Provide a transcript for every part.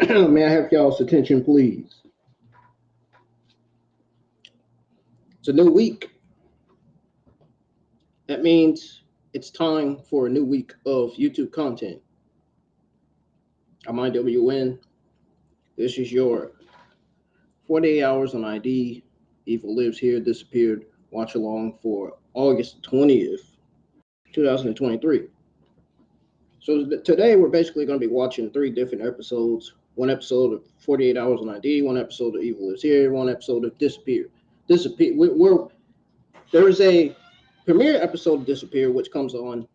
May I have y'all's attention, please? It's a new week. That means it's time for a new week of YouTube content. I'm IWN. This is your 48 hours on ID. Evil lives here, disappeared. Watch along for August 20th, 2023. So today we're basically going to be watching 3 different episodes. One episode of 48 Hours on ID, one episode of Evil Lives Here, one episode of Disappear. There is a premiere episode of Disappear, which comes on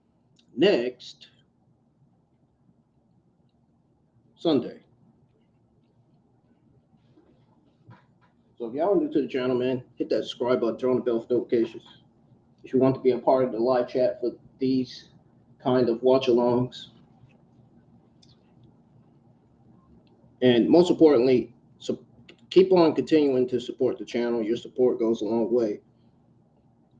next Sunday. So if y'all are new to the channel, man, hit that subscribe button, turn on the bell for notifications. If you want to be a part of the live chat for these kind of watch-alongs. And most importantly, so keep on continuing to support the channel. Your support goes a long way.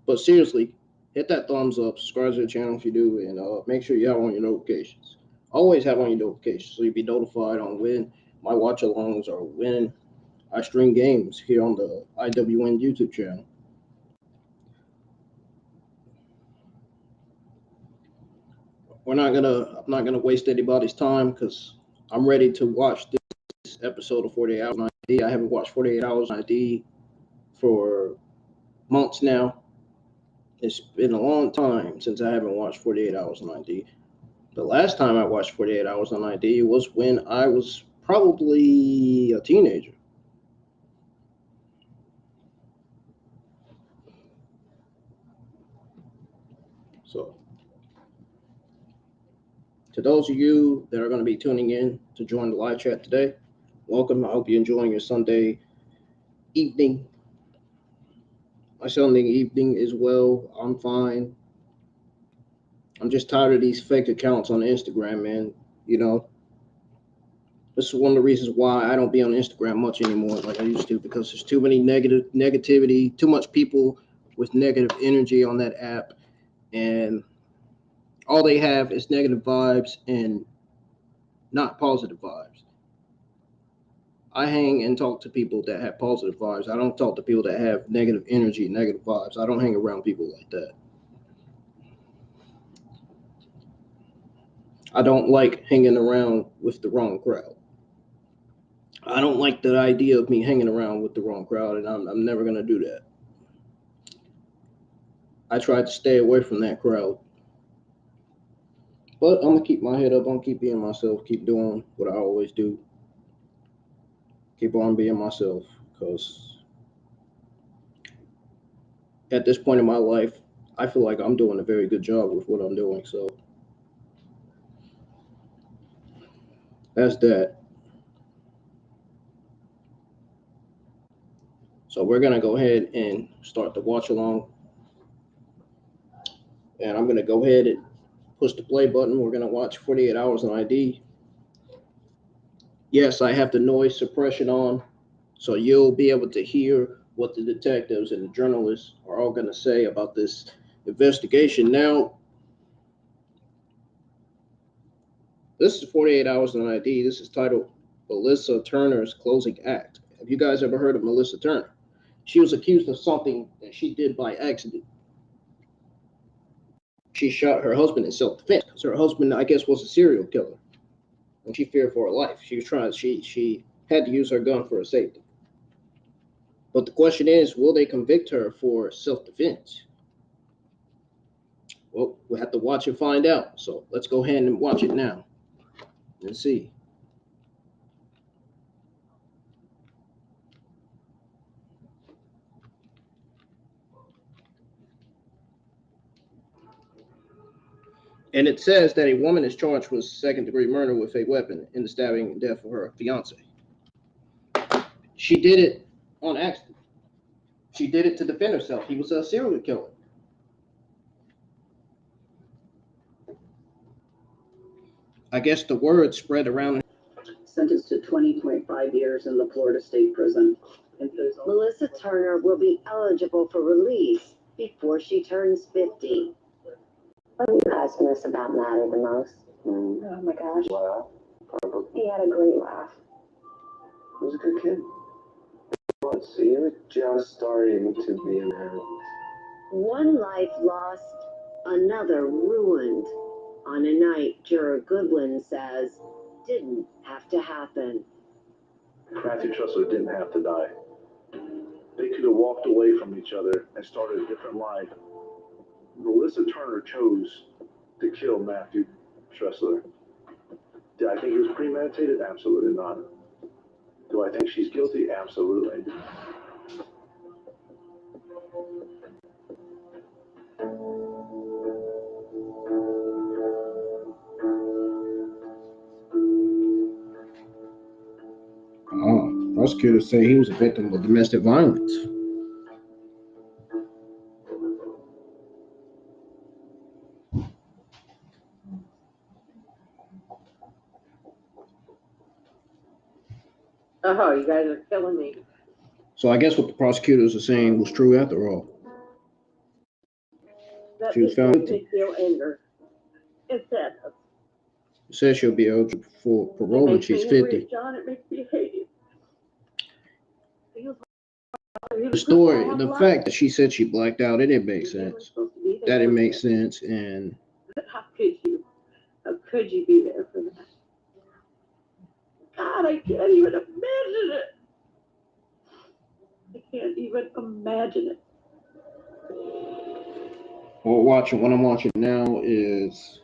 But seriously, hit that thumbs up, subscribe to the channel if you do, and make sure you have on your notifications. Always have on your notifications so you'll be notified on when my watch-alongs or when I stream games here on the IWN YouTube channel. I'm not gonna waste anybody's time because I'm ready to watch this episode of 48 Hours on ID. I haven't watched 48 Hours on ID for months now. It's been a long time since I haven't watched 48 Hours on ID. The last time I watched 48 Hours on ID was when I was probably a teenager. So, to those of you that are going to be tuning in to join the live chat today, welcome. I hope you're enjoying your Sunday evening. My Sunday evening as well. I'm fine. I'm just tired of these fake accounts on Instagram, man. You know, this is one of the reasons why I don't be on Instagram much anymore like I used to, because there's too many negativity, too much people with negative energy on that app, and all they have is negative vibes and not positive vibes. I hang and talk to people that have positive vibes. I don't talk to people that have negative energy, negative vibes. I don't hang around people like that. I don't like hanging around with the wrong crowd. I don't like the idea of me hanging around with the wrong crowd, and I'm never going to do that. I try to stay away from that crowd. But I'm going to keep my head up. I'm going to keep being myself, keep doing what I always do. Keep on being myself, because at this point in my life, I feel like I'm doing a very good job with what I'm doing. So that's that. So we're going to go ahead and start the watch along. And I'm going to go ahead and push the play button. We're going to watch 48 Hours on ID. Yes, I have the noise suppression on, so you'll be able to hear what the detectives and the journalists are all going to say about this investigation. Now, this is 48 Hours on ID. This is titled Melissa Turner's Closing Act. Have you guys ever heard of Melissa Turner? She was accused of something that she did by accident. She shot her husband in self-defense because her husband, I guess, was a serial killer, and she feared for her life. She had to use her gun for her safety. But the question is, will they convict her for self-defense? Well, we'll have to watch and find out. So let's go ahead and watch it now and see. And it says that a woman is charged with second-degree murder with a weapon in the stabbing and death of her fiancé. She did it on accident. She did it to defend herself. He was a serial killer. I guess the word spread around. Sentenced to 20.5 years in the Florida State Prison. Melissa Turner will be eligible for release before she turns 50. What do you guys miss about Maddie the most? Oh my gosh. He had a great laugh. was a good kid. So you were just starting to be an adult. One life lost, another ruined on a night Juror Goodwin says didn't have to happen. Matthew Tressler didn't have to die. They could have walked away from each other and started a different life. Melissa Turner chose to kill Matthew Tressler. Did I think it was premeditated? Absolutely not. Do I think she's guilty? Absolutely. Prosecutors say he was a victim of domestic violence. Oh, you guys are killing me. So I guess what the prosecutors are saying was true after all. That She was found guilty. makes me feel anger. It's sadness. It says she'll be eligible for parole when she's 50. John, it makes me hate you. The story, the fact that she said she blacked out, it didn't make sense. That didn't make sense, and how could you? How could you be there for that? God, I can't even imagine it. I can't even imagine it. what I'm watching now is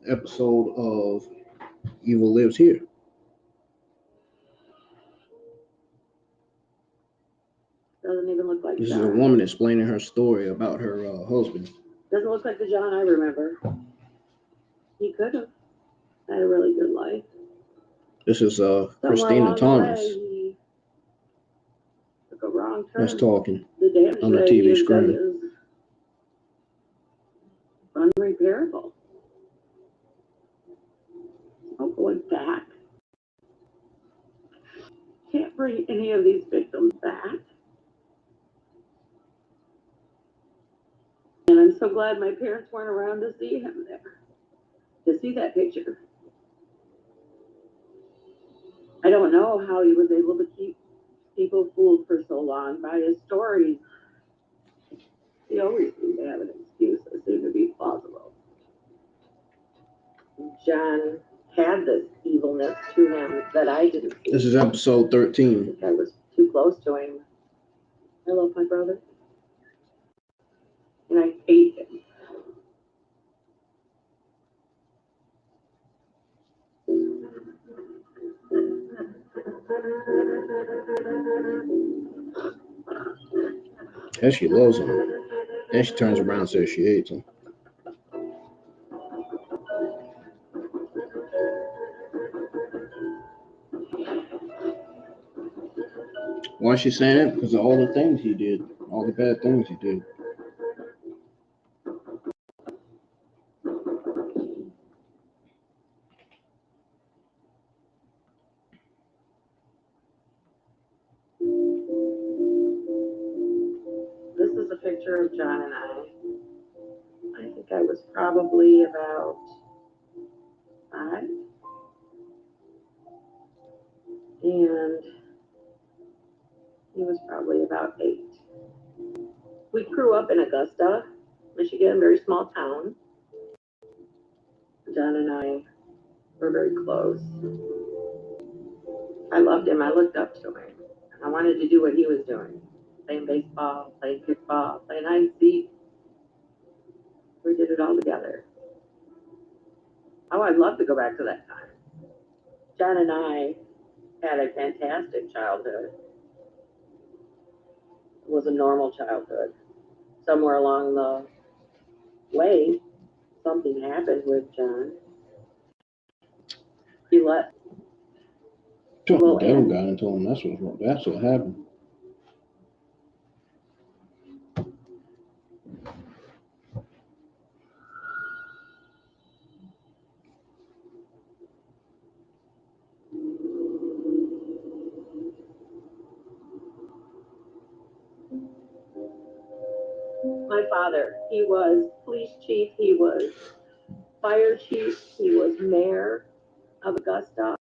episode of Evil Lives Here. Doesn't even look like This is John. a woman explaining her story about her husband. Doesn't look like the John I remember. He could have had a really good life. This is Christina Thomas. He took a wrong turn. That's talking The on the TV screen. Is unrepairable. No going back. Can't bring any of these victims back. And I'm so glad my parents weren't around to see him there, to see that picture. I don't know how he was able to keep people fooled for so long by his stories. He always seemed to have an excuse that seemed to be plausible. John had this evilness to him that I didn't see. This is episode 13. I think I was too close to him. I love my brother. And I hate him. And she loves him. Then she turns around and says she hates him. Why is she saying that? Because of all the things he did, all the bad things he did. This is a picture of John and I. I think I was probably about 5. And he was probably about 8. We grew up in Augusta, Michigan, very small town. John and I were very close. I loved him. I looked up to him. I wanted to do what he was doing. Playing baseball, playing kickball, playing hide and seek. We did it all together. Oh, I'd love to go back to that time. John and I had a fantastic childhood. It was a normal childhood. Somewhere along the way, something happened with John. He left. The devil got into him. That's what happened. My father, he was police chief, he was fire chief, he was mayor of Augusta.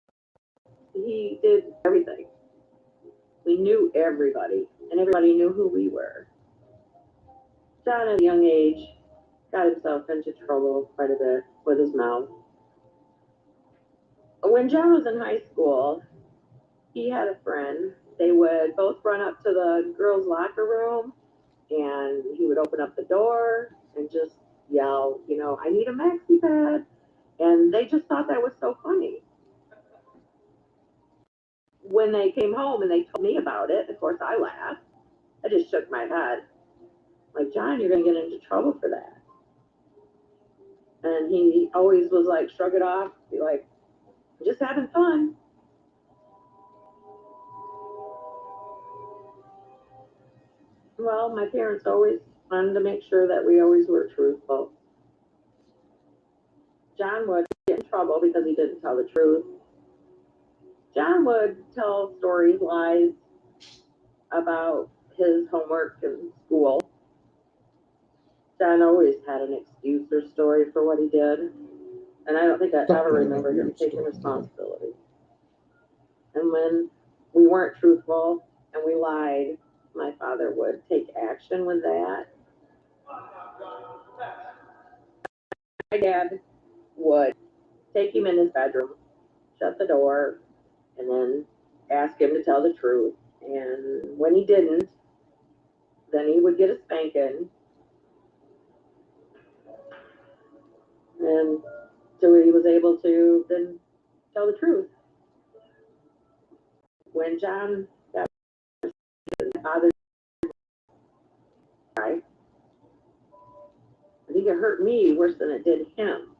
He did everything. We knew everybody, and everybody knew who we were. John, at a young age, got himself into trouble quite a bit with his mouth. When John was in high school, he had a friend. They would both run up to the girls' locker room, and he would open up the door and just yell, I need a maxi pad. And they just thought that was so funny. When they came home and they told me about it, of course I laughed. I just shook my head. Like, John, you're going to get into trouble for that. And he always was like, shrug it off, be like, just having fun. Well, my parents always wanted to make sure that we always were truthful. John would get in trouble because he didn't tell the truth. John would tell stories, lies about his homework in school. John always had an excuse or story for what he did, and I don't think I ever remember him taking responsibility. And when we weren't truthful and we lied, my father would take action with that. My dad would take him in his bedroom, shut the door, and then ask him to tell the truth. And when he didn't, then he would get a spanking. And so he was able to then tell the truth. When John got his father died, I think it hurt me worse than it did him.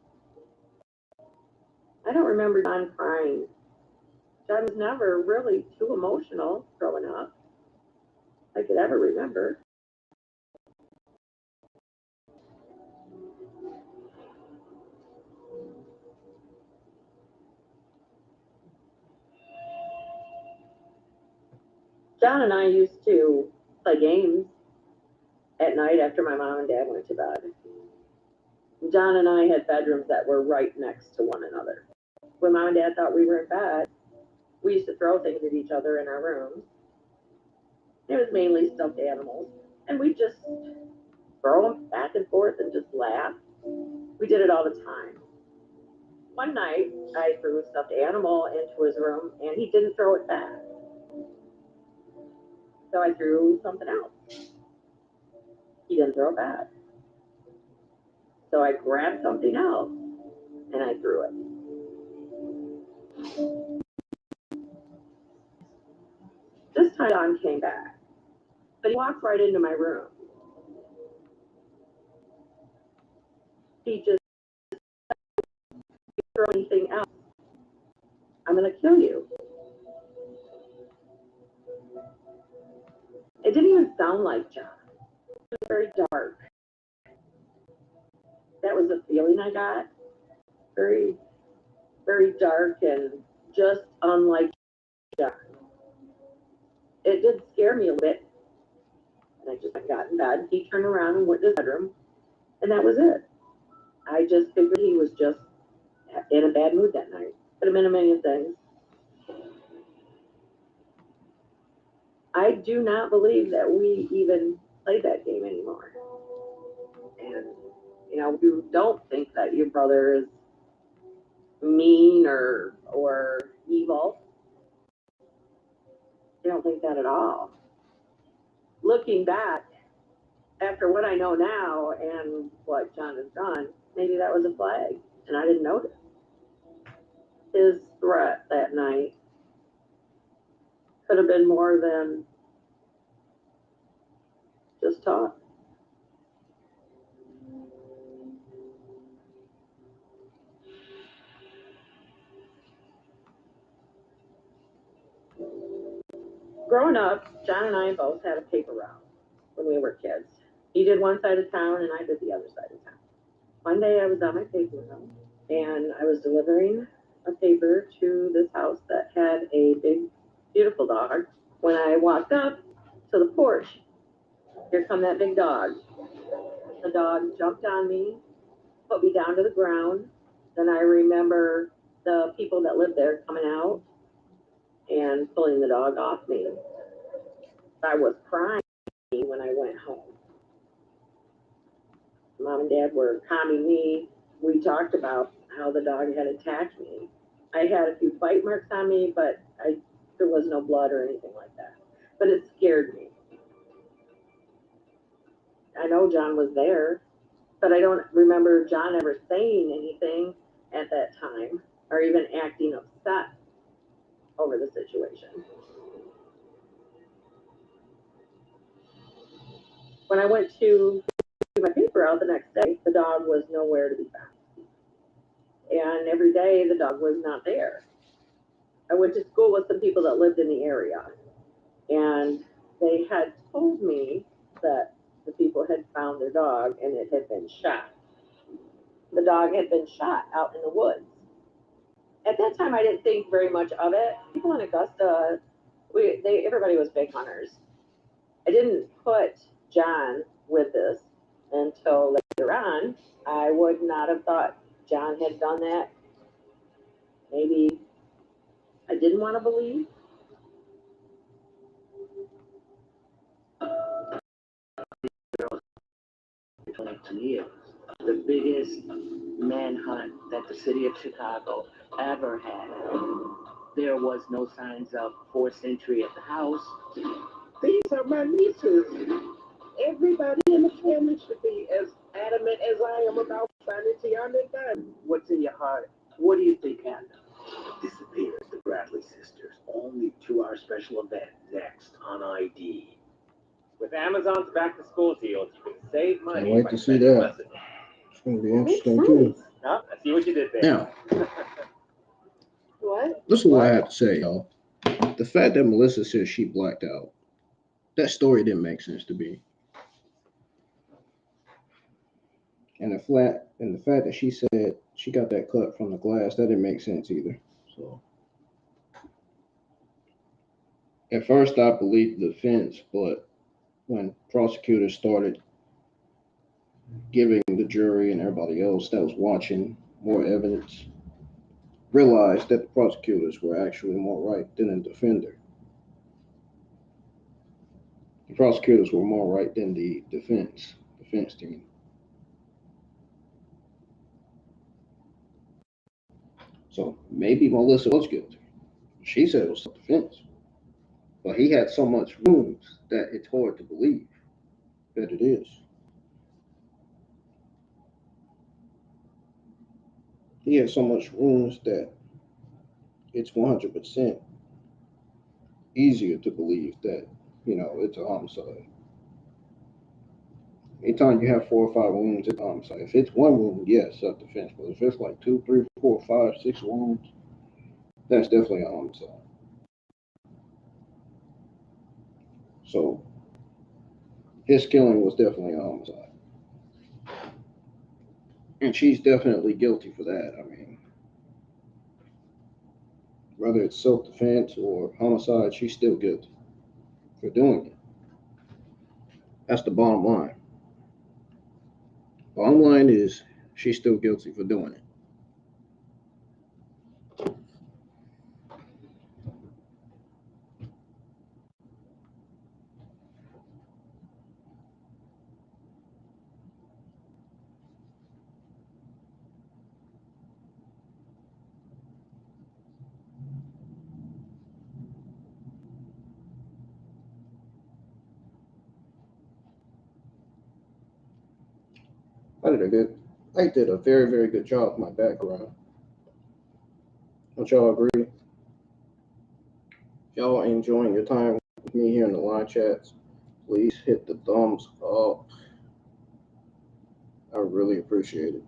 I don't remember John crying. John was never really too emotional growing up I could ever remember. John and I used to play games at night after my mom and dad went to bed. John and I had bedrooms that were right next to one another. When mom and dad thought we were in bed, we used to throw things at each other in our rooms. It was mainly stuffed animals, and we just throw them back and forth and just laugh. We did it all the time. One night, I threw a stuffed animal into his room, and he didn't throw it back. So I threw something else. He didn't throw it back. So I grabbed something else, and I threw it. This time Don came back, but he walked right into my room. He just throw anything else, I'm gonna kill you. It didn't even sound like John. It was very dark. That was the feeling I got. Very, very dark and just unlike John. It did scare me a bit. And I just got in bed. He turned around and went to his bedroom, and that was it. I just figured he was just in a bad mood that night. Could have been a million things. I do not believe that we even play that game anymore. And, you don't think that your brother is mean or evil. You don't think that at all. Looking back, after what I know now and what John has done, maybe that was a flag, and I didn't notice. His threat that night could have been more than just talk. Growing up, John and I both had a paper route when we were kids. He did one side of town and I did the other side of town. One day I was on my paper route and I was delivering a paper to this house that had a big, beautiful dog. When I walked up to the porch, here come that big dog. The dog jumped on me, put me down to the ground. Then I remember the people that lived there coming out and pulling the dog off me. I was crying when I went home. Mom and Dad were calming me. We talked about how the dog had attacked me. I had a few bite marks on me, but there was no blood or anything like that. But it scared me. I know John was there, but I don't remember John ever saying anything at that time or even acting upset over the situation. When I went to do my paper out the next day, the dog was nowhere to be found. And every day the dog was not there. I went to school with some people that lived in the area, and they had told me that the people had found their dog and it had been shot. The dog had been shot out in the woods. At that time, I didn't think very much of it. People in Augusta, everybody was big hunters. I didn't put John with this until later on. I would not have thought John had done that. Maybe I didn't want to believe. To me, it was the biggest manhunt that the city of Chicago ever had. There was no signs of forced entry at the house. These are my nieces. Everybody in the family should be as adamant as I am about finding Tionda and done. What's in your heart? What do you think happened? Disappears the Bradley sisters. Only 2-hour special event next on ID. With Amazon's back-to-school deals, you can save money. Can't wait by to see spending that. less. It's going to be interesting too. Oh, I see what you did there. Now, What? this is what I have to say, y'all. The fact that Melissa says she blacked out, that story didn't make sense to me. And the fact that she said she got that cut from the glass, that didn't make sense either. So at first I believed the defense, but when prosecutors started giving the jury and everybody else that was watching more evidence, realized that the prosecutors were actually more right than the defender. The prosecutors were more right than the defense team. So maybe Melissa was guilty. She said it was self-defense. But he had so much wounds that it's hard to believe that it is. He had so much wounds that it's 100% easier to believe that, it's a homicide. Anytime you have 4 or 5 wounds, it's a homicide. If it's 1 wound, yes, self-defense. But if it's like 2, 3, 4, 5, 6 wounds, that's definitely a homicide. So his killing was definitely a homicide. And she's definitely guilty for that. I mean, whether it's self-defense or homicide, she's still guilty for doing it. That's the bottom line. Bottom line is she's still guilty for doing it. I did a very, very good job with my background. Don't y'all agree? If y'all enjoying your time with me here in the live chats, please hit the thumbs up. I really appreciate it.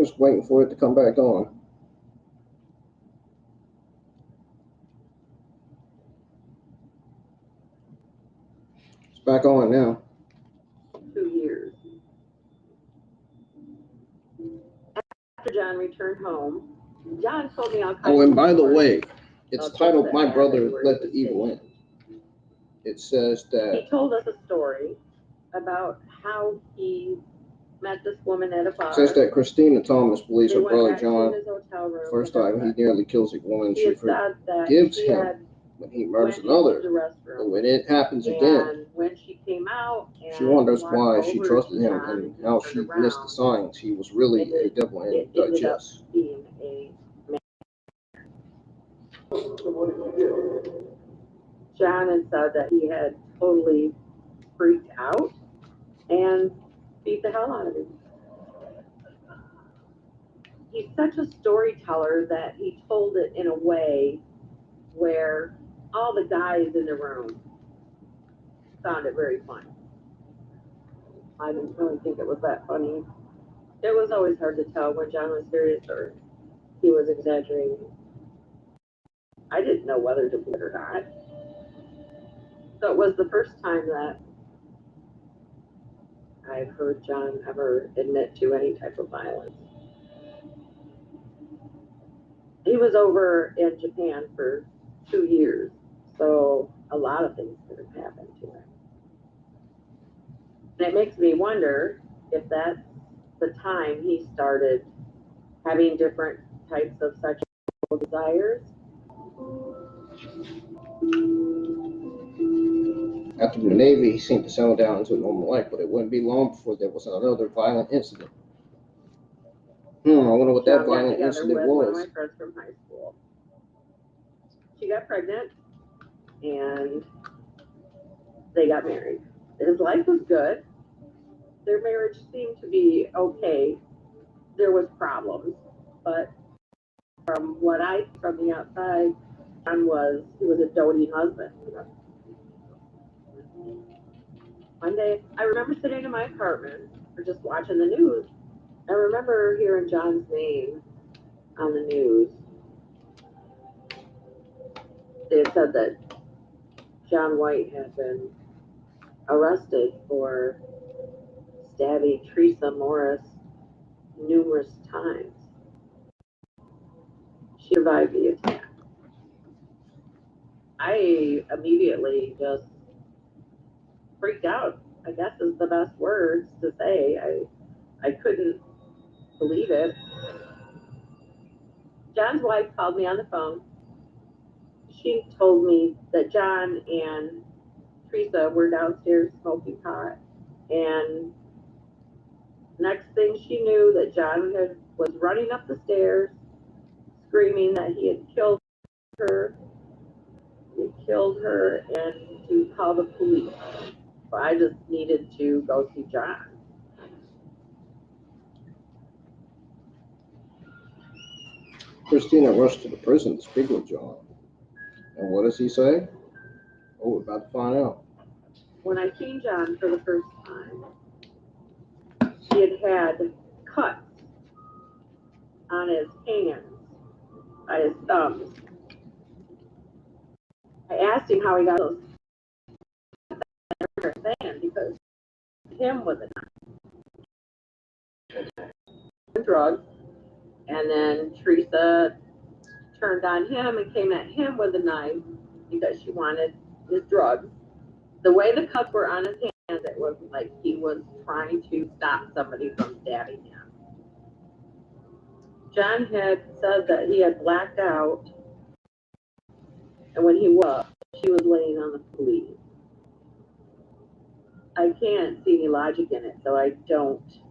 just waiting for it to come back on. It's back on now. 2 years. After John returned home, John told me all kinds Oh, and by the stories way, it's of titled things My that Brother happened where Let he the Evil was In. It says He that told us a story about how he met this woman at a bar. says that Christina Thomas believes They her went brother back to John, his hotel room. first time he nearly kills a woman, He she had said that forgives she him had when he murders went into the another. But restroom, when it happens again, and when she came out, and she wonders walked why she over trusted to him John and how she turned missed the around, signs. He was really and a devil in it ended up digest. being a man. John had said that he had totally freaked out and beat the hell out of him. He's such a storyteller that he told it in a way where all the guys in the room found it very funny. I didn't really think it was that funny. It was always hard to tell when John was serious or he was exaggerating. I didn't know whether to believe it or not. So it was the first time that I've heard John ever admit to any type of violence. He was over in Japan for 2 years, so a lot of things could have happened to him. And it makes me wonder if that's the time he started having different types of sexual desires. After the Navy, he seemed to settle down into a normal life, but it wouldn't be long before there was another violent incident. I wonder what that John got violent together incident with one of was. my friends from high school. She got pregnant, and they got married. His life was good. Their marriage seemed to be okay. There was problems, but from what I see from the outside, he was a doting husband. One day, I remember sitting in my apartment or just watching the news. I remember hearing John's name on the news. They had said that John White had been arrested for stabbing Teresa Morris numerous times. She survived the attack. I immediately just freaked out, I guess is the best words to say. I couldn't believe it. John's wife called me on the phone. She told me that John and Teresa were downstairs smoking pot, and next thing she knew that John was running up the stairs screaming that he had killed her. He killed her and to call the police. So I just needed to go see John. Christina rushed to the prison to speak with John. And what does he say? Oh, we're about to find out. When I seen John for the first time, he had cuts on his hands, by his thumbs. I asked him how he got those saying because him with a knife. Drugs, and then Teresa turned on him and came at him with a knife because she wanted his drugs. The way the cuts were on his hands, it was like he was trying to stop somebody from stabbing him. John had said that he had blacked out, and when he woke up, she was laying on the police. I can't see any logic in it, so I don't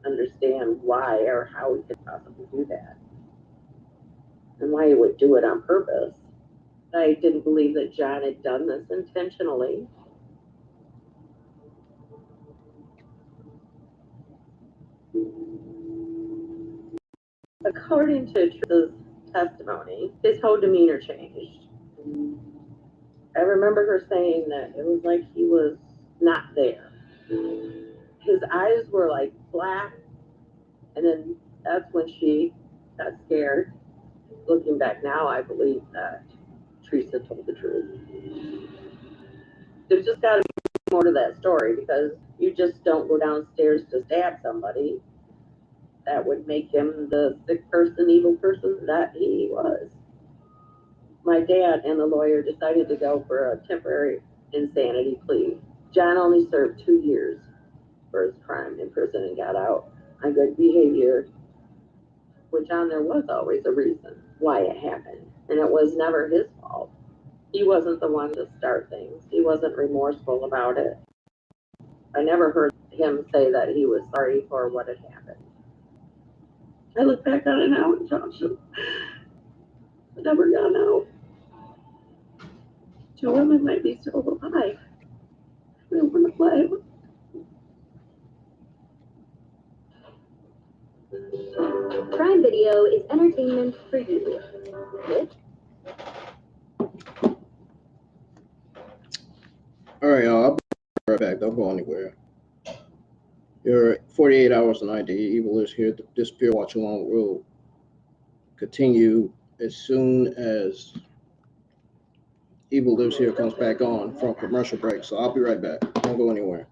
understand why or how he could possibly do that, and why he would do it on purpose. I didn't believe that John had done this intentionally. According to Teresa's testimony, his whole demeanor changed. I remember her saying that it was like he was not there. His eyes were like black, and then That's when she got scared. Looking back now, I believe that Teresa told the truth. There's just got to be more to that story because you just don't go downstairs to stab somebody. That would make him the sick person, evil person that he was. My dad and the lawyer decided to go for a temporary insanity plea. John only served 2 years for his crime in prison and got out on good behavior. With John, there was always a reason why it happened, and it was never his fault. He wasn't the one to start things. He wasn't remorseful about it. I never heard him say that he was sorry for what had happened. I look back on it now and Josh never got out. 2 women might be still alive. We don't want to play. Prime Video is entertainment for you. All right, y'all. I'll be right back. Don't go anywhere. Your 48 hours a night, the Evil is here. The Disappear Watch Along will continue as soon as Evil Lives Here comes back on from commercial break. So I'll be right back. Don't go anywhere.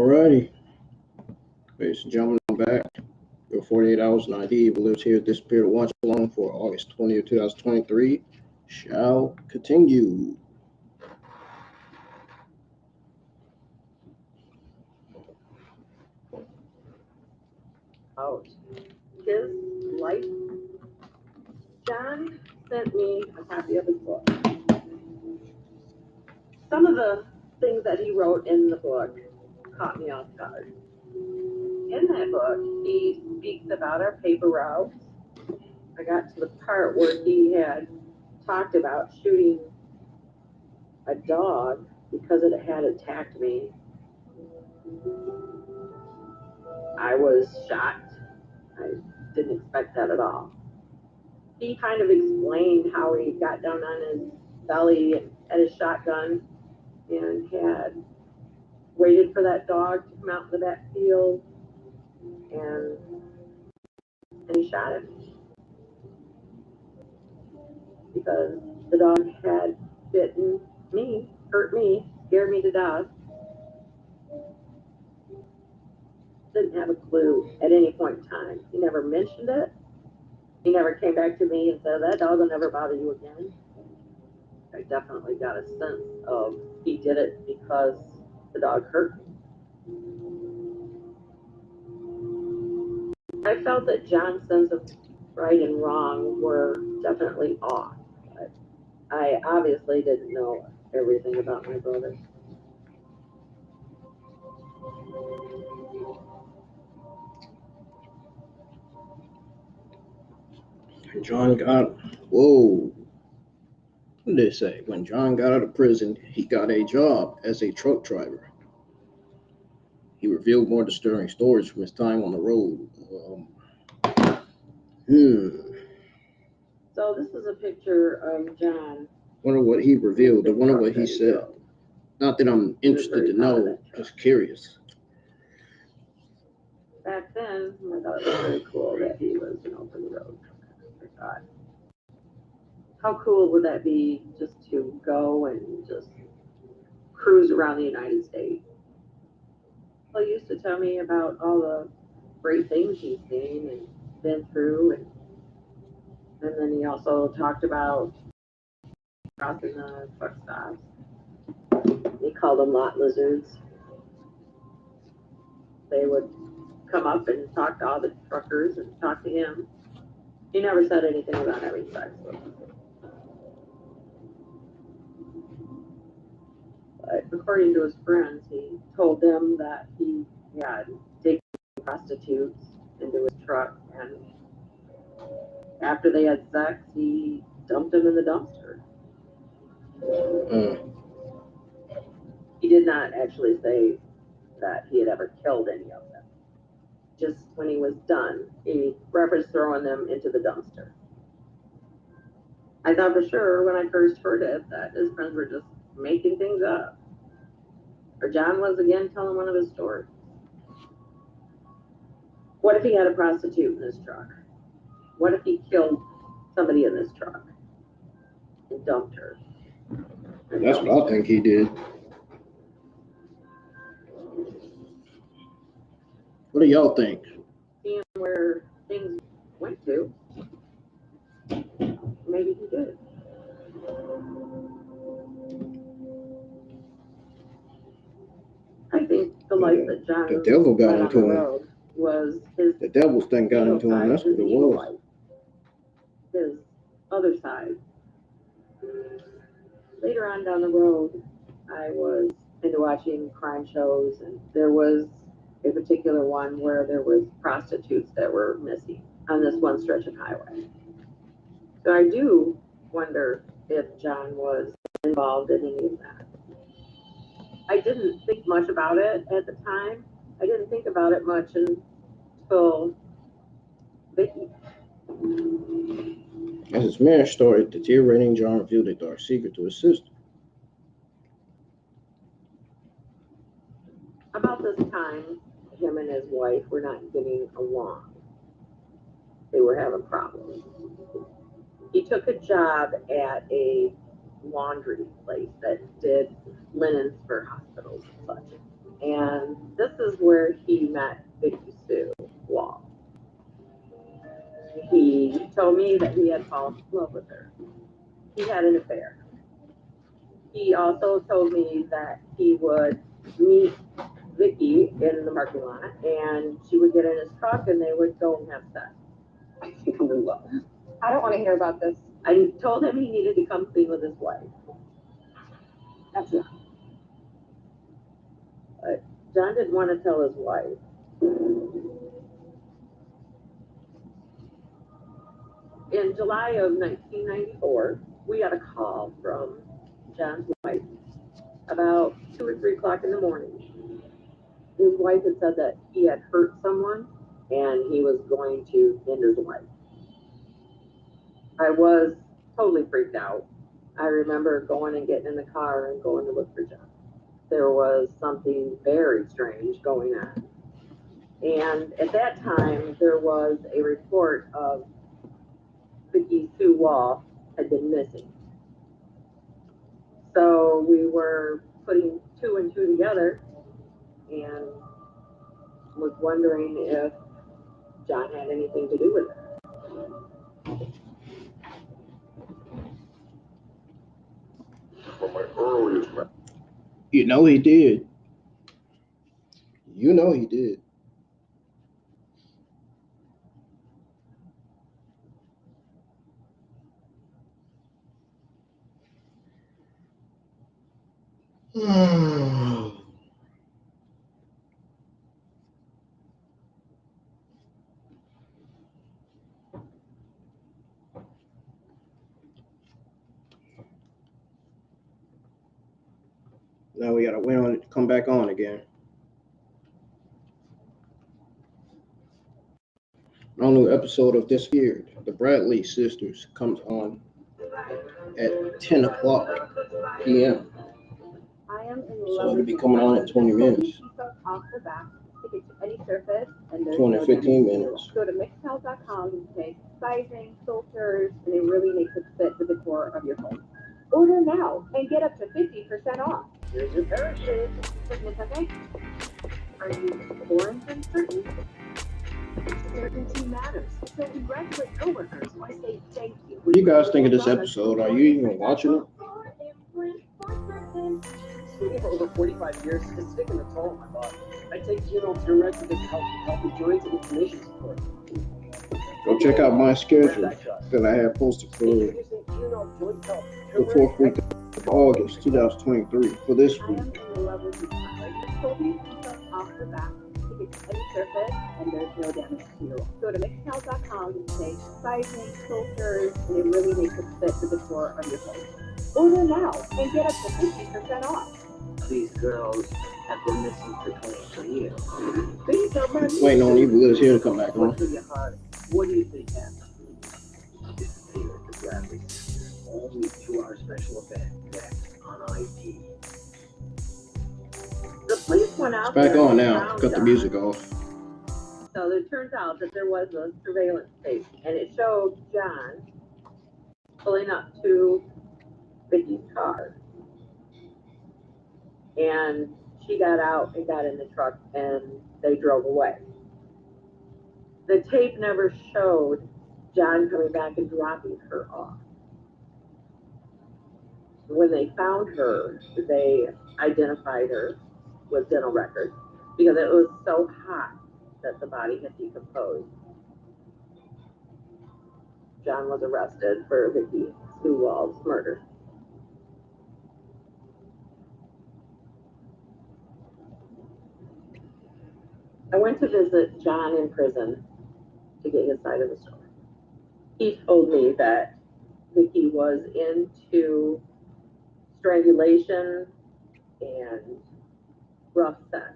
Alrighty. Ladies and gentlemen, I'm back. Your 48 hours and ID who lives here disappeared watch along for August 20th, 2023 shall continue. Ouch. His life. John sent me a copy of his book. Some of the things that he wrote in the book caught me off guard. In that book, he speaks about our paper routes. I got to the part where he had talked about shooting a dog because it had attacked me. I was shocked. I didn't expect that at all. He kind of explained how he got down on his belly and had his shotgun and had waited for that dog to come out in the backfield and he shot him because the dog had bitten me, hurt me, scared me to death. Didn't have a clue at any point in time. He never mentioned it. He never came back to me and said, that dog will never bother you again. I definitely got a sense of he did it because the dog hurt me. I felt that John's sense of right and wrong were definitely off. But I obviously didn't know everything about my brother. John got, whoa. What did they say? When John got out of prison, he got a job as a truck driver. He revealed more disturbing stories from his time on the road. So this is a picture of John. Wonder what he revealed. I wonder what he said. Not that I'm interested to know, just curious. Back then, I thought it was very cool that he was an open road. I thought, how cool would that be just to go and just cruise around the United States? He used to tell me about all the great things he's seen and been through, and then he also talked about crossing the truck stops. He called them lot lizards. They would come up and talk to all the truckers and talk to him. He never said anything about having sex with them. But according to his friends, he told them that he had taken prostitutes into his truck, and after they had sex, he dumped them in the dumpster. He did not actually say that he had ever killed any of them. Just when he was done, he referenced throwing them into the dumpster. I thought for sure when I first heard it that his friends were just making things up. Or John was again telling one of his stories. What if he had a prostitute in his truck? What if he killed somebody in this truck and dumped her? That's what I think he did. What do y'all think? Seeing where things went to, maybe he did. I think the life that John The devil got led into on the him. road was his The devil's thing got into him. That's what it was. life, his other side. Later on down the road, I was into watching crime shows, and there was a particular one where there was prostitutes that were missing on this one stretch of highway. So I do wonder if John was involved in any of that. I didn't think much about it at the time. I didn't think about it much until Vicky. As his marriage started deteriorating, John revealed a dark secret to his sister. About this time, him and his wife were not getting along. They were having problems. He took a job at a laundry place that did linens for hospitals and such. And this is where he met Vicky Sue Wall. He told me that he had fallen in love with her. He had an affair. He also told me that he would meet Vicky in the parking lot, and she would get in his truck, and they would go and have sex. I think I'm in love. I don't want to hear about this. I told him he needed to come clean with his wife. That's enough. But John didn't want to tell his wife. In July of 1994, we got a call from John's wife about 2 or 3 o'clock in the morning. His wife had said that he had hurt someone and he was going to end his life. I was totally freaked out. I remember going and getting in the car and going to look for John. There was something very strange going on. And at that time, there was a report of Vicky Sue Wall had been missing. So we were putting 2 and 2 together and was wondering if John had anything to do with it. From my earliest memory. You know he did. You know he did. Now we gotta wait on it to come back on again. All new episode of Disappeared, the Bradley sisters, comes on at 10 o'clock p.m. I am in So love it'll be coming on in 20 minutes. Off the back, stick it to any surface, and there's 20 no 15 damage. minutes. Go to mixtile.com and say sizing, filters, and it really makes it fit the decor of your home. Order now and get up to 50% off. Here's your parachute. Certain it's okay? Are you born uncertain? Certainty matters. So congratulate coworkers. Why say thank you? What do you guys think of this episode? Are you even watching it? Smoking for over 45 years is taking a toll on my body. I take Genome Turmeric because it helps with healthy joints and inflammation support. Go check out my schedule that I have posted for the 4th week of August 2023 for this I week. am in love with you. Off the back, stick it to any surface, and there's no damage to your wall. Go to mixtile.com and say sizing, filters, and it really makes it fit the decor of your home. Order now and get up to 50% off. These girls have been missing for 23 years. These are my Waiting on Evil Liz here to come back on. What's in your heart? What do you think happened? Disappeared the Bradley sisters. Only 2-hour special event next on ID. The police went out It's back there on and now. found Cut the John. music off. So it turns out that there was a surveillance tape, and it showed John pulling up to Vicky's car. And she got out and got in the truck, and they drove away. The tape never showed John coming back and dropping her off. When they found her, they identified her with dental records because it was so hot that the body had decomposed. John was arrested for Vicky Sue Wall's murder. I went to visit John in prison to get his side of the story. He told me that Vicky was into strangulation and rough sex.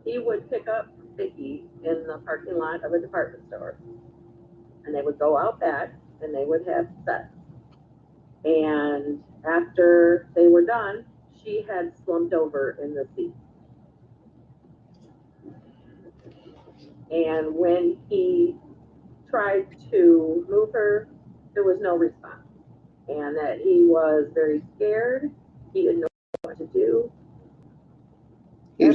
He would pick up Vicky in the parking lot of a department store, and they would go out back and they would have sex. And after they were done, she had slumped over in the seat. And when he tried to move her, there was no response. And that he was very scared. He didn't know what to do.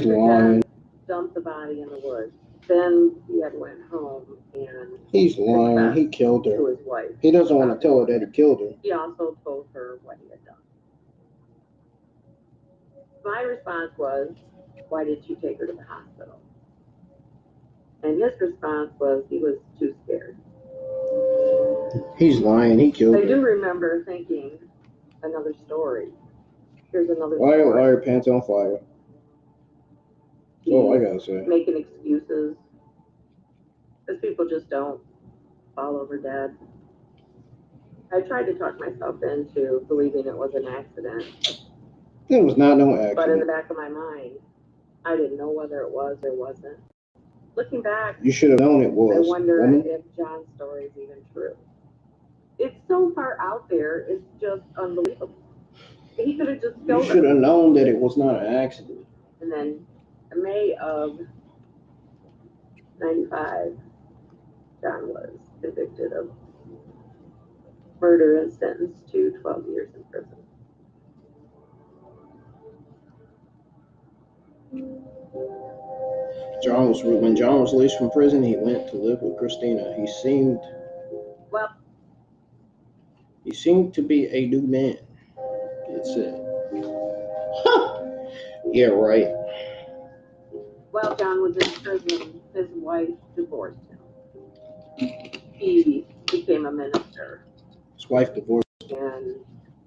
He's lying. Dumped the body in the woods. Then he had went home and He's lying. He killed to her. his wife. He doesn't want to tell her that he killed her. He also told her what he had done. My response was, why did you take her to the hospital? And his response was, he was too scared. He's lying. He killed I her. do remember thinking, another story. Here's another Why story. are your pants on fire? That's all I gotta say. Making excuses. Because people just don't fall over dead. I tried to talk myself into believing it was an accident. It was not no accident. But in the back of my mind, I didn't know whether it was or wasn't. Looking back, You should have known it was. I wonder woman. if John's story is even true. It's so far out there, it's just unbelievable. He could have just You killed should her. have known that it was not an accident. And then in May of 95, John was convicted of murder and sentenced to 12 years in prison. When John was released from prison, he went to live with Christina. He seemed to be a new man, it said. Yeah, right. While John was in prison, his wife divorced him. He became a minister. His wife divorced him. And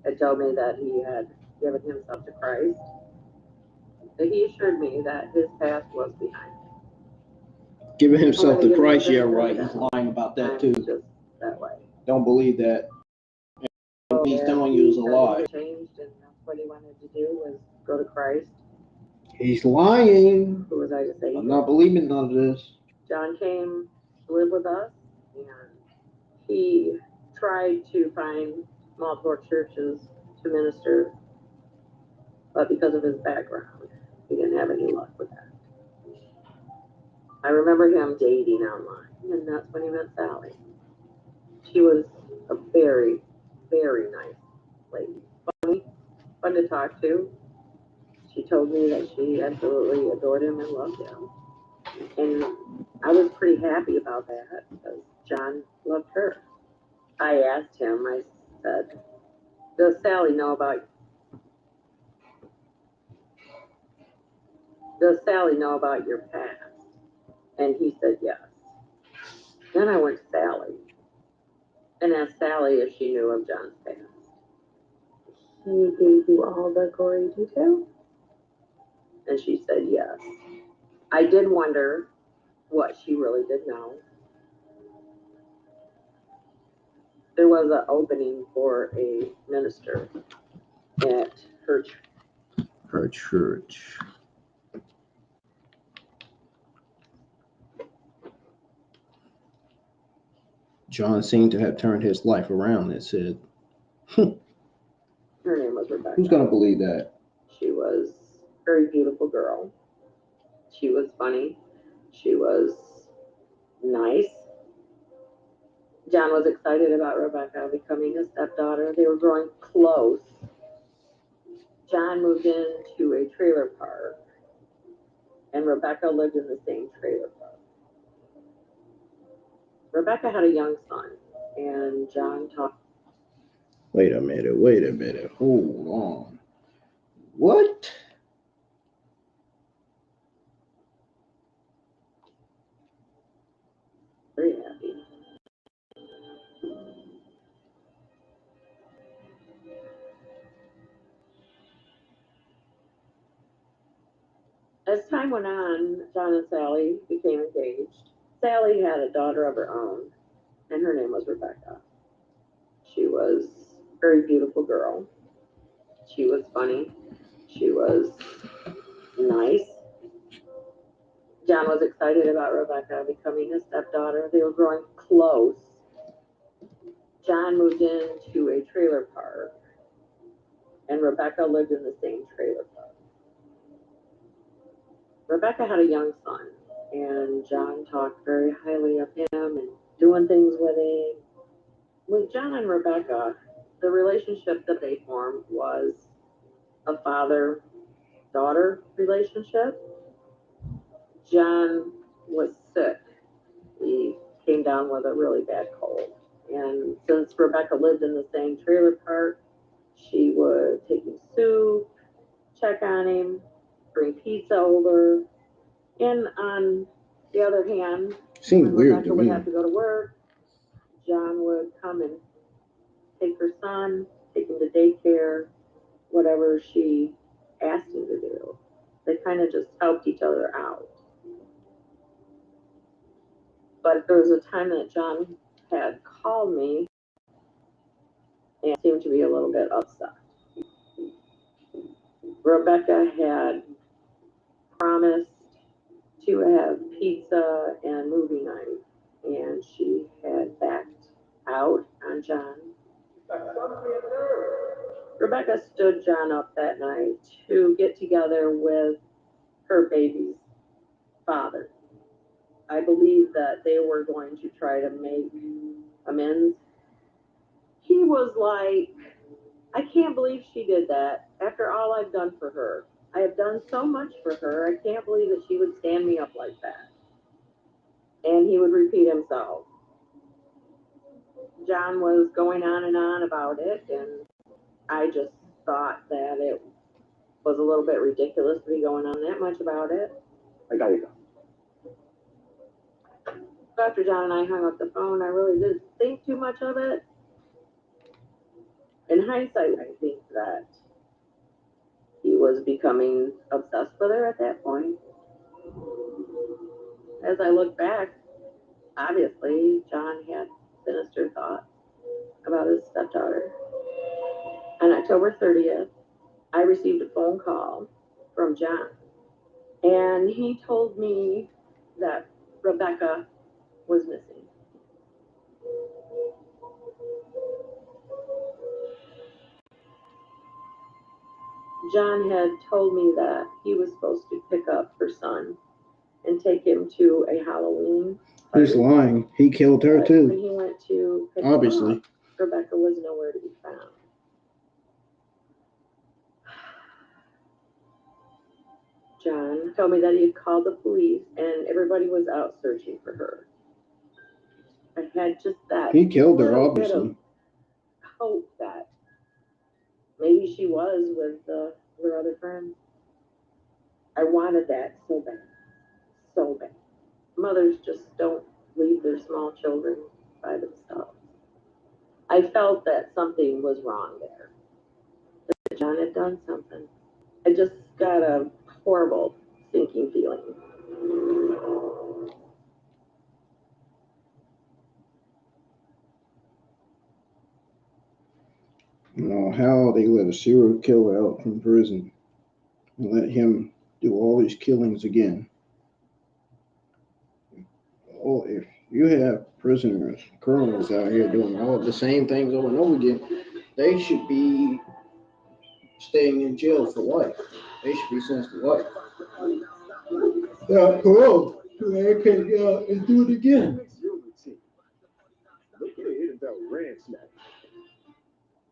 had told me that he had given himself to Christ. But he assured me that his past was behind him. Giving himself to Christ, yeah, right. He's lying about that too. Just that way. Don't believe that. And he's telling you it's a lie. He changed, and that's what he wanted to do was go to Christ. He's lying. Who was I to say? I'm not believing none of this. John came to live with us, and he tried to find multiple churches to minister, but because of his background, he didn't have any luck with that. I remember him dating online, and that's when he met Sally. She was a very, very nice lady. Funny, fun to talk to. She told me that she absolutely adored him and loved him. And I was pretty happy about that because John loved her. I asked him, I said, does Sally know about your past? And he said yes. Then I went to Sally and asked Sally if she knew of John's past. He gave you all the gory details? And she said yes. I did wonder what she really did know. There was an opening for a minister at her church. John seemed to have turned his life around, it said. Her name was Rebecca. Who's going to believe that? She was a very beautiful girl. She was funny. She was nice. John was excited about Rebecca becoming a stepdaughter. They were growing close. John moved into a trailer park, and Rebecca lived in the same trailer park. Rebecca had a young son, and John talked. Wait a minute. Hold on. What? Very happy. As time went on, John and Sally became engaged. Sally had a daughter of her own, and her name was Rebecca. She was a very beautiful girl. She was funny. She was nice. John was excited about Rebecca becoming his stepdaughter. They were growing close. John moved into a trailer park, and Rebecca lived in the same trailer park. Rebecca had a young son, and John talked very highly of him and doing things with him. With John and Rebecca, the relationship that they formed was a father-daughter relationship. John was sick. He came down with a really bad cold. And since Rebecca lived in the same trailer park, she would take him soup, check on him, bring pizza over. And on the other hand, Seems when weird Rebecca to would me. have to go to work, John would come and take her son, take him to daycare, whatever she asked him to do. They kind of just helped each other out. But there was a time that John had called me and seemed to be a little bit upset. Rebecca had promised to have pizza and movie night, and she had backed out on John. Rebecca stood John up that night to get together with her baby's father. I believe that they were going to try to make amends. He was like, I can't believe she did that after all I've done for her. I have done so much for her. I can't believe that she would stand me up like that. And he would repeat himself. John was going on and on about it, and I just thought that it was a little bit ridiculous to be going on that much about it. I gotta go. So after John and I hung up the phone, I really didn't think too much of it. In hindsight, I think that he was becoming obsessed with her at that point. As I look back, obviously, John had sinister thoughts about his stepdaughter. On October 30th, I received a phone call from John, and he told me that Rebecca was missing. John had told me that he was supposed to pick up her son and take him to a Halloween party. He's lying. He killed her But too. when he went to pick him Obviously. up, Rebecca was nowhere to be found. John told me that he had called the police and everybody was out searching for her. I had just that He killed her, little bit obviously. of hope that maybe she was with her other friends. I wanted that so bad. So bad. Mothers just don't leave their small children by themselves. I felt that something was wrong there. That John had done something. I just got a horrible sinking feeling. You know, how they let a serial killer out from prison and let him do all these killings again. Oh, if you have prisoners, criminals out here doing all the same things over and over again, they should be staying in jail for life. They should be sentenced to life. Yeah, parole. They can get out and do it again.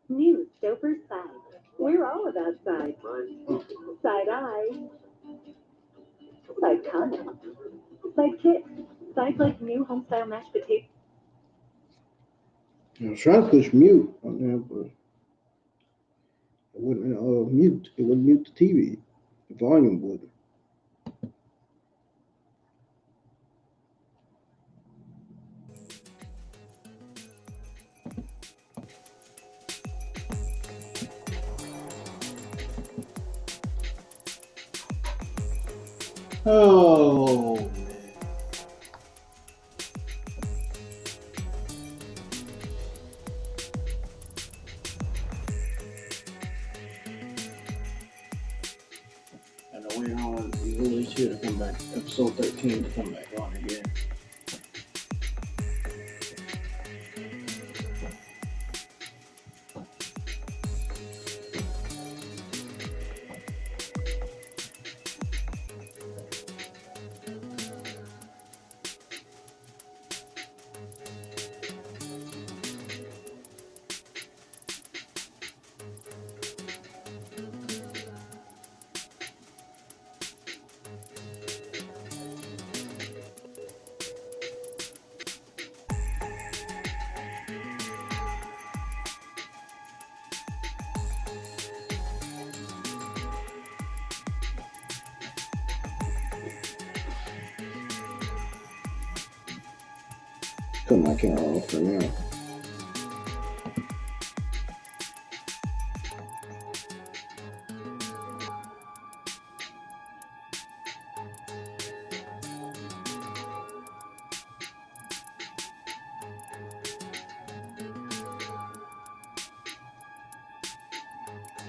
New Stouffer's Side. We're all about sides. Side eye. Side comment. Side kicks. Sides like new home-style mashed potatoes. I was trying to push mute on there, but it wouldn't mute. It wouldn't mute the TV. The volume would. Oh, man. I know we're on. We released here to come back. Episode 13 to come back on again. Cut my camera off for now.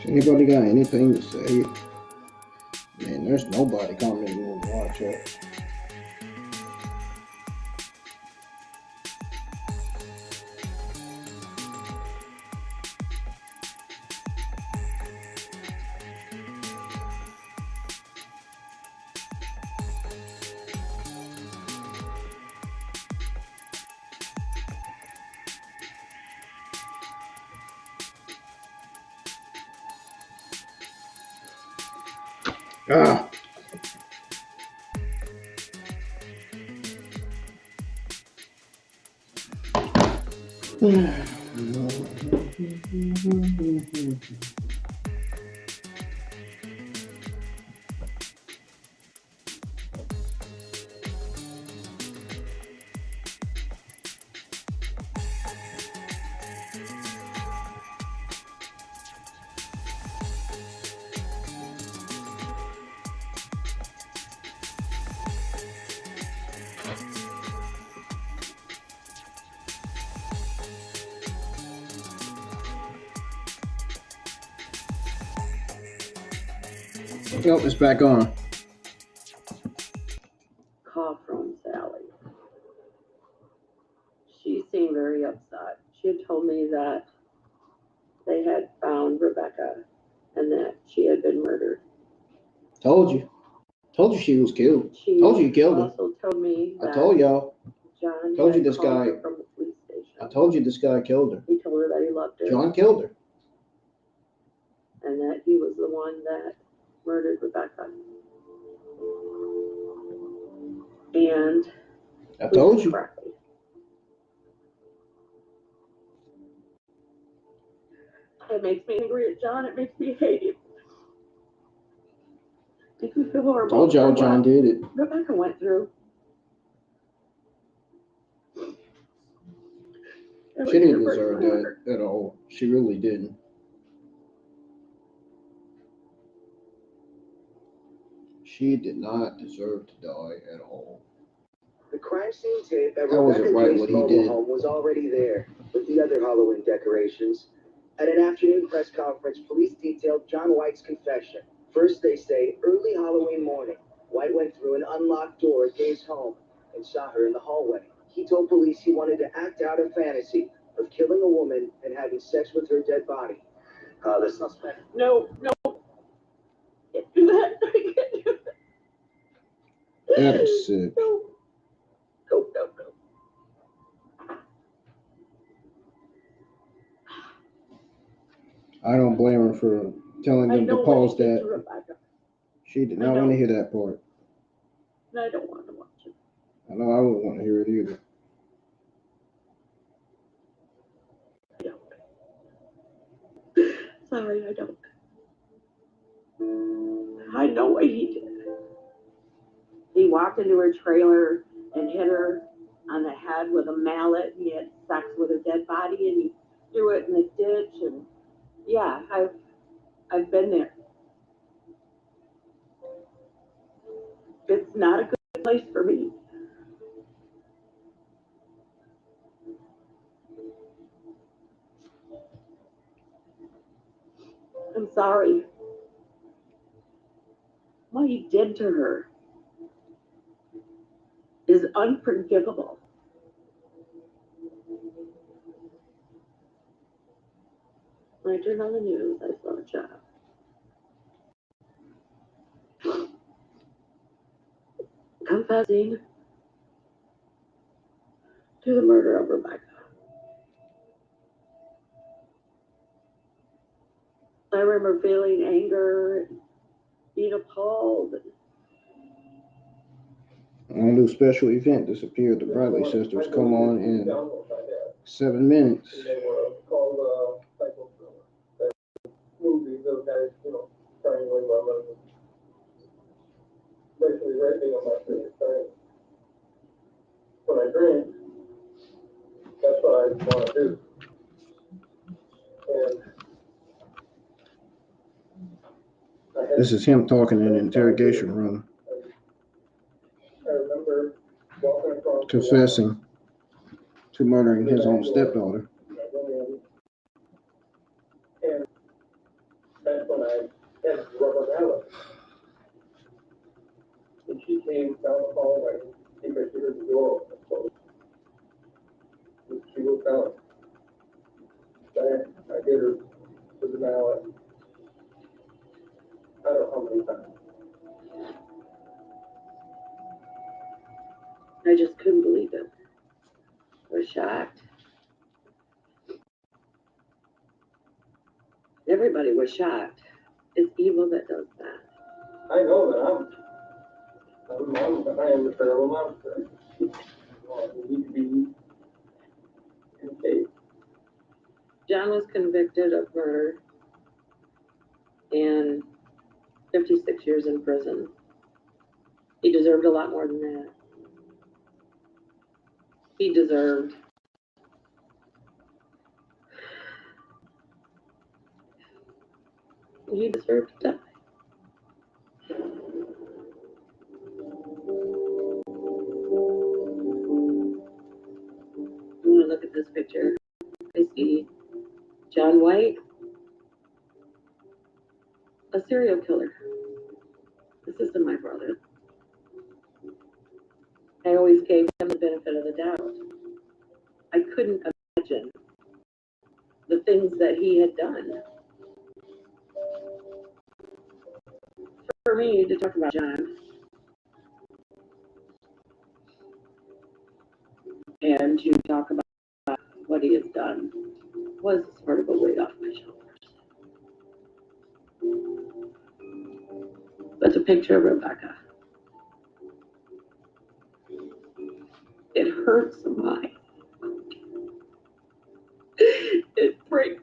Anybody got anything to say? Man, there's nobody commenting on the live chat. Ah. Nope, it's back on. Call from Sally. She seemed very upset. She had told me that they had found Rebecca and that she had been murdered. Told you. Told you she was killed. She told you killed her. also told me that I told y'all. John Told you had this called guy. her from the police station. I told you this guy killed her. He told her that he loved her. John killed her. And that he was the one that murdered Rebecca. And I told you. Bradley. It makes me angry at John. It makes me hate him. Makes me feel horrible. Told y'all John did it. Rebecca went through. She didn't deserve that at all. She really didn't. She did not deserve to die at all. The crime scene tape at That wasn't Rebecca right Gray's what he mobile did. home was already there with the other Halloween decorations. At an afternoon press conference, police detailed John White's confession. First, they say, early Halloween morning, White went through an unlocked door at Gay's home and saw her in the hallway. He told police he wanted to act out a fantasy of killing a woman and having sex with her dead body. The suspect. No. Can't do that. I can't do that. That is sick. No. I don't blame her for telling them to pause that. Rebecca. She did not want to hear that part. And I don't want to watch it. I know I wouldn't want to hear it either. I don't. Sorry, I don't. I know what he did. He walked into her trailer and hit her on the head with a mallet. He had sex with her dead body and he threw it in the ditch. And yeah, I've been there. It's not a good place for me. I'm sorry. What he did to her is unforgivable. When I turned on the news, I saw a child. Confessing to the murder of Rebecca. I remember feeling anger, being appalled. On a new special event disappeared. The Bradley sisters come on in 7 minutes. Movies, those guys, starting with basically raping on my favorite thing. When I drink, just want to do. And This is him talking in an interrogation room, I remember walking across confessing to murdering his own stepdaughter. and that's when I had rubber mallet. And she came down the hallway, I think I heard the door open, closed. And she was down. I hit her with the mallet. I don't know how many times. I just couldn't believe it. I was shocked. Everybody was shocked. It's evil that does that. I know that I am a terrible monster. I need to be encased. John was convicted of murder and 56 years in prison. He deserved a lot more than that. He deserved to die. I want to look at this picture. I see John White, a serial killer. This isn't my brother. I always gave him the benefit of the doubt. I couldn't imagine the things that he had done. For me to talk about John and to talk about what he has done was sort of a weight off my shoulders. But the picture of Rebecca, it hurts my. It breaks.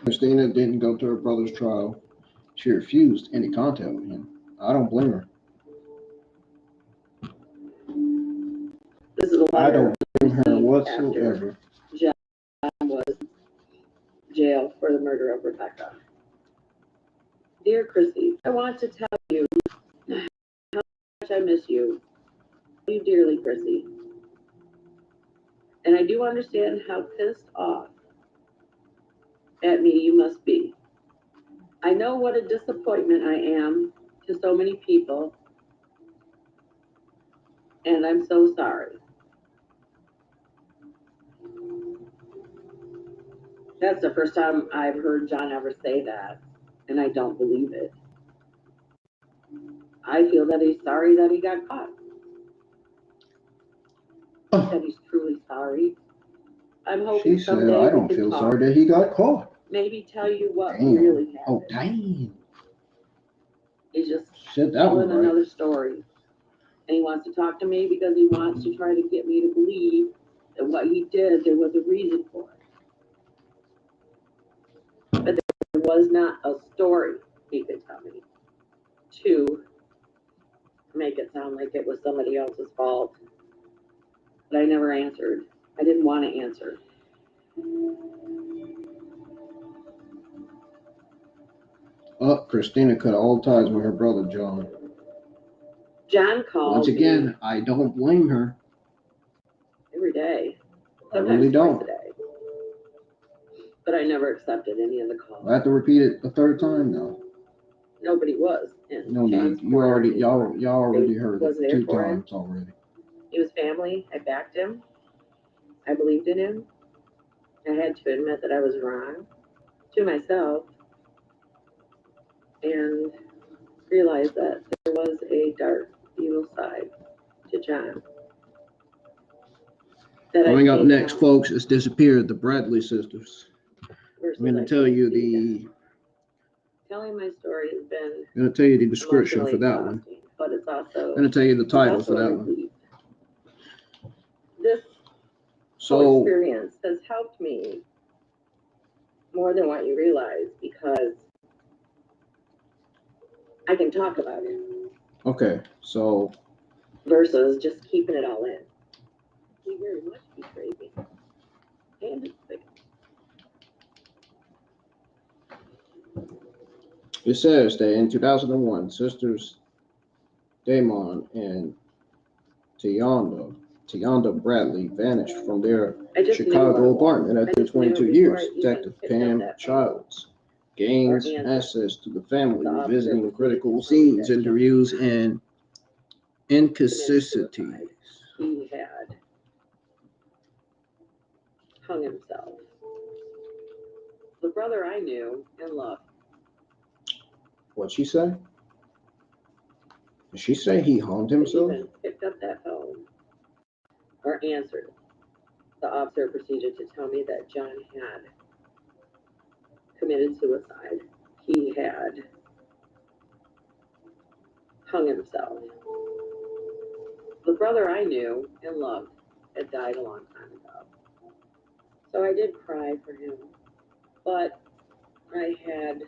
Christina didn't go to her brother's trial. She refused any contact with him. I don't blame her. This is a I letter don't blame her after whatsoever. John was jailed for the murder of Rebecca. Dear Chrissy, I want to tell you how much I miss you. I love you dearly, Chrissy. And I do understand how pissed off at me you must be. I know what a disappointment I am to so many people, and I'm so sorry. That's the first time I've heard John ever say that, and I don't believe it. I feel that he's sorry that he got caught. That he's truly sorry. I'm hoping She said, someday I we don't can feel talk. sorry that he got caught. Maybe tell you what Damn. really happened. Oh, dang. He's just Said that one telling right. another story. And he wants to talk to me because he wants to try to get me to believe that what he did, there was a reason for it. But there was not a story he could tell me to make it sound like it was somebody else's fault. But I never answered. I didn't want to answer. Christina cut all ties with her brother John. John called Once again, me I don't blame her. every day. I really don't. Twice a day. But I never accepted any of the calls. I have to repeat it a third time now. Nobody was. No need. You already, y'all already heard was it there 2 for him. times already. He was family. I backed him. I believed in him. I had to admit that I was wrong to myself and realized that there was a dark, evil side to John. Coming up next, folks, is Disappeared, the Bradley sisters. I'm going to tell you the... Telling my story has been... I'm going to tell you the description for that one. But it's also... I'm going to tell you the title for that one. This whole experience has helped me more than what you realize, because I can talk about it Okay, so versus just keeping it all in. He very much betrayed me. And it's like, it says that in 2001, sisters Damon and Tionda Bradley vanished from their I just knew Chicago what it was. apartment I after just knew 22 before years. I even Detective picked up Pam that phone. Childs gains Or answered. access to the family, The officer revisiting was critical really scenes, that interviews, and inconsistencies. he had hung himself. The brother I knew and loved. What'd she say? Did she say he hung He himself? even picked up that phone or answered. The officer proceeded to tell me that John had committed suicide. He had hung himself. The brother I knew and loved had died a long time ago. So I did cry for him, but I had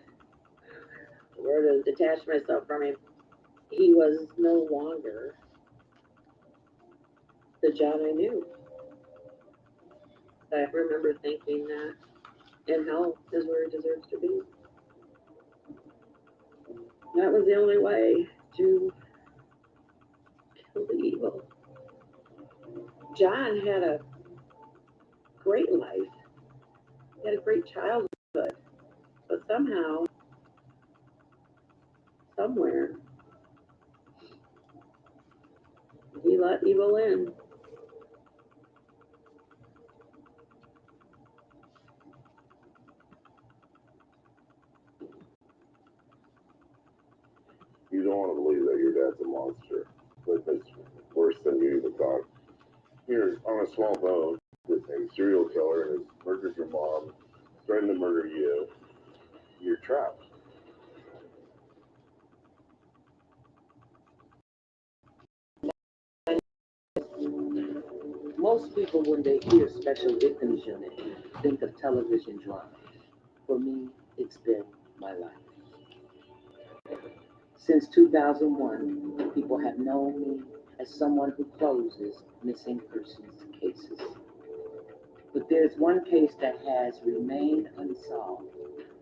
to detach myself from him. He was no longer the John I knew. I remember thinking that in hell is where he deserves to be. That was the only way to kill the evil. John had a great life. He had a great childhood. But somehow, somewhere, he let evil in. You don't want to believe that your dad's a monster, but it's worse than you even thought. Here, on a small boat, with a serial killer has murdered your mom, threatened to murder you. You're trapped. Most people, when they hear Special Victims Unit, think of television drama. For me, it's been my life. Since 2001, people have known me as someone who closes missing persons cases. But there's one case that has remained unsolved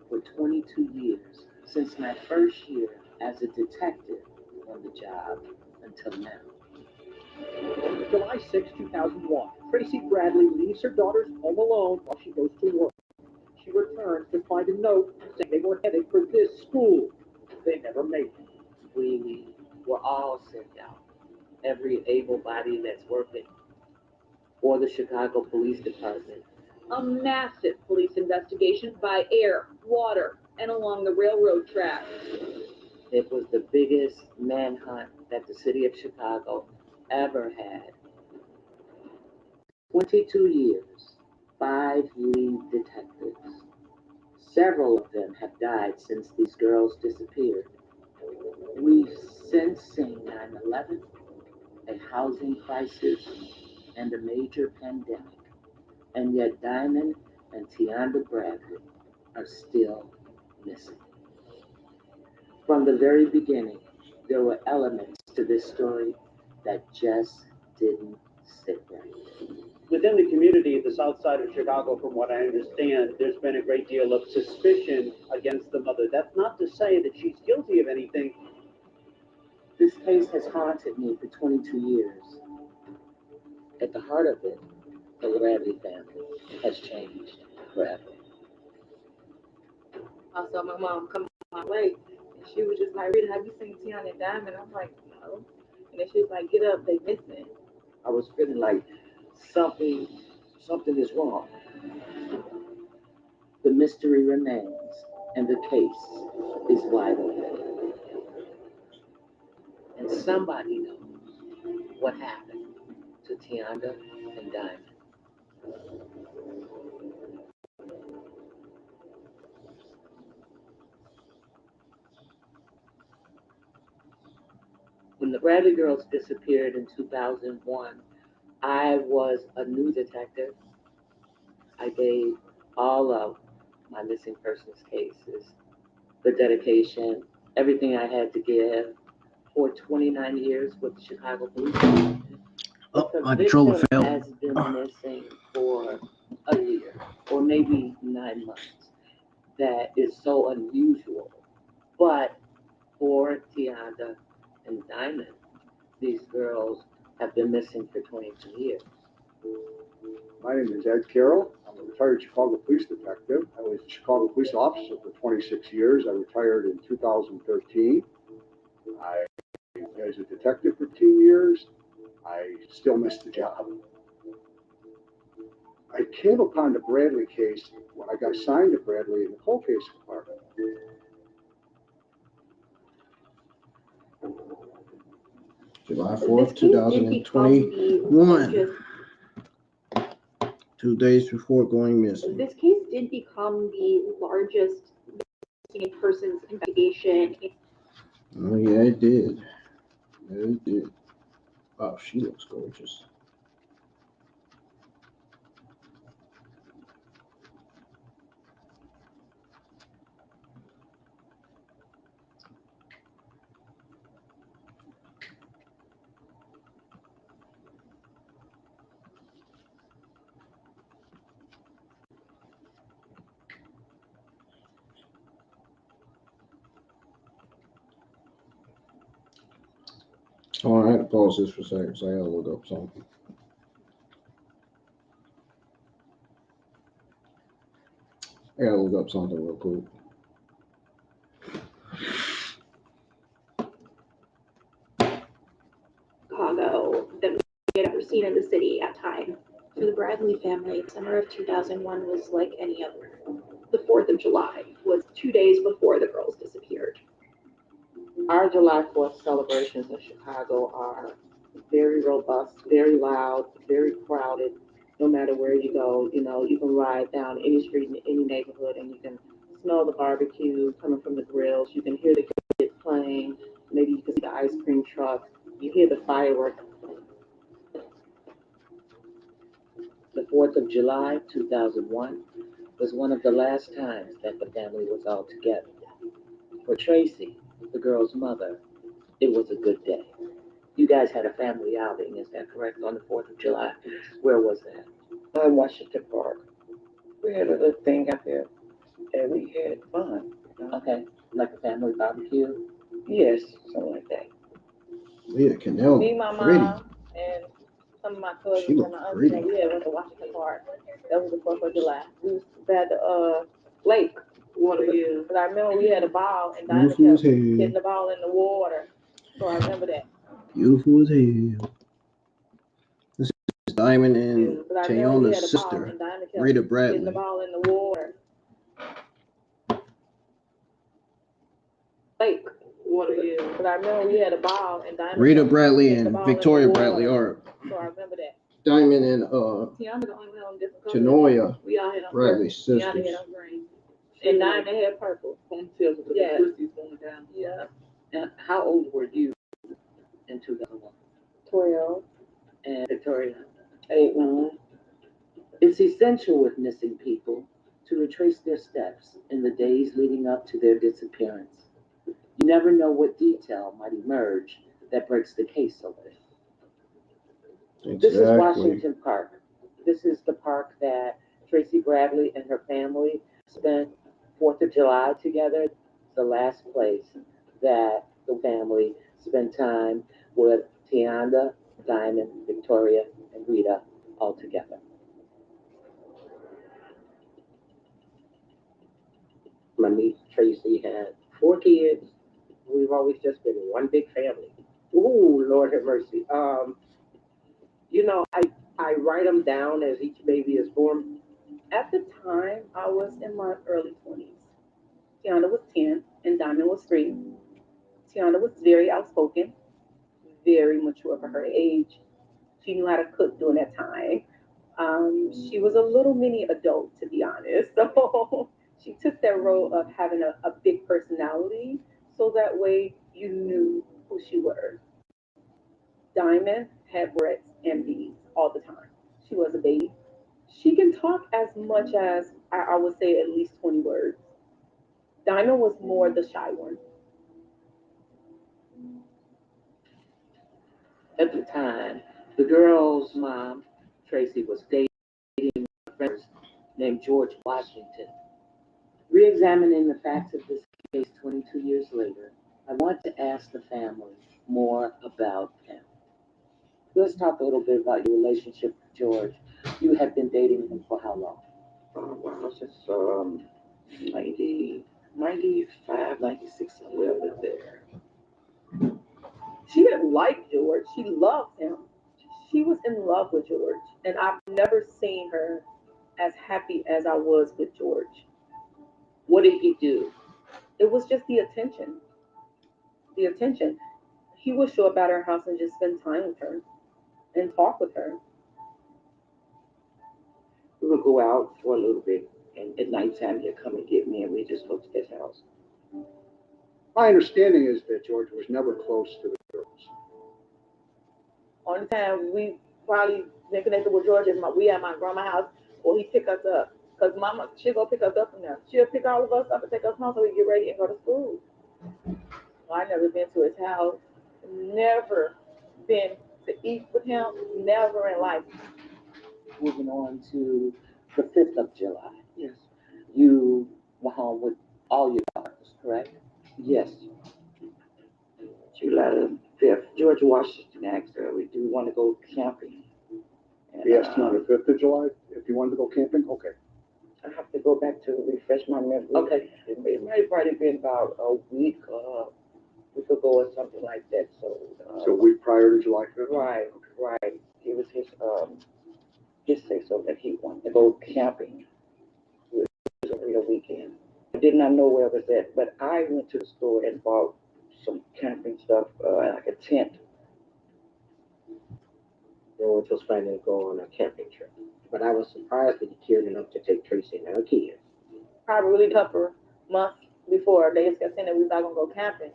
for 22 years, since my first year as a detective on the job until now. July 6, 2001, Tracey Bradley leaves her daughter's home alone while she goes to work. She returns to find a note saying they were headed for this school. They never made it. We were all sent out. Every able body that's working for the Chicago Police Department. A massive police investigation by air, water, and along the railroad tracks. It was the biggest manhunt that the city of Chicago ever had. 22 years, 5 lead detectives. Several of them have died since these girls disappeared. We've since seen 9/11, a housing crisis, and a major pandemic. And yet Diamond and Tionda Bradley are still missing. From the very beginning, there were elements to this story that just didn't sit right. Within the community, the south side of Chicago, from what I understand, there's been a great deal of suspicion against the mother. That's not to say that she's guilty of anything. This case has haunted me for 22 years. At the heart of it, the Bradley family has changed forever. I saw my mom come my way, and she was just like, Rita, have you seen Tiana and Diamond? I'm like, no. And then she was like, get up, they missing. I was feeling like something is wrong. The mystery remains, and the case is wide open. And somebody knows what happened to Tionda and Diamond. When the Bradley girls disappeared in 2001, I was a new detective. I gave all of my missing persons cases the dedication everything I had to give for 29 years with the Chicago Police. Oh, The my controller victim fell. has been missing for a year or maybe 9 months. That is so unusual. But for Tionda and Diamond, these girls have been missing for 22 years. My name is Ed Carroll. I'm a retired Chicago police detective. I was a Chicago police officer for 26 years. I retired in 2013. I was a detective for 2 years. I still miss the job. I came upon the Bradley case when I got assigned to Bradley in the cold case department. July 4th, 2021. 2 days before going missing. This case did become the largest missing persons investigation. Oh, yeah, it did. Yeah, it did. Wow, she looks gorgeous. Oh, I had to pause this for a second, so I gotta look up something. I gotta look up something real quick. Chicago that we had ever seen in the city at time. For the Bradley family, summer of 2001 was like any other. The 4th of July was 2 days before the girls disappeared. Our July 4th celebrations in Chicago are very robust, very loud, very crowded. No matter where you go, you can ride down any street in any neighborhood and you can smell the barbecue coming from the grills. You can hear the kids playing. Maybe you can see the ice cream truck. You hear the fireworks. The 4th of July, 2001, was one of the last times that the family was all together. For Tracey, the girl's mother, it was a good day. You guys had a family outing, is that correct, on the 4th of July? Where was that? In Washington Park. We had a little thing out there and we had fun. Okay, like a family barbecue? Yes, something like that. Yeah, Canal Me, my pretty. mom, and some of my She cousins look and my aunts, pretty. and we had went to Washington Park. That was the 4th of July. We was at the lake. Water, yeah. But I remember we had a ball and Diamond Beautiful as kept hell. hitting the ball in the water. So I remember that. Beautiful as hell. This is Diamond and But I remember we had Tionda's a ball sister, and Diamond kept Rita hitting the Bradley. ball in the water. Lake. Water, yeah. But I remember we had a ball and Diamond Rita kept Bradley hitting the and ball in the Victoria water. Bradley are So I remember that. Diamond and Tionda the only one on different colors. Tanoia We all had on Bradley's purple. Tionda sisters. had on green. And Diamond had purple. Ponytails with the Yeah. twisties going down. Yeah. And how old were you in 2001? 12. And Victoria? 8, 9. It's essential with missing people to retrace their steps in the days leading up to their disappearance. You never know what detail might emerge that breaks the case open. Exactly. This is Washington Park. This is the park that Tracey Bradley and her family spent 4th of July together. The last place that the family spent time with Tionda, Diamond, Victoria, and Rita all together. My niece Tracy had 4 kids. We've always just been one big family. Ooh, Lord have mercy. I write them down as each baby is born. At the time, I was in my early 20s. Tionda was 10 and Diamond was 3. Tionda was very outspoken, very mature for her age. She knew how to cook during that time. She was a little mini adult, to be honest. So she took that role of having a big personality so that way you knew who she was. Diamond had regrets and beads all the time. She was a baby. She can talk as much as I would say at least 20 words. Diamond was more the shy one. At the time, the girl's mom, Tracey, was dating a friend named George Washington. Re-examining the facts of this case 22 years later, I want to ask the family more about him. Let's talk a little bit about your relationship with George. You have been dating him for how long? Wow, since 95, 96, somewhere over there. She didn't like George. She loved him. She was in love with George. And I've never seen her as happy as I was with George. What did he do? It was just the attention. The attention. He would show up at her house and just spend time with her and talk with her. We would go out for a little bit, and at nighttime he'd come and get me, and we'd just go to his house. My understanding is that George was never close to the girls. Only time we probably been connected with George is we at my grandma's house, or he pick us up. Because mama, she'll go pick us up from there. She'll pick all of us up and take us home so we get ready and go to school. Well, I never been to his house. Never been to eat with him. Never in life. Moving on to the 5th of July. Yes. You were home with all your daughters, correct? Yes. July the 5th, George Washington asked her, do we want to go camping? And, He asked you on the 5th of July if you wanted to go camping? Okay. I have to go back to refresh my memory. Okay. It might have probably been about a week ago or something like that. So So a week prior to July 5th? Right. It was his say so that he wanted to go camping. It was a real weekend. I did not know where it was at, but I went to the store and bought some camping stuff, like a tent. George was planning to go on a camping trip, but I was surprised that he cared enough to take Tracey and her kids. Probably really couple months before they was saying that we was not gonna go camping.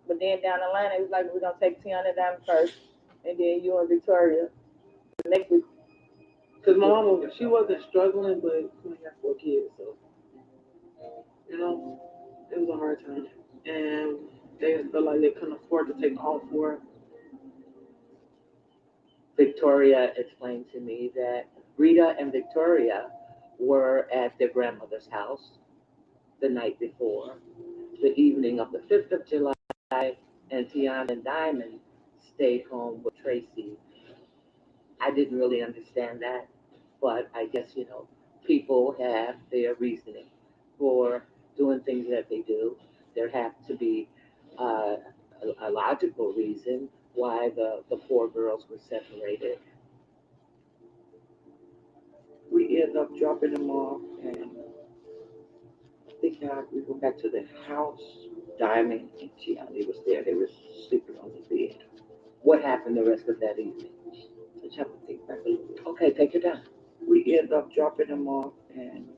But then down the line, it was like we're gonna take Tionda down first, and then you and Victoria the next week. Because my mama, she wasn't struggling, but we got 4 kids, so it was a hard time. And they felt like they couldn't afford to take all 4. Victoria explained to me that Rita and Victoria were at their grandmother's house the night before, the evening of the 5th of July, and Tionda and Diamond stayed home with Tracey. I didn't really understand that, but I guess, people have their reasoning for doing things that they do. There have to be a logical reason why the 4 girls were separated. We ended up dropping them off, and I think we went back to the house. Diamond and Tionda was there. They were sleeping on the bed. What happened the rest of that evening? Let's have to think back a little bit. Okay, take your time. We ended up dropping them off, and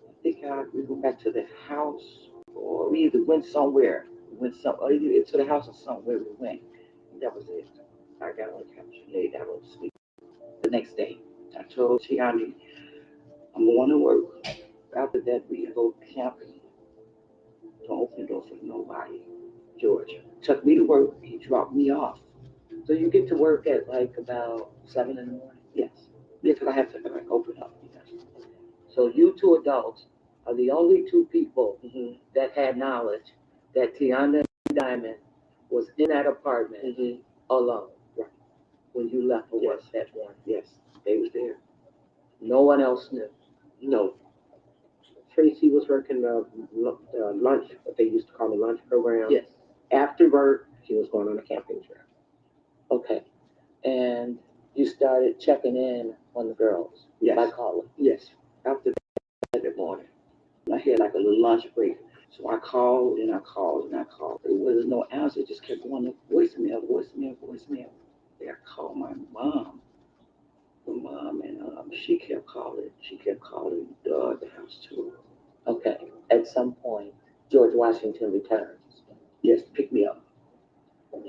I think we went back to the house, or we either went somewhere. Or either to the house or somewhere we went. That was it. I got on the couch and laid down to sleep. The next day, I told Tionda, I'm going to work. After that, we go camping. Don't open the door for nobody. George took me to work. He dropped me off. So you get to work at like about 7 in the morning? Yes. Because I have to open up. Yes. So you 2 adults are the only 2 people that had knowledge that Tionda and Diamond was in that apartment alone. Right. When you left for work that morning. Yes. They was there. No one else knew. No. Tracey was working the lunch, what they used to call the lunch program. Yes. After work, he was going on a camping trip. Okay. And you started checking in on the girls by calling? Yes. After that morning, I had like a little lunch break. So I called and I called and I called. There was no answer. It just kept going to voicemail. Then I called my mom. And she kept calling. The house too. Okay. At some point, George Washington returns. Yes, pick me up.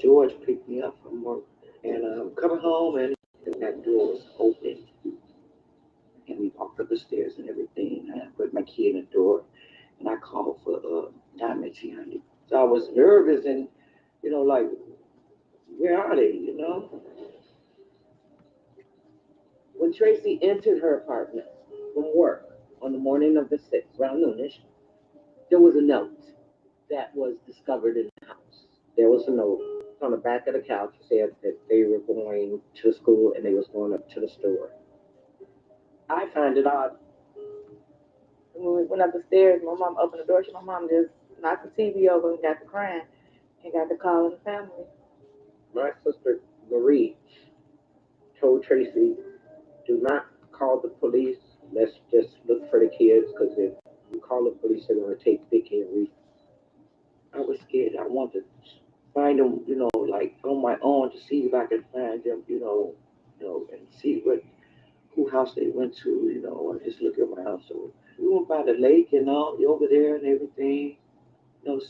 George picked me up from work, and coming home, and that door was open, and we walked up the stairs and everything. And I put my key in the door, and I called for Diamond Tionda. So I was nervous, and like, Where are they, When Tracey entered her apartment from work on the morning of the 6th, around noonish, there was a note that was discovered in the house. There was a note on the back of the couch that said that they were going to school and they was going up to the store. I find it odd. When we went up the stairs, my mom opened the door. My mom just knocked the TV over and got to crying and got to calling the family. My sister Marie told Tracey, do not call the police. Let's just look for the kids, because if you call the police, they're going to take Vicky and Reese. I was scared. I wanted to find them, like on my own to see if I could find them, and see who house they went to, or just look around. So we went by the lake and all, over there and everything,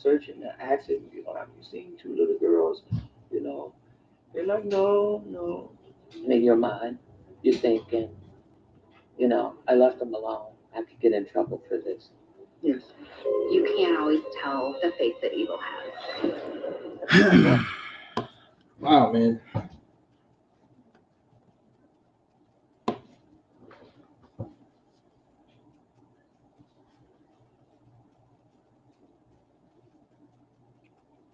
searching and asking, have you seen two little girls? They're like, no. And in your mind, you're thinking, I left them alone. I could get in trouble for this. Yes. You can't always tell the face that evil has. Wow, man.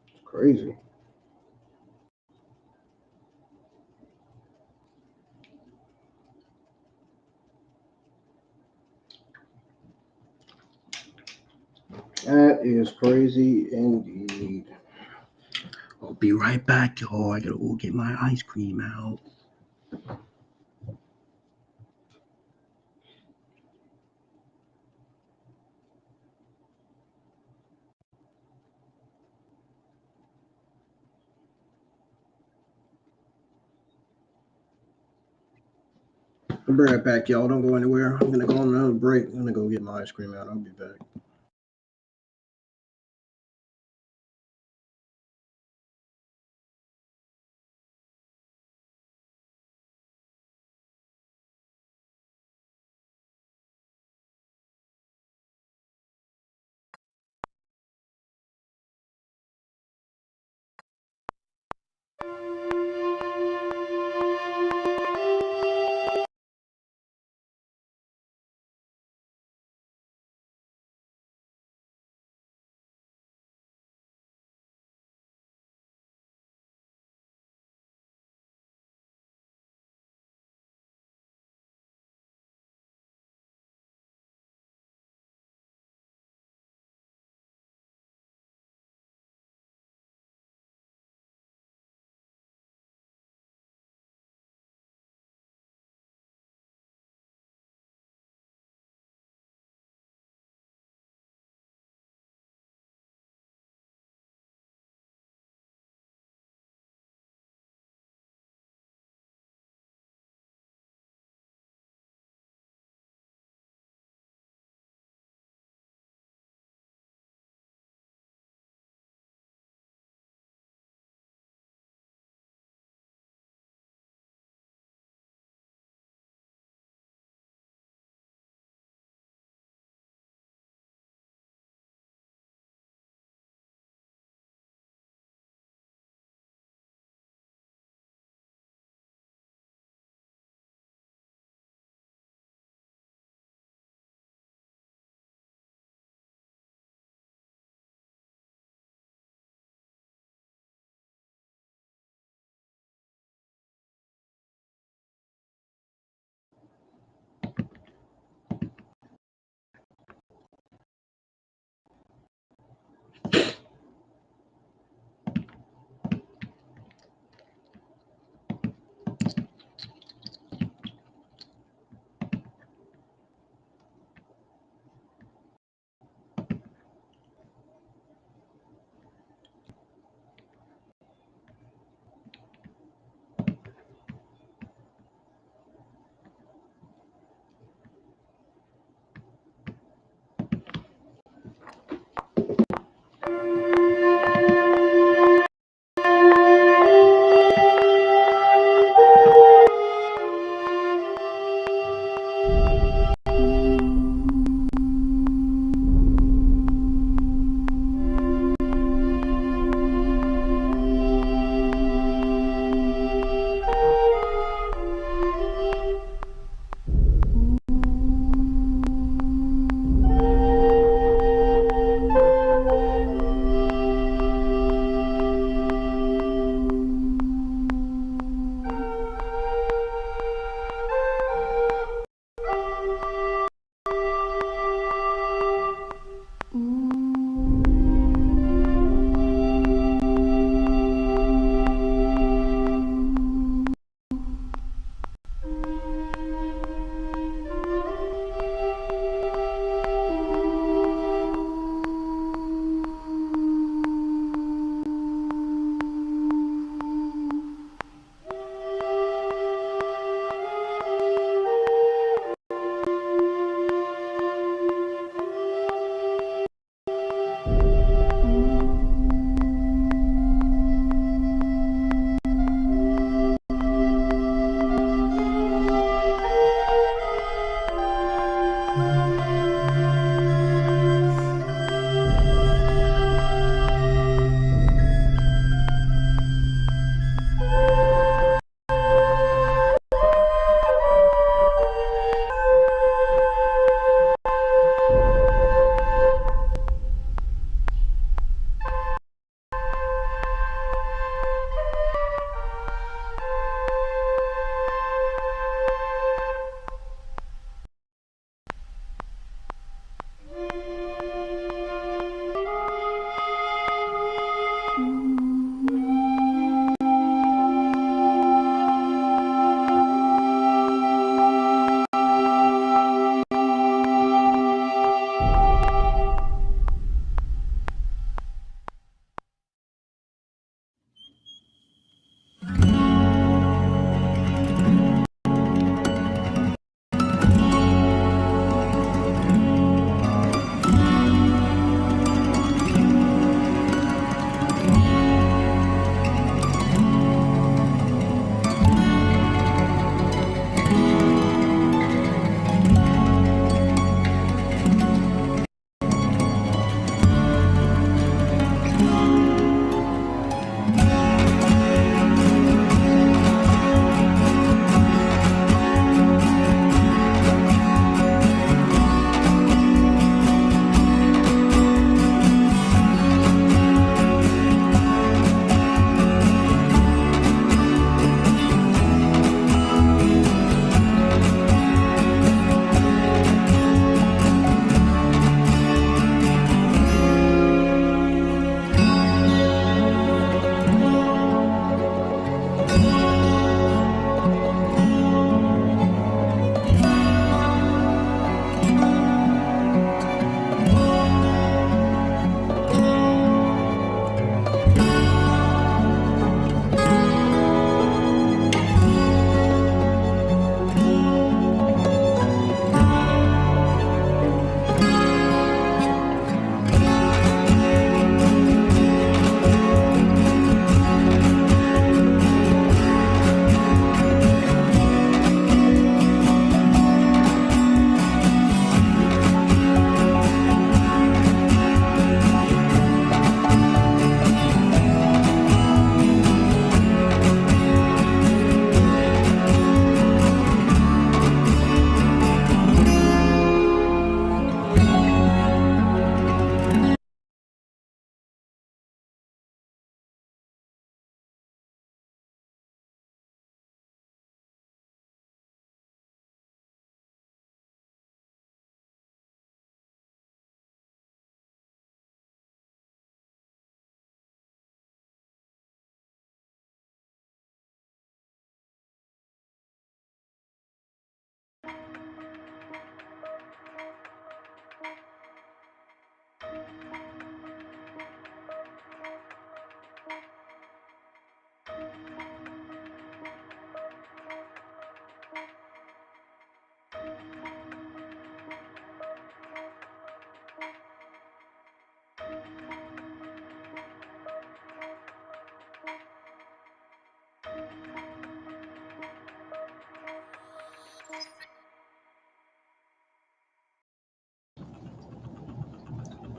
It's crazy. That is crazy indeed. I'll be right back, y'all. I gotta go get my ice cream out. I'll be right back, y'all. Don't go anywhere. I'm gonna go on another break. I'm gonna go get my ice cream out. I'll be back.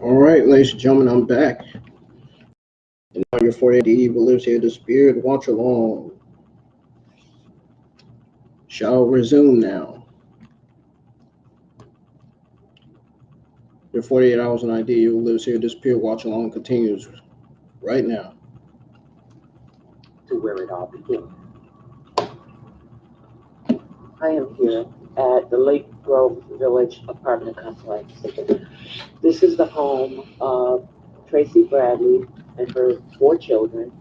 All right, ladies and gentlemen, I'm back. And now your 48 evil lives here, disappeared. Watch along. Shall resume now. Your 48 hours in ID evil lives here, disappeared. Watch along continues right now. To where it all began. I am here at the Lake Grove Village apartment complex. This is the home of Tracey Bradley and her 4 children.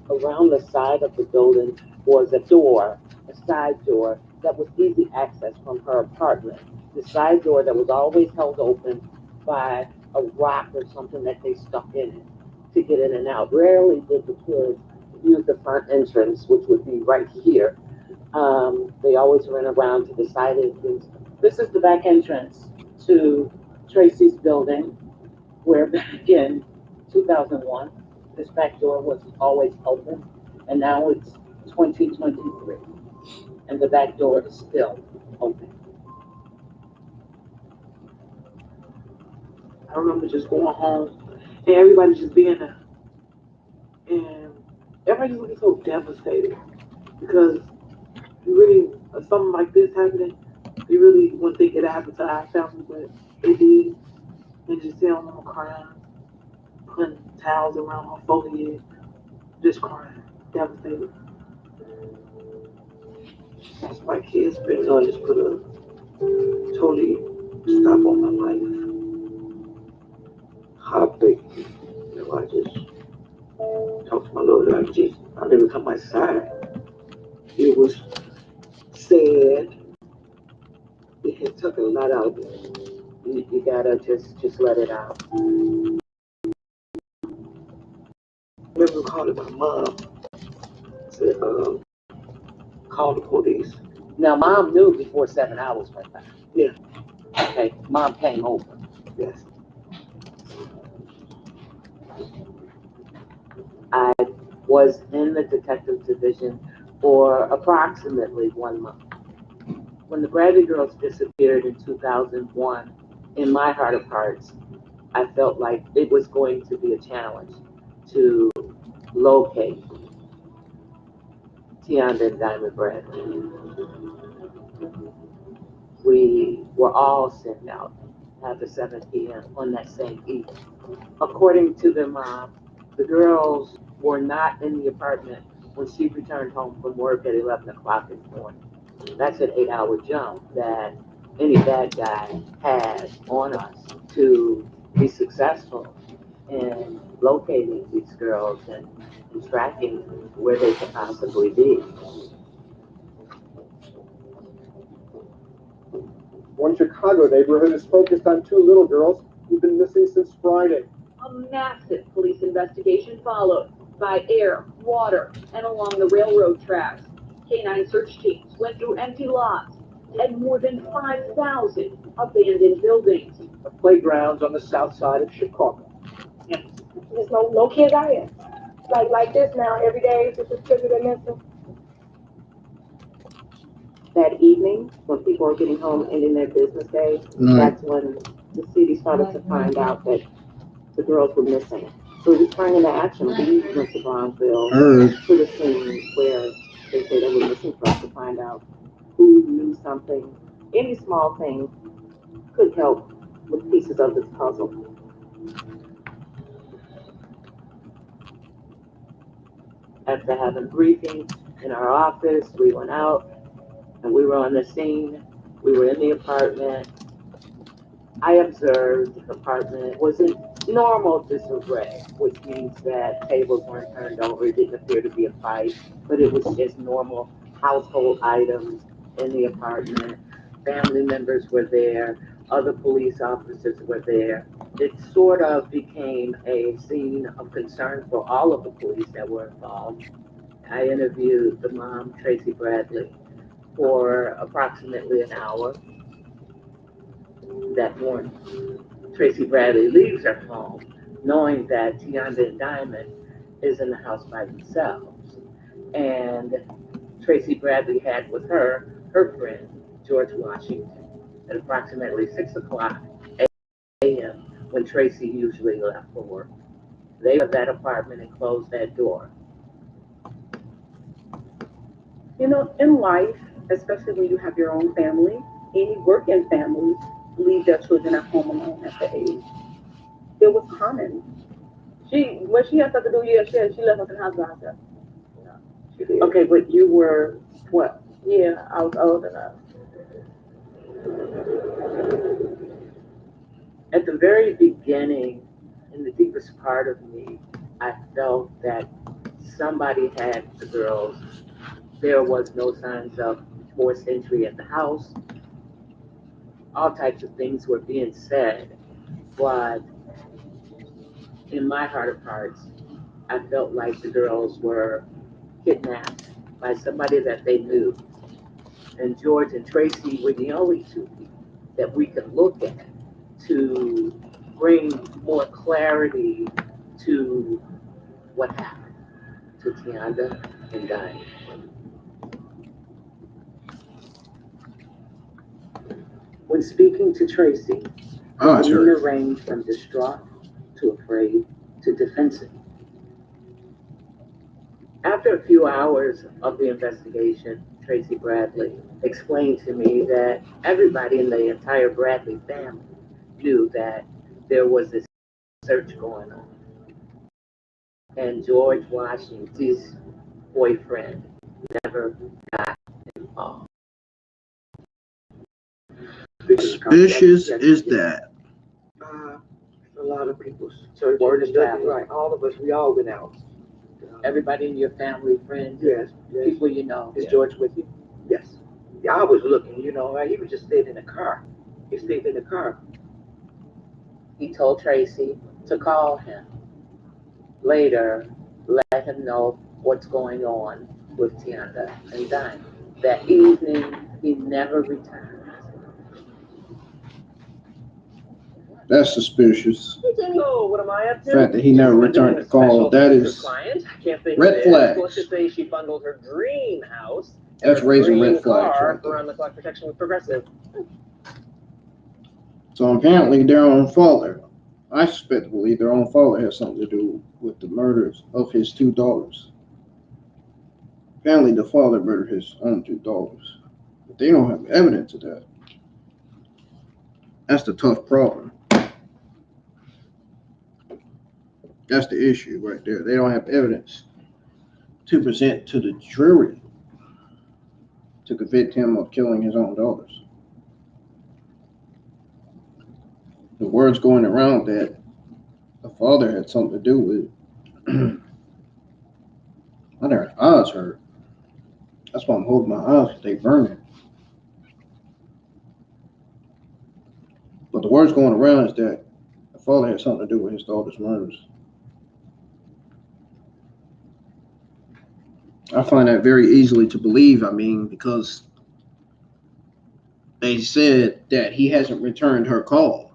Around the side of the building was a door, a side door that was easy access from her apartment. The side door that was always held open by a rock or something that they stuck in it to get in and out. Rarely did the kids use the front entrance, which would be right here. They always ran around to the side entrance. This is the back entrance to Tracey's building, where back in 2001, this back door was always open, and now it's 2023, and the back door is still open. I remember just going home, and everybody just being there, and everybody just looking so devastated, because you really, something like this happening, you really wouldn't think it happened to our family, but it did. And just seeing them crying, putting towels around her forehead, just crying, devastated. That's my kids been just put a totally stop on my life. Heartbreak. You know, I just talked to my Lord, like, Jesus, I didn't come outside. It was sad. It had took a lot out of me. You gotta just let it out. I remember calling my mom. Said, call the police. Now, Mom knew before 7 hours went by. Yeah. Okay, Mom came over. Yes. I was in the detective division for approximately 1 month. When the Bradley girls disappeared in 2001, in my heart of hearts, I felt like it was going to be a challenge to locate Tionda and Diamond Bradley. We were all sent out after 7 p.m. on that same evening. According to their mom, the girls were not in the apartment when she returned home from work at 11 o'clock in the morning. That's an 8-hour jump that any bad guy has on us to be successful in locating these girls and tracking where they could possibly be. One Chicago neighborhood is focused on 2 little girls who've been missing since Friday. A massive police investigation followed by air, water, and along the railroad tracks. Canine search teams went through empty lots and more than 5,000 abandoned buildings. The playgrounds on the south side of Chicago. Yeah. There's no kids out here. Like this now, every day, just as kids are missing. That evening, when people were getting home, ending their business day, that's when the city started to find out that the girls were missing. So we sprang into action. We went to Brownsville to the scene where they say they were missing for us to find out who knew something. Any small thing could help with pieces of this puzzle. After having briefings in our office, we went out and we were on the scene. We were in the apartment. I observed the apartment was in normal disarray, which means that tables weren't turned over. It didn't appear to be a fight, but it was just normal household items in the apartment. Family members were there. Other police officers were there. It sort of became a scene of concern for all of the police that were involved. I interviewed the mom, Tracey Bradley, for approximately an hour that morning. Tracey Bradley leaves her home knowing that Tionda and Diamond is in the house by themselves. And Tracey Bradley had with her friend, George Washington, at approximately 6 o'clock a.m. when Tracey usually left for work. They left that apartment and closed that door. You know, in life, especially when you have your own family, any working families leave their children at home alone at the age. It was common. When she had something to do, yeah, she left us in the house by herself. She did. Okay, but you were 12. Yeah, I was old enough. At the very beginning, in the deepest part of me, I felt that somebody had the girls. There was no signs of forced entry at the house. All types of things were being said, but in my heart of hearts, I felt like the girls were kidnapped by somebody that they knew. And George and Tracey were the only two people that we could look at to bring more clarity to what happened to Tionda and Diane. When speaking to Tracey, her demeanor ranged from distraught to afraid to defensive. After a few hours of the investigation, Tracey Bradley explained to me that everybody in the entire Bradley family knew that there was this search going on. And George Washington's boyfriend never got involved. Suspicious is that? A lot of people searching. Word is traveling. Right, all of us, we all went out. Everybody in your family, friends, Yes. people you know. Is Yeah. George with you? Yes. Yeah, I was looking, you know, he was just staying in the car. He stayed in the car. He told Tracey to call him. Later, let him know what's going on with Tionda and Diane. That evening, he never returned. That's suspicious. So, what am I up The to? fact that he never returned the call, that is Client. I can't think red of it. flags. Let's just say she bundled her dream house and That's her raising dream red flags car right there. around the clock protection with Progressive. So apparently their own father, I suspect to believe their own father has something to do with the murders of his two daughters. Apparently the father murdered his own two daughters. But they don't have evidence of that. That's the tough problem. That's the issue right there. They don't have evidence to present to the jury to convict him of killing his own daughters. The word's going around that the father had something to do with it. I never eyes hurt. That's why I'm holding my eyes because they burning. But the word's going around is that the father had something to do with his daughter's murders. I find that very easily to believe, because they said that he hasn't returned her call.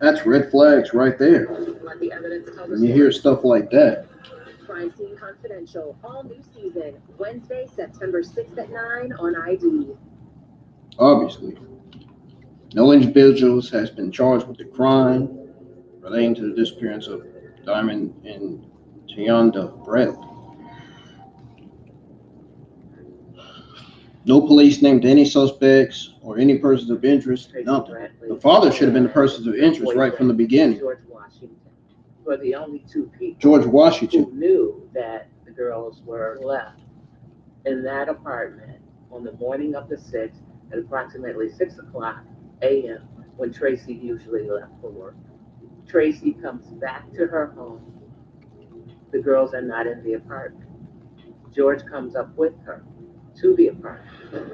That's red flags right there. When you hear stuff like that. Crime Scene Confidential, all new season, Wednesday, September 6th at 9 on ID. Obviously, no individuals has been charged with the crime relating to the disappearance of Diamond and Tionda Bradley. No police named any suspects or any persons of interest. Nothing. The father should have been the persons of interest right from the beginning. George Washington were the only two people George Washington. who knew that the girls were left in that apartment on the morning of the 6th at approximately 6 o'clock a.m. when Tracey usually left for work. Tracey comes back to her home. The girls are not in the apartment. George comes up with her to the apartment.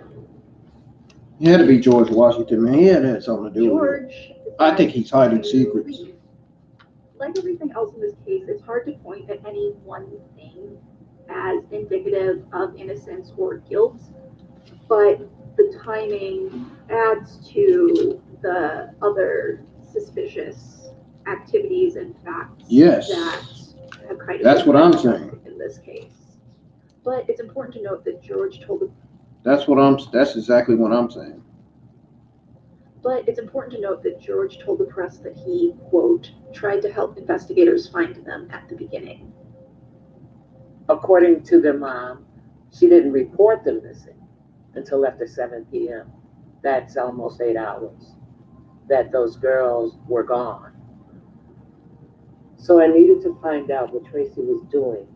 It had to be George Washington, man. He had something to do with it. I think he's hiding secrets. Like everything else in this case, it's hard to point at any one thing as indicative of innocence or guilt, but the timing adds to the other suspicious activities and facts Yes. that have kind of That's been what I'm discussed saying. in this case. But it's important to note that George told the That's exactly what I'm saying. But it's important to note that George told the press that he, quote, tried to help investigators find them at the beginning. According to their mom, she didn't report them missing until after 7 p.m. That's almost 8 hours that those girls were gone. So I needed to find out what Tracey was doing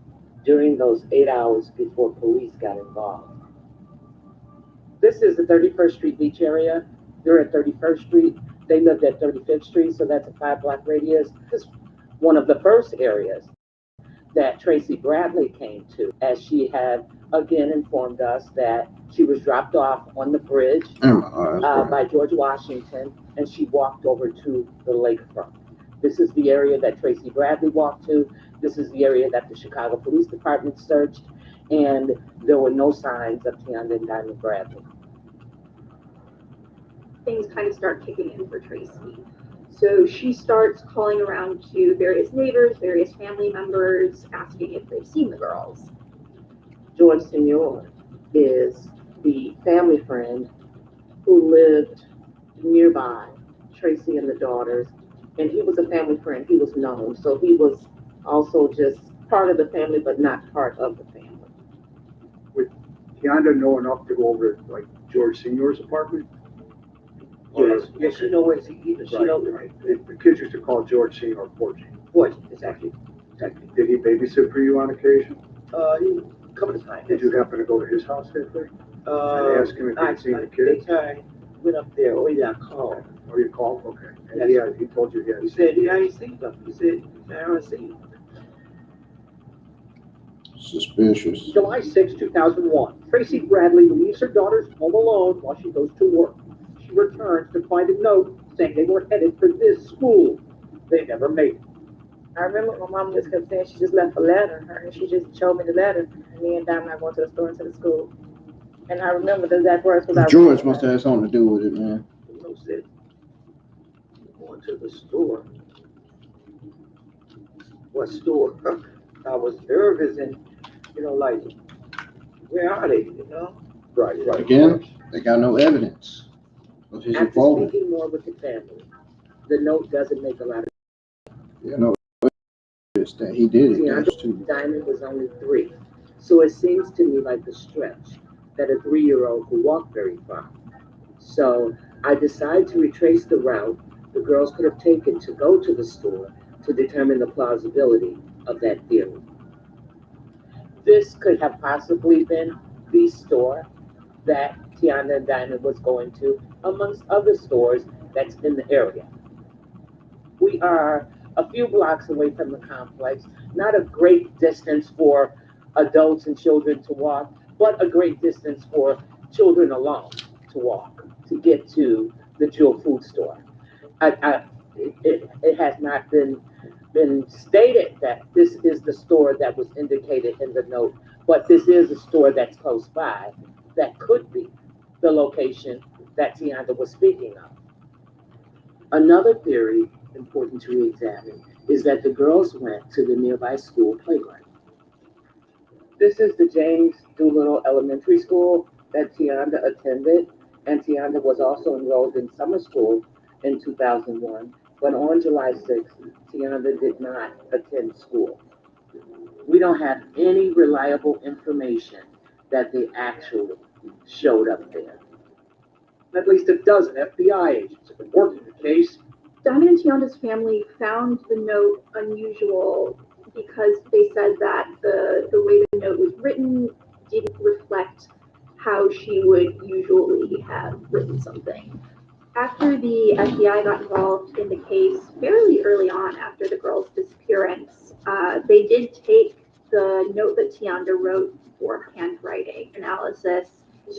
during those 8 hours before police got involved. This is the 31st Street Beach area. They're at 31st Street. They lived at 35th Street, so that's a 5-block radius. This is one of the first areas that Tracey Bradley came to, as she had again informed us that she was dropped off on the bridge by George Washington, and she walked over to the lakefront. This is the area that Tracey Bradley walked to. This is the area that the Chicago Police Department searched, and there were no signs of Tionda and Diamond Bradley. Things kind of start kicking in for Tracey. So she starts calling around to various neighbors, various family members, asking if they've seen the girls. George Sr. is the family friend who lived nearby, Tracey and the daughters, and he was a family friend. He was known, so he was also just part of the family, but not part of the family. Would Tionda know enough to go over to, like, George Sr.'s apartment? Yes, she knows where he is. She knows. Right. The kids used to call George Sr. Porgy. Porgy, exactly. Did he babysit for you on occasion? He come to time. Did you happen to go to his house that day? And ask him if he'd seen the kids? I went up there. Oh, yeah, I called. Oh, you called? Okay. And he told you he had. He said, yeah, I ain't seen them. He said, I haven't seen them. Suspicious. July 6, 2001. Tracey Bradley leaves her daughter's home alone while she goes to work. She returns to find a note saying they were headed for this school. They never made it. I remember my mom just kept saying she just left a letter, and she just showed me the letter, and me and Diamond are going to the store and to the school. And I remember the exact words was George must have had something to do with it, man. No, said, going to the store. What store? I was nervous and, like, where are they, Right. Again, they got no evidence of his After involvement. speaking more with the family, the note doesn't make a lot of No, it's that he did it. That's too. Diamond was only 3. So it seems to me like a stretch that a 3-year-old could walk very far. So I decided to retrace the route the girls could have taken to go to the store to determine the plausibility of that theory. This could have possibly been the store that Tionda and Diamond was going to, amongst other stores that's in the area. We are a few blocks away from the complex, not a great distance for adults and children to walk, but a great distance for children alone to walk to get to the Jewel food store. It has not been stated that this is the store that was indicated in the note, but this is a store that's close by that could be the location that Tionda was speaking of. Another theory important to re-examine is that the girls went to the nearby school playground. This is the James Doolittle Elementary School that Tionda attended, and Tionda was also enrolled in summer school in 2001, but on July 6th, Tionda did not attend school. We don't have any reliable information that they actually showed up there. At least a dozen FBI agents have been working the case. Diamond and Tionda's family found the note unusual because they said that the way the note was written didn't reflect how she would usually have written something. After the FBI got involved in the case fairly early on after the girl's disappearance, they did take the note that Tionda wrote for handwriting analysis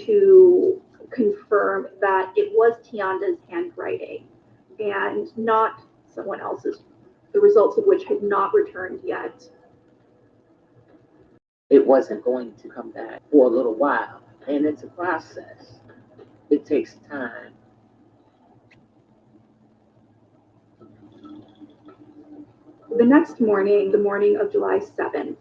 to confirm that it was Tionda's handwriting and not someone else's, the results of which had not returned yet. It wasn't going to come back for a little while, and it's a process. It takes time. The next morning, the morning of July 7th,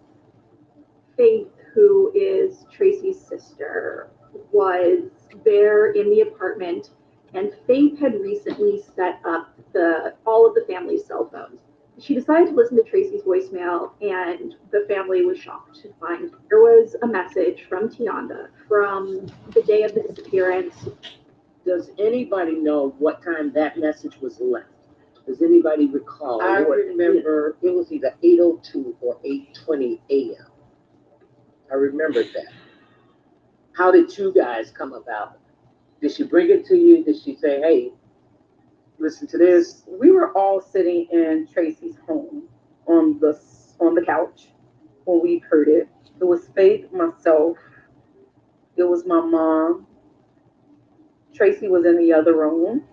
Faith, who is Tracey's sister, was there in the apartment And Faith had recently set up all of the family's cell phones. She decided to listen to Tracey's voicemail, and the family was shocked to find there was a message from Tionda from the day of the disappearance. Does anybody know what time that message was left? Does anybody recall? I remember it was either 8:02 or 8:20 a.m. I remembered that. How did you guys come about? Did she bring it to you? Did she say, hey, listen to this? We were all sitting in Tracey's home on the couch when we heard it. It was Faith, myself, it was my mom. Tracey was in the other room.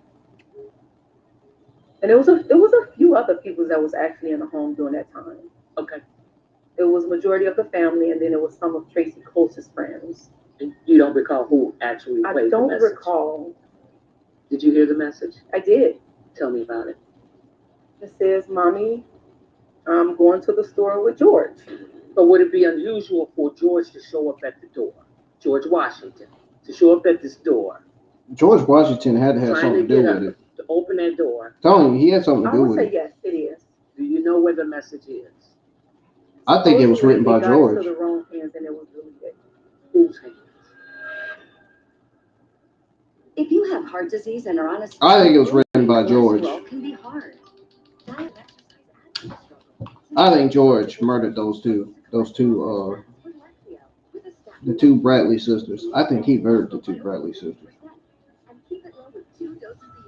And it was a few other people that was actually in the home during that time. Okay. It was majority of the family, and then it was some of Tracey's closest friends. And you don't recall who actually played the message? I don't recall. Did you hear the message? I did. Tell me about it. It says, Mommy, I'm going to the store with George. But would it be unusual for George to show up at the door? George Washington, to show up at this door? George Washington had to have something to do with it. To open that door. Telling you, he had something to do with it. I would say yes, it is. Do you know where the message is? I think it was written by George. It got into the wrong hands and it was deleted. Whose hands? If you have heart disease and are on a I think it was written by George. Can be hard. I think George murdered those two, the two Bradley sisters. I think he murdered the two Bradley sisters.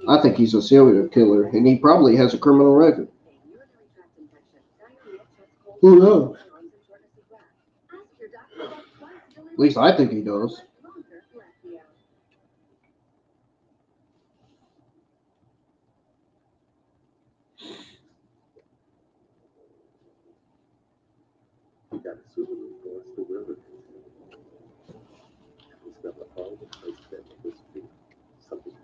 I think he's a serial killer, and he probably has a criminal record. Who knows? At least I think he does. You got a Subaru for us to river. It's got the hall of place that this be something.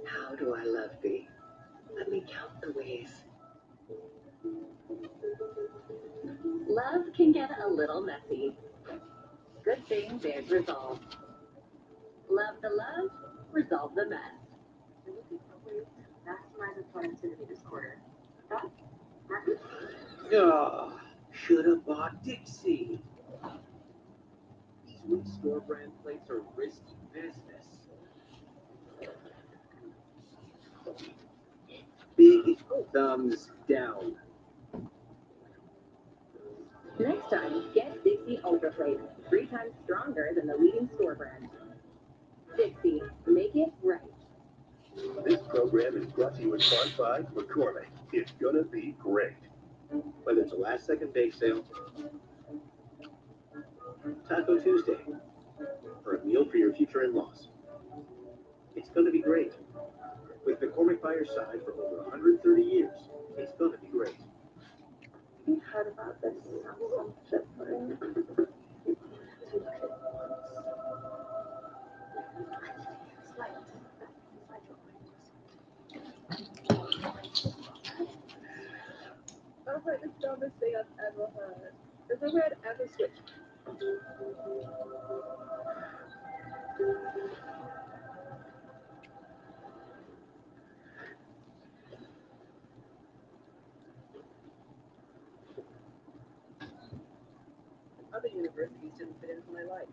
How do I love thee? Let me count the ways. Love can get a little messy. Good thing there's resolve. Love the love, resolve the mess. Maximizes productivity this quarter. Should have bought Dixie. These weak store brand plates are risky business. Big thumbs down. Next time, get Dixie Ultra Plates, 3 times stronger than the leading store brand. Dixie, make it right. This program is brought to you in part by McCormick. It's gonna be great. Whether it's a last second bake sale, Taco Tuesday, or a meal for your future in-laws, it's gonna be great. With McCormick by your side for over 130 years, it's gonna be great. You heard about this different. I've heard the dumbest thing I've ever heard. Is a red ever switch? Other universities didn't fit into my life.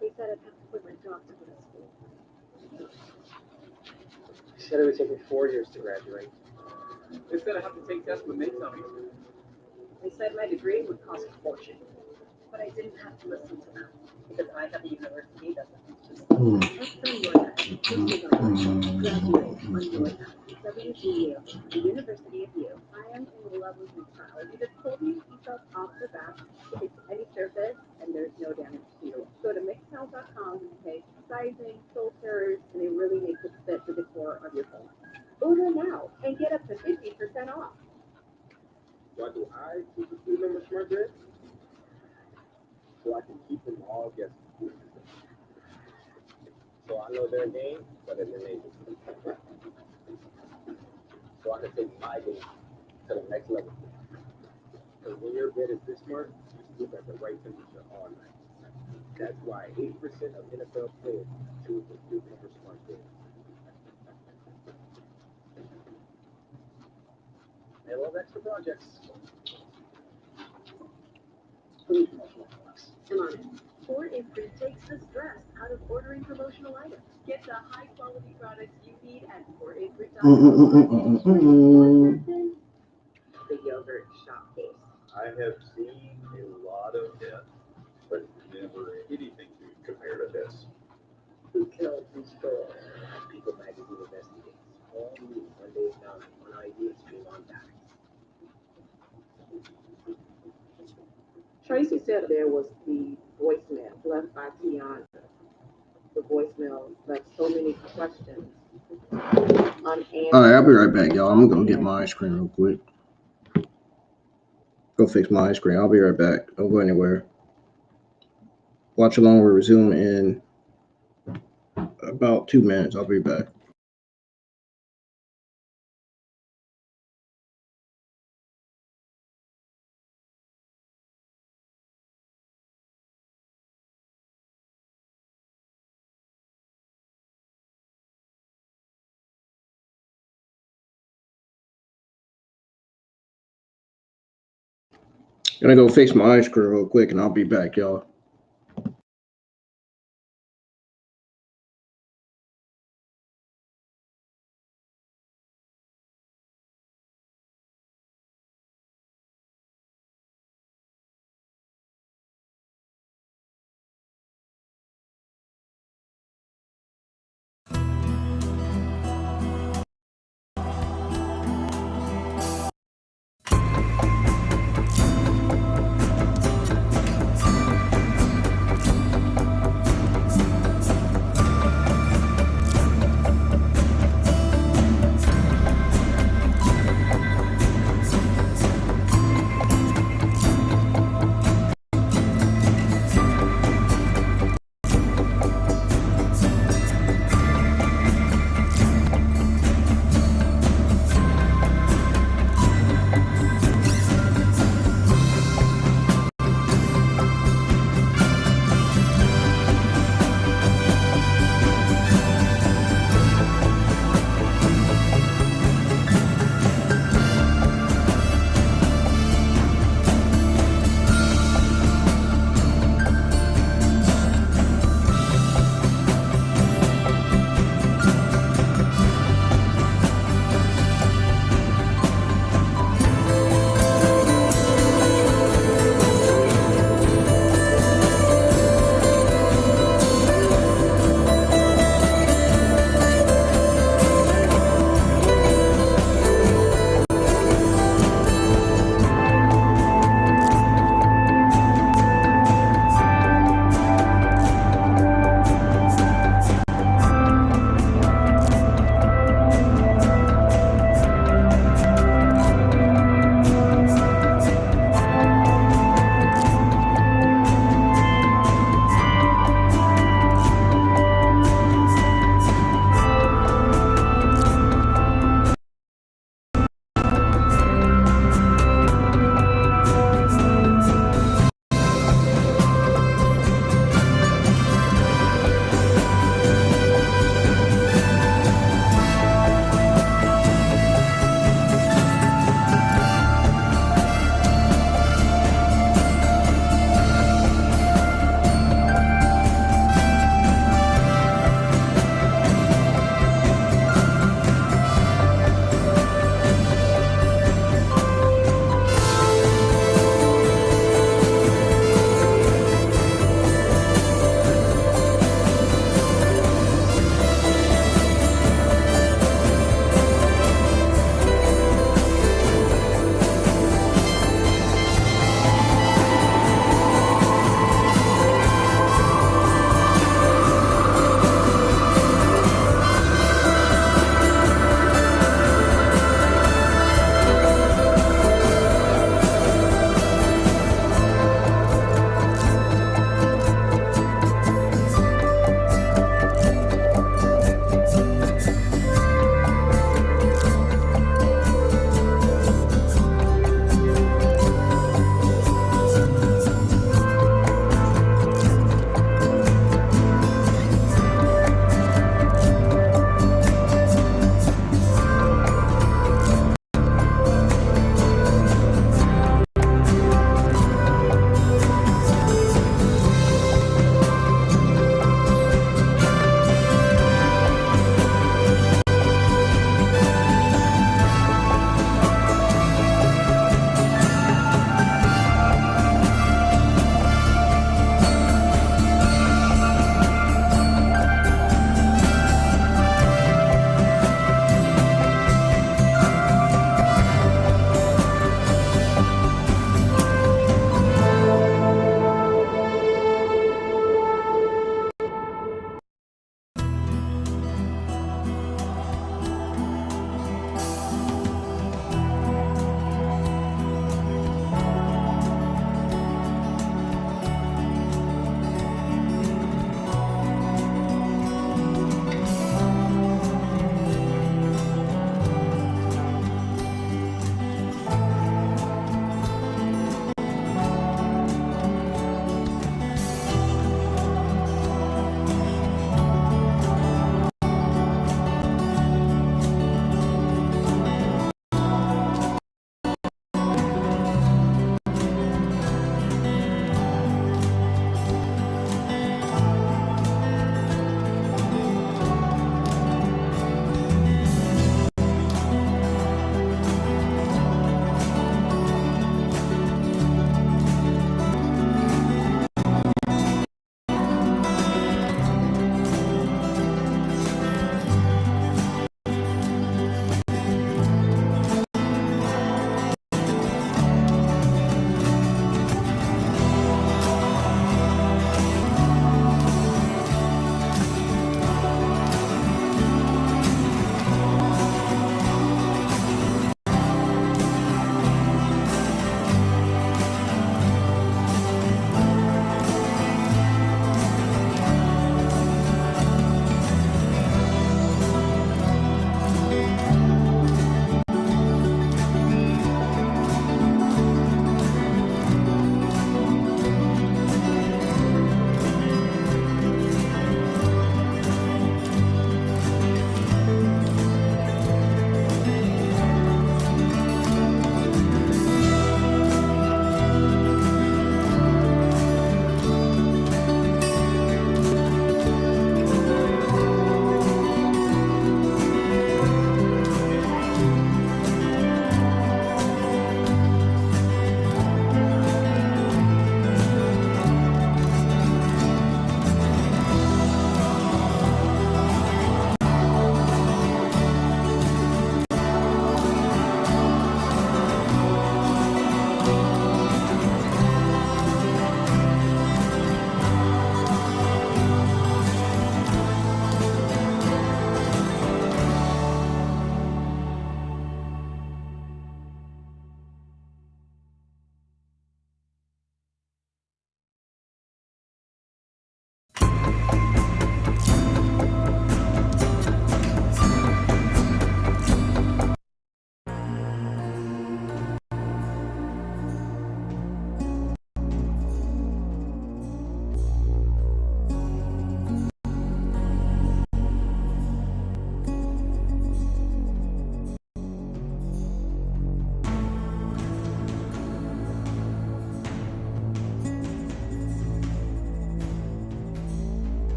They said I'd have to quit my job to go to school. She said it would take me 4 years to graduate. They said I have to take tests when they tell me to. They said my degree would cost a fortune, but I didn't have to listen to them because IWN doesn't. Graduate on Georgia, WGU, the University of U. I am in love with my child. You just told me he felt off the back, hits any surface, and there's no damage to you. Go to mixhouse.com and pay sizing, filters, and it really makes it fit the decor of your home. Order now and get up to 50% off. Why do I keep a few members smart grid? So I can keep them all guessing. So I know their name, but in their name. level. Because when your bed is this smart, you sleep at the right temperature all night. That's why 80% of NFL players choose the Sleep Number Smart Bed. They love extra projects. Come on in. 4Imprint takes the stress out of ordering promotional items. Get the high quality products you need at 4Imprint.com. The yogurt shop case. I have seen a lot of death, but never anything to compare to this. Who killed these girls? People Magazine investigates. All new Mondays 9 on ID stream on Max. Tracey said there was the voicemail left by Tionda. The voicemail left so many questions unanswered. All right, I'll be right back, y'all. I'm gonna go get my ice cream real quick. Go fix my ice cream. I'll be right back. Don't go anywhere. Watch along. We'll resume in about 2 minutes. I'll be back. Gonna go fix my ice cream real quick, and I'll be back, y'all.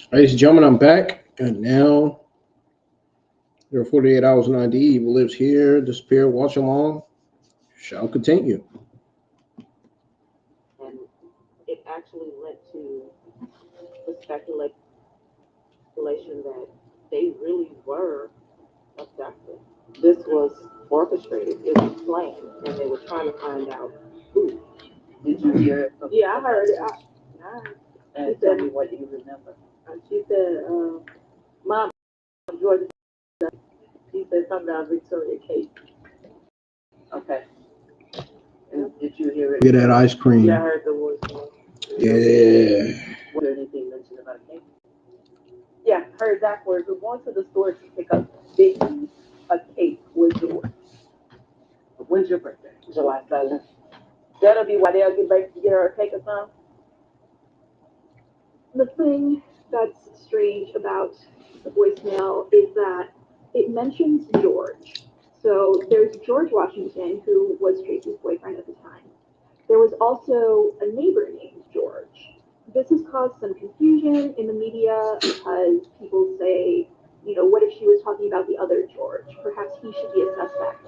Ladies and gentlemen, I'm back, and now there are 48 hours in ID. Evil lives here. Disappear. Watch along. Shall continue. And it actually led to the speculation that they really were abducted. This was orchestrated. It was planned, and they were trying to find out who. Did you hear it? Yeah, I heard it. I heard it. And tell me what you remember. She said, Mom, Georgia, she said something about Victoria Kate. Okay. And did you hear it? Get that ice cream. Yeah, I heard the voice. Yeah. Was there anything mentioned about a cake? Yeah, her exact words. We're going to the store to pick up baby a cake with George. When's your birthday? July 7th. That'll be why they'll get back to get her a cake or something. The thing that's strange about the voicemail is that it mentions George. So there's George Washington, who was Tracey's boyfriend at the time. There was also a neighbor named George. This has caused some confusion in the media because people say, what if she was talking about the other George? Perhaps he should be a suspect.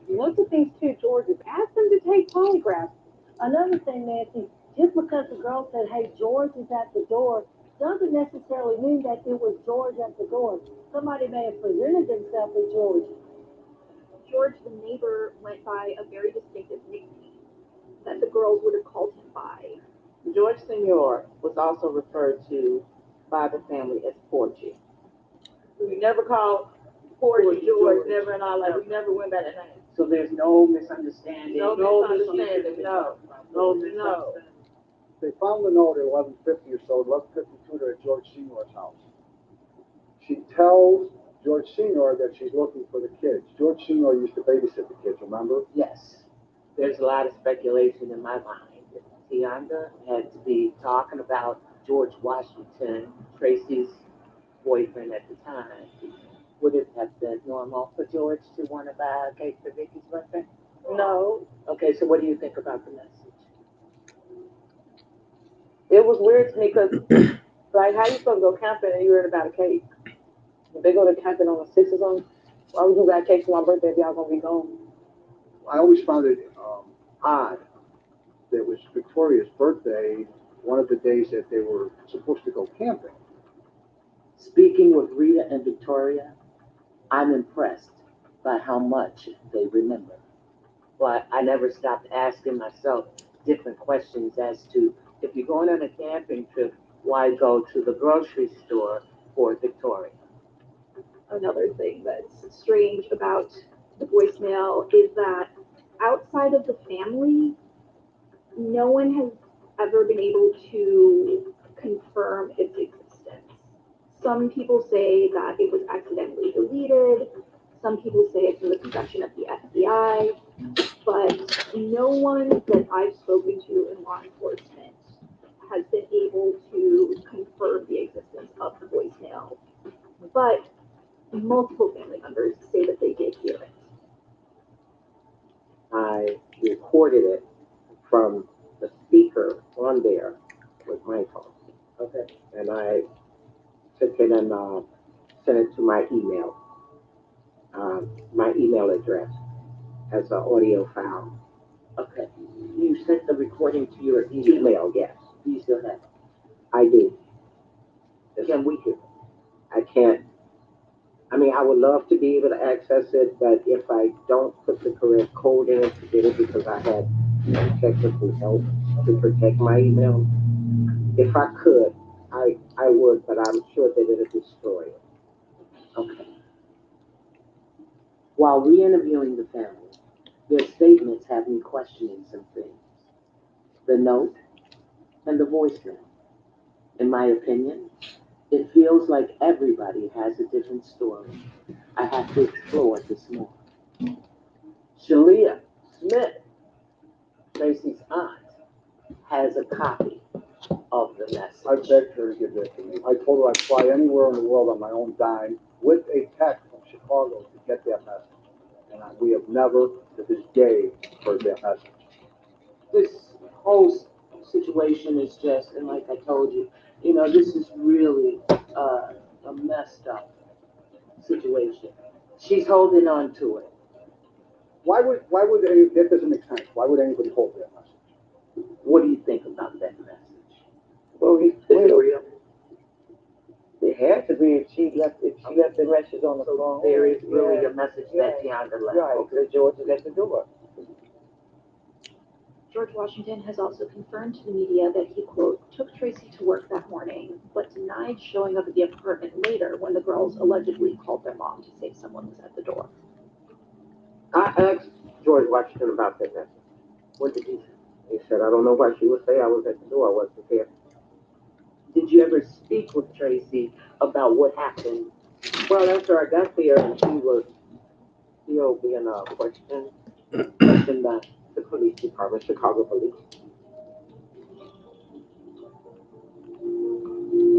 Look at these two Georges. Ask them to take polygraphs. Another thing, Nancy, just because the girl said, hey, George is at the door, doesn't necessarily mean that it was George at the door. Somebody may have presented themselves as George. George, the neighbor, went by a very distinctive nickname that the girls would have called him by. George Senior was also referred to by the family as Porgy. We never called Porgy George, never in our life. We never went by that name. So there's no misunderstanding? No misunderstanding, no. They found the note at 11:50 or so, 11:52 at George Senior's house. She tells George Senior that she's looking for the kids. George Senior used to babysit the kids, remember? Yes. There's a lot of speculation in my mind. Tionda had to be talking about George Washington, Tracey's boyfriend at the time. Would it have been normal for George to want to buy a cake for Vicky's birthday? No. Okay, so what do you think about the message? It was weird to me because, like, how you supposed to go camping and you heard about a cake? If they go to camping on the 6th or something, why would you buy a cake for my birthday if y'all gonna be gone? I always found it odd that it was Victoria's birthday, one of the days that they were supposed to go camping. Speaking with Rita and Victoria, I'm impressed by how much they remember. But I never stopped asking myself different questions as to, if you're going on a camping trip, why go to the grocery store for Victoria? Another thing that's strange about the voicemail is that outside of the family, no one has ever been able to confirm its existence. Some people say that it was accidentally deleted. Some people say it's in the possession of the FBI. But no one that I've spoken to in law enforcement has been able to confirm the existence of the voicemail. But multiple family members say that they did hear it. I recorded it from the speaker on there with my phone. Okay. And I took it and sent it to my email address as an audio file. Okay. You sent the recording to your email? Email, yes. Do you still have it? I do. Can we hear it? I can't. I mean, I would love to be able to access it, but if I don't put the correct code in to get it, because I had technical help to protect my email, if I could, I would, but I'm sure that it'll destroy it. Okay. While re-interviewing the family, their statements have me questioning some things. The note and the voicemail. In my opinion, it feels like everybody has a different story. I have to explore this more. Shalia Smith, Tracey's aunt, has a copy of the message. I begged her to give that to me. I told her I'd fly anywhere in the world on my own dime with a tech from Chicago to get that message. And we have never, to this day, heard that message. This whole situation is just, and like I told you, this is really a messed up situation. She's holding on to it. Why would that doesn't make sense? Why would anybody hold that message? What do you think about that message? Well, Is it real? it had to be if she left the message on the phone. There is really a message that Tionda left. Right, because George is at the door. George Washington has also confirmed to the media that he, quote, took Tracey to work that morning, but denied showing up at the apartment later when the girls allegedly called their mom to say someone was at the door. I asked George Washington about that message. What did he say? He said, I don't know why she would say I was at the door. I wasn't there. Did you ever speak with Tracey about what happened? Well, after I got there, she was still being questioned by the police department, Chicago police.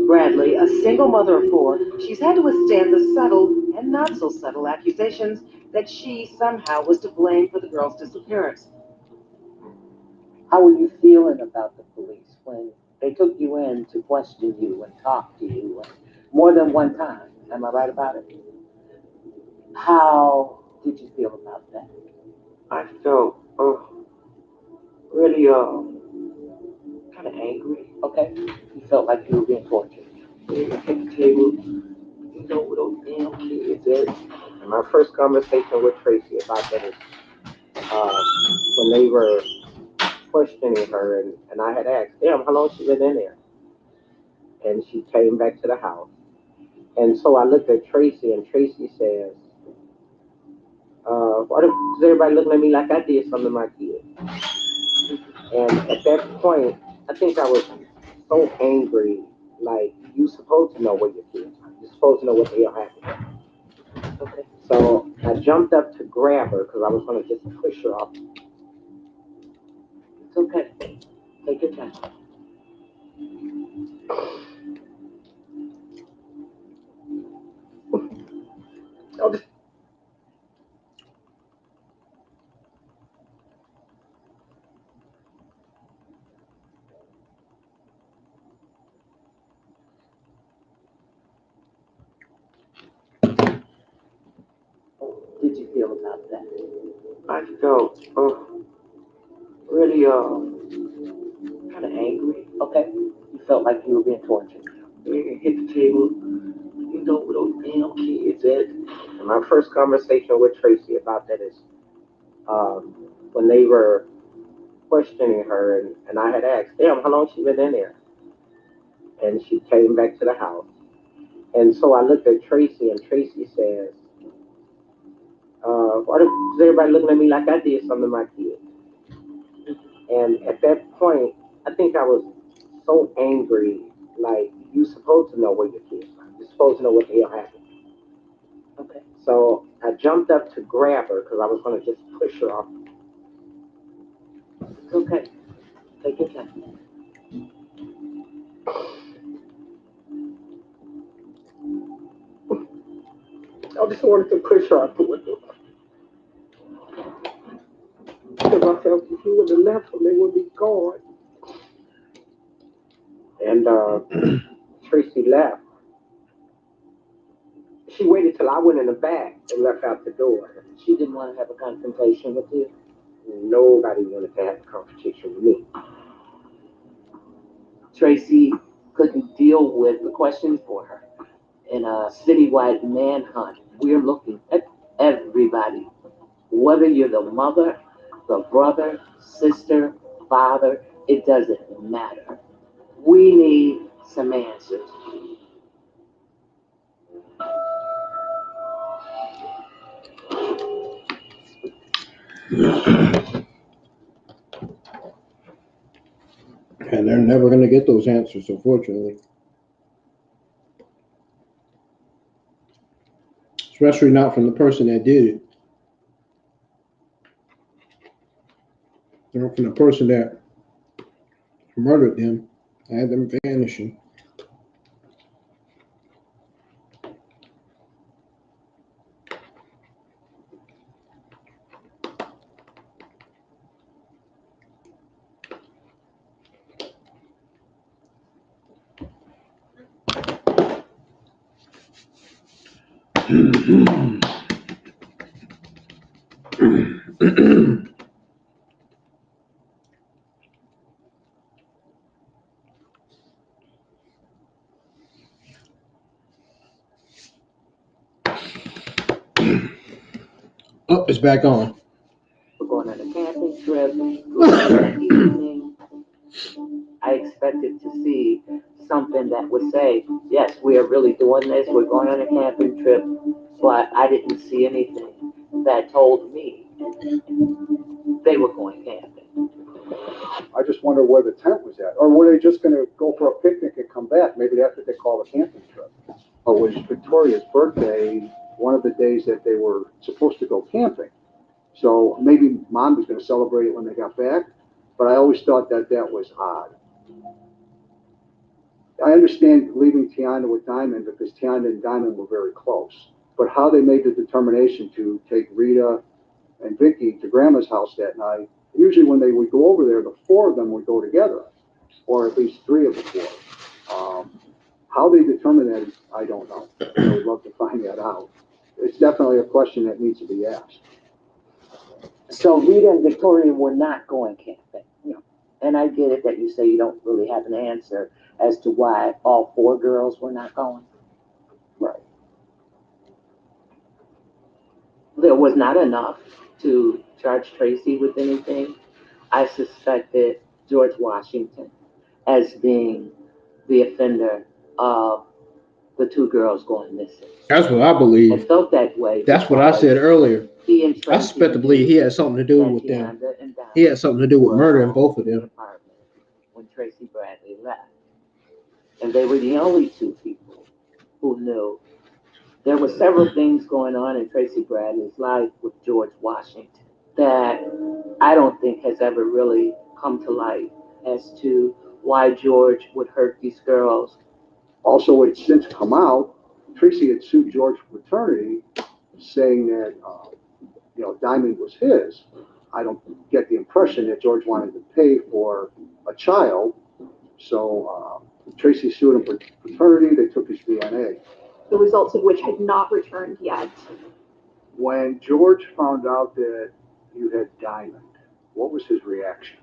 Bradley, a single mother of four, she's had to withstand the subtle and not so subtle accusations that she somehow was to blame for the girl's disappearance. How were you feeling about the police when they took you in to question you and talk to you more than one time? Am I right about it? How did you feel about that? I felt really kind of angry. Okay, you felt like you were being tortured. They hit the table, you know, with those damn kids. And my first conversation with Tracey about that is when they were questioning her, and I had asked them how long she been in there, and she came back to the house, and so I looked at Tracey, and Tracey says, "Why is everybody looking at me like I did something to my kids?" And at that point, I think I was so angry. Like, you supposed to know where your kids are. You're supposed to know what the hell happened. Okay. So I jumped up to grab her because I was going to just push her off. It's okay. Take your time. Did you feel about that? I felt really kind of angry. Okay, you felt like you were being tortured. They hit the table, you know, with those damn kids. And my first conversation with Tracey about that is when they were questioning her, and I had asked them how long she been in there, and she came back to the house, and so I looked at Tracey, and Tracey says, "Why is everybody looking at me like I did something to my kids?" And at that point, I think I was so angry. Like, you supposed to know where your kids are. You're supposed to know what the hell happened. Okay. So I jumped up to grab her because I was going to just push her off. It's okay. Take your time. I just wanted to push her out the window. Because I felt if you would have left them, they would be gone. And Tracey left. She waited till I went in the back and left out the door. She didn't want to have a confrontation with you? Nobody wanted to have a confrontation with me. Tracey couldn't deal with the questions for her. In a citywide manhunt, we're looking at everybody. Whether you're the mother, the brother, sister, father, it doesn't matter. We need some answers. And they're never going to get those answers, unfortunately. Especially not from the person that did it. From the person that murdered them, had them vanishing. Oh, it's back on. We're going on a camping trip. That evening, I expected to see something that would say, yes, we are really doing this. We're going on a camping trip. But I didn't see anything that told me they were going camping. I just wonder where the tent was at. Or were they just gonna go for a picnic and come back? Maybe that's what they call a camping trip. Or was Victoria's birthday one of the days that they were supposed to go camping? So maybe Mom was gonna celebrate it when they got back, but I always thought that that was odd. I understand leaving Tionda with Diamond because Tionda and Diamond were very close. But how they made the determination to take Rita and Vicky to Grandma's house that night, usually when they would go over there, the four of them would go together, or at least three of the four. How they determine that, I don't know. I would love to find that out. It's definitely a question that needs to be asked. So Rita and Victoria were not going camping. No. And I get it that you say you don't really have an answer as to why all four girls were not going. Right. There was not enough to charge Tracey with anything. I suspected George Washington as being the offender of the two girls going missing. That's what I believe. I felt that way. That's what I said earlier. I suspect to believe he had something to do with them. He had something to do with murdering both of them. When Tracey Bradley left. And they were the only two people who knew. There were several things going on in Tracey Bradley's life with George Washington that I don't think has ever really come to light as to why George would hurt these girls. Also, it's since come out, Tracey had sued George for paternity, saying that, Diamond was his. I don't get the impression that George wanted to pay for a child. So Tracey sued him for paternity. They took his DNA. The results of which had not returned yet. When George found out that you had Diamond, what was his reaction?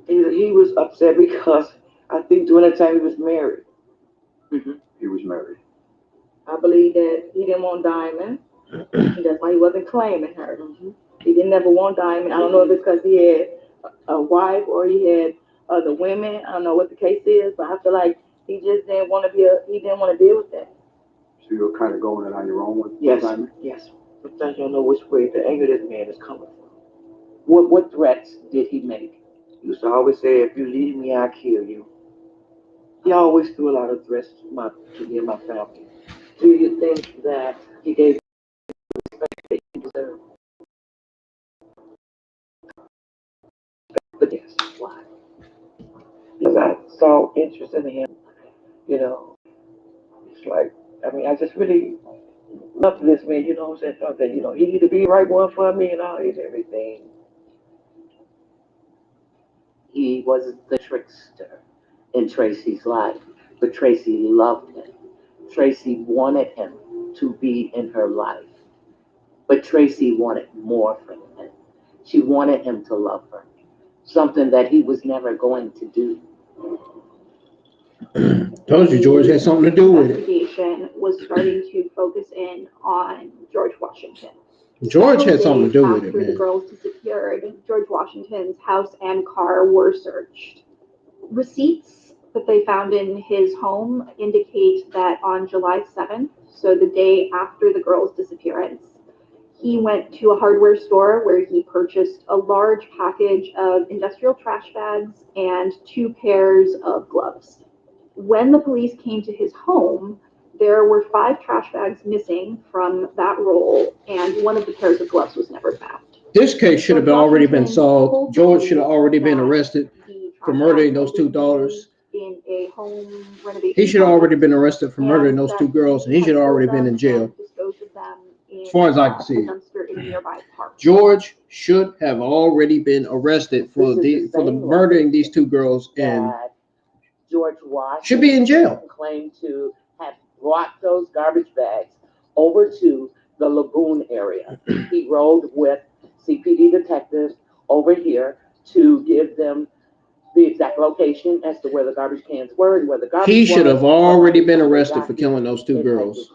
He was upset because I think during that time he was married. Mm-hmm. He was married. I believe that he didn't want Diamond. That's why he wasn't claiming her. Mm-hmm. He didn't ever want Diamond. I don't know if it's because he had a wife or he had other women. I don't know what the case is, but I feel like he just didn't want to he didn't want to deal with that. So you were kind of going it on your own with Diamond? Yes. Sometimes you don't know which way the anger this man is coming from. What threats did he make? He used to always say, if you leave me, I'll kill you. He always threw a lot of threats to me and my family. Do you think that he gave respect that he deserved? But yes, why? Because I saw interest in him, It's like, I just really loved this man, what I'm saying? Thought that, he need to be the right one for me and all this, everything. He was the trickster in Tracey's life, but Tracey loved him. Tracey wanted him to be in her life, but Tracey wanted more from him. She wanted him to love her, something that he was never going to do. Told you George had something to do with it. Investigation was starting to focus in on George Washington. George had something to do with it, After the man. girls disappeared, George Washington's house and car were searched. Receipts that they found in his home indicate that on July 7th, so the day after the girls' disappearance, he went to a hardware store where he purchased a large package of industrial trash bags and 2 pairs of gloves. When the police came to his home, there were 5 trash bags missing from that roll, and one of the pairs of gloves was never found. This case should have already been solved. George should have already been arrested for murdering those 2 daughters. In a home renovation. He should have already been arrested for murdering those 2 girls, and he should have already been in jail. As far as I can see. George should have already been arrested for the murdering these 2 girls, and George Washington should be in jail. Claimed to have brought those garbage bags over to the lagoon area. He rode with CPD detectives over here to give them the exact location as to where the garbage cans were and where the garbage He should have was. already been arrested for killing those two girls.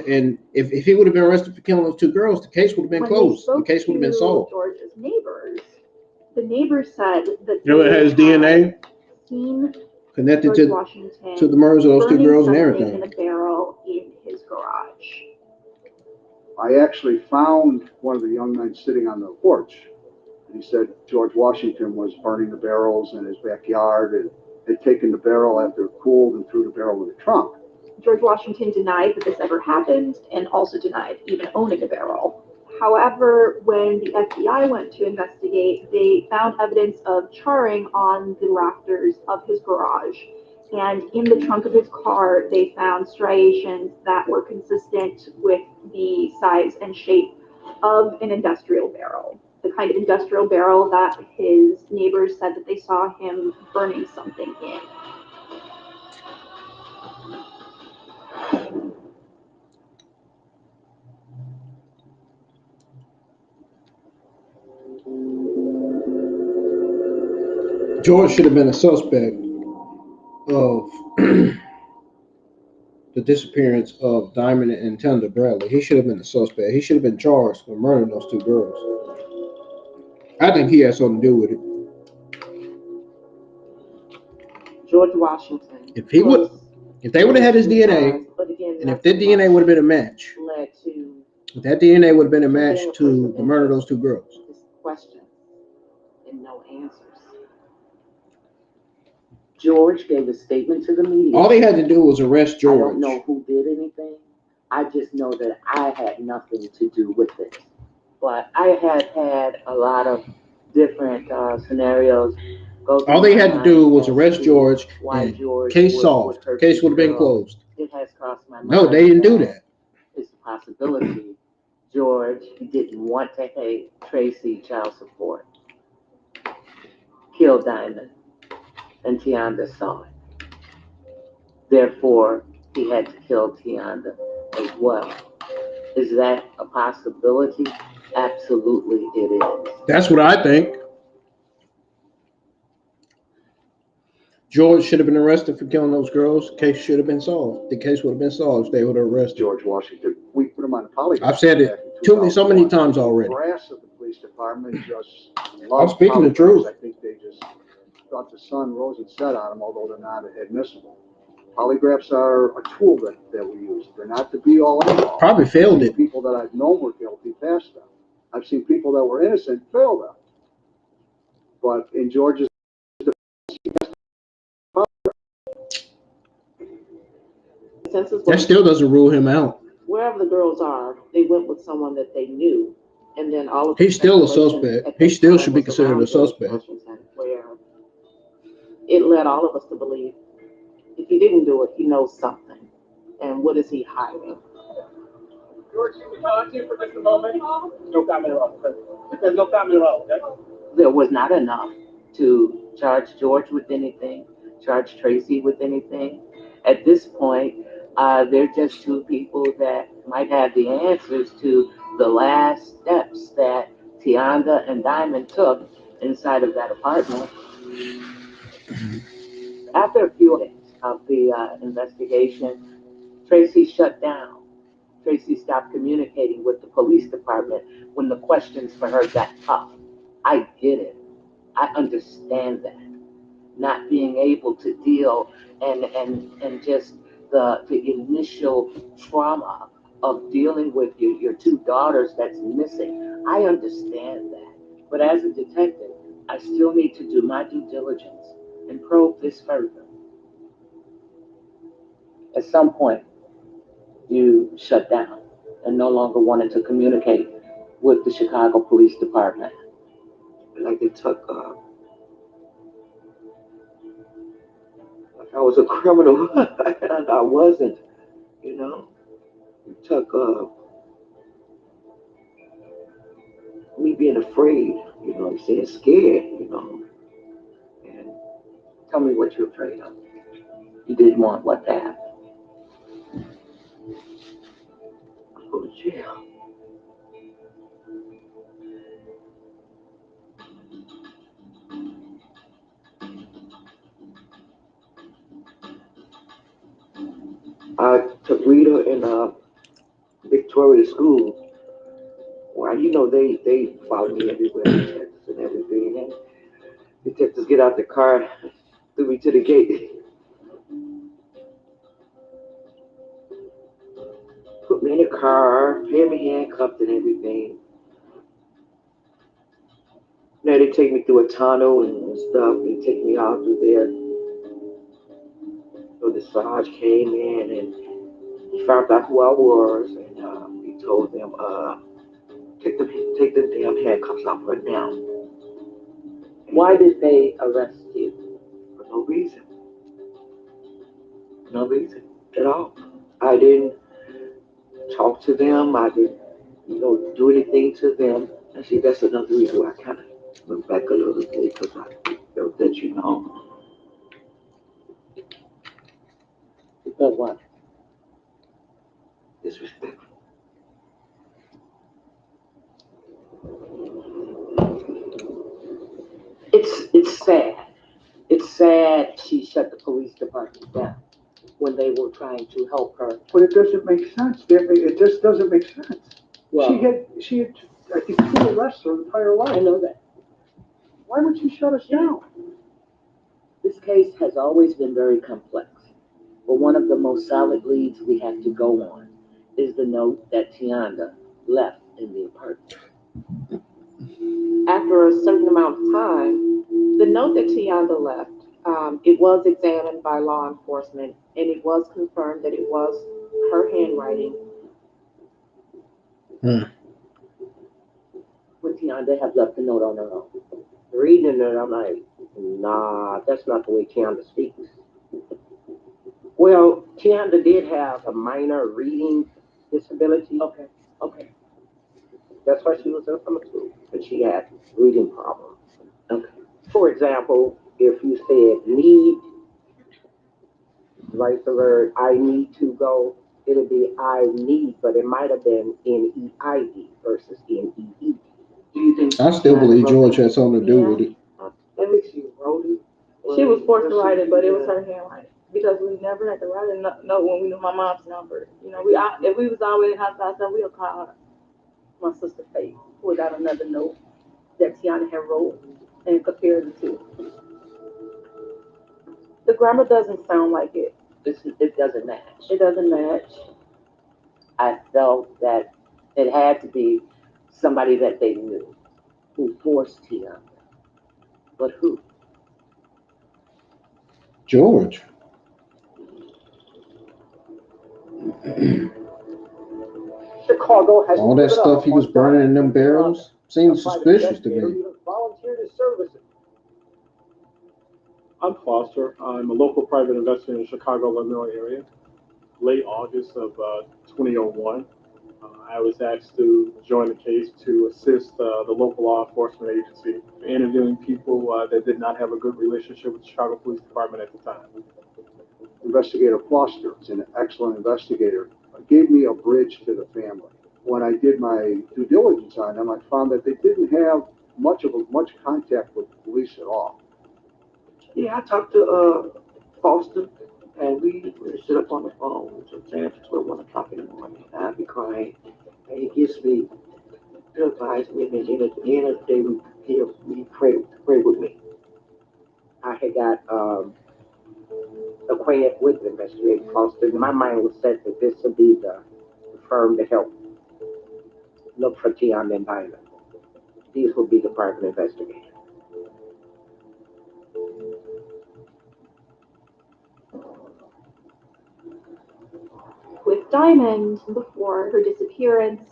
And if he would have been arrested for killing those two girls, the case would have been closed. The case would have been solved. George's neighbors, the neighbors said that You know, it has DNA seen connected George to Washington the murders of those two burning girls and something everything. in a barrel in his garage. I actually found one of the young men sitting on the porch. And he said George Washington was burning the barrels in his backyard and had taken the barrel after it cooled and threw the barrel in the trunk. George Washington denied that this ever happened and also denied even owning a barrel. However, when the FBI went to investigate, they found evidence of charring on the rafters of his garage. And in the trunk of his car, they found striations that were consistent with the size and shape of an industrial barrel. The kind of industrial barrel that his neighbors said that they saw him burning something in. George should have been a suspect of the disappearance of Diamond and Tionda Bradley. He should have been a suspect. He should have been charged for murdering those two girls. I think he had something to do with it. George Washington. If they would have had his DNA, and if that DNA would have been a match, if that DNA would have been a match to the murder of those two girls. Questions and no answers. George gave a statement to the media. All they had to do was arrest George. I don't know who did anything. I just know that I had nothing to do with it. But I had a lot of different scenarios. All they had to do was arrest George, and case solved. Case would have been closed. It has crossed my mind. No, they didn't do that. It's a possibility. George didn't want to pay Tracey child support. Killed Diamond. And Tionda saw it. Therefore, he had to kill Tionda as well. Is that a possibility? Absolutely it is. That's what I think. George should have been arrested for killing those girls. Case should have been solved. The case would have been solved if they would have arrested George Washington. We put him on a polygraph. I've said it so many times already. The brass of the police department just I'm speaking the truth. I think they just thought the sun rose and set on them, although they're not admissible. Polygraphs are a tool that we use. They're not the be-all, end-all. Probably failed it. People that I've known were guilty passed them. I've seen people that were innocent fail them. But in George's that still doesn't rule him out. Wherever the girls are, they went with someone that they knew. And then all of He's still a suspect. He still should be considered a suspect. Where it led all of us to believe if he didn't do it, he knows something. And what is he hiding? George, can we talk to you for just a moment? No comment at all. There's no comment at all, okay? There was not enough to charge George with anything, charge Tracey with anything. At this point, they're just two people that might have the answers to the last steps that Tionda and Diamond took inside of that apartment. After a few days of the investigation, Tracey shut down. Tracey stopped communicating with the police department when the questions for her got tough. I get it. I understand that. Not being able to deal and just the initial trauma of dealing with your two daughters that's missing. I understand that. But as a detective, I still need to do my due diligence and probe this further. At some point, you shut down and no longer wanted to communicate with the Chicago Police Department. Like it took, like I was a criminal, and I wasn't, you know. It took me being afraid, you know what I'm saying, scared, you know. And tell me what you're afraid of. You didn't want what to happen. jail. I took Rita in Victoria to school. Well, you know, they follow me everywhere, detectives and everything. And detectives get out the car, threw me to the gate, put me in the car, had me handcuffed and everything. Now they take me through a tunnel and stuff. They take me out through there. So the Sarge came in and he found out who I was, and he told them, take the damn handcuffs off right now. Why did they arrest you? For no reason. No reason at all. I didn't talk to them. I didn't, do anything to them. And see, that's another reason why I kind of went back a little bit because I felt that, You felt what? disrespectful. It's sad. It's sad she shut the police department down when they were trying to help her. But it doesn't make sense. It just doesn't make sense. Well, she had, I think, 2 arrests her entire life. I know that. Why would she shut us down? This case has always been very complex, but one of the most solid leads we have to go on is the note that Tionda left in the apartment. After a certain amount of time, the note that Tionda left, it was examined by law enforcement, and it was confirmed that it was her handwriting. Would Tionda have left the note on her own? Reading it, I'm like, nah, that's not the way Tionda speaks. Well, Tionda did have a minor reading disability. Okay. That's why she was in summer school, but she had reading problems. Okay. For example, if you said need, like the word I need to go, it'll be I need, but it might have been N-E-I-D versus N-E-E. Do you think I still believe George had something to do with it. I think she wrote it. She was forced to write it, but it was her handwriting because we never had to write a note when we knew my mom's number. If we was always in hospital, so we'll call her. My sister Faith pulled out another note that Tiana had wrote and compared the two. The grammar doesn't sound like it. It doesn't match. It doesn't match. I felt that it had to be somebody that they knew who forced Tionda. But who? George. Chicago has All that stuff he was burning in them barrels seems suspicious to me. Volunteered his services. I'm Foster. I'm a local private investigator in the Chicago, Illinois area. Late August of 2001, I was asked to join the case to assist the local law enforcement agency interviewing people that did not have a good relationship with the Chicago Police Department at the time. Investigator Foster is an excellent investigator. Gave me a bridge to the family. When I did my due diligence on them, I found that they didn't have much contact with the police at all. Yeah, I talked to Foster, and we sit up on the phone sometimes until 1 o'clock in the morning. I'd be crying, and he gives me good advice, and at the end of the day, he pray with me. I had got acquainted with Investigator Foster, and my mind was set that this would be the firm to help look for Tionda and Diamond. These would be the private investigators. With Diamond, before her disappearance,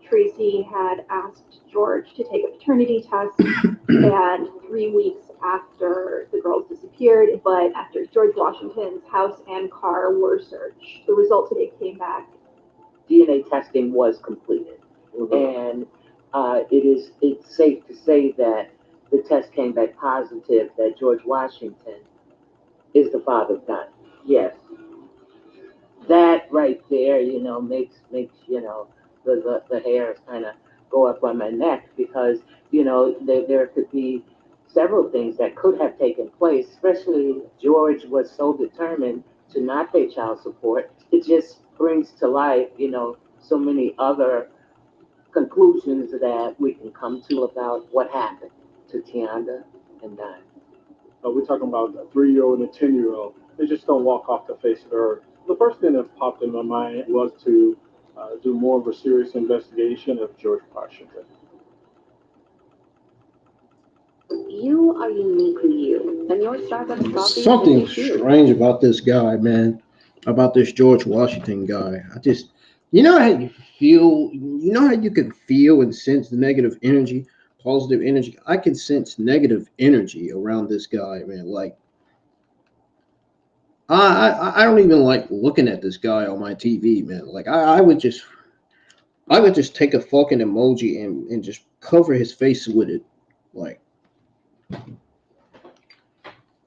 Tracey had asked George to take a paternity test, and 3 weeks after the girls disappeared, but after George Washington's house and car were searched, the results today came back. DNA testing was completed, and it's safe to say that the test came back positive that George Washington is the father of Diamond. Yes. that right there, makes the hairs kind of go up on my neck because there could be several things that could have taken place, especially George was so determined to not pay child support. It just brings to light, so many other conclusions that we can come to about what happened to Tionda and Diamond. We're talking about a 3-year-old and a 10-year-old. They just don't walk off the face of the earth. The first thing that popped in my mind was to do more of a serious investigation of George Washington. You are uniquely you, and your Starbucks There's coffee something is you. strange about this guy, man. About this George Washington guy. You know how you feel, how you can feel and sense the negative energy, positive energy. I can sense negative energy around this guy, man. Like, I don't even like looking at this guy on my TV, man. Like, I would just take a fucking emoji and just cover his face with it. Like,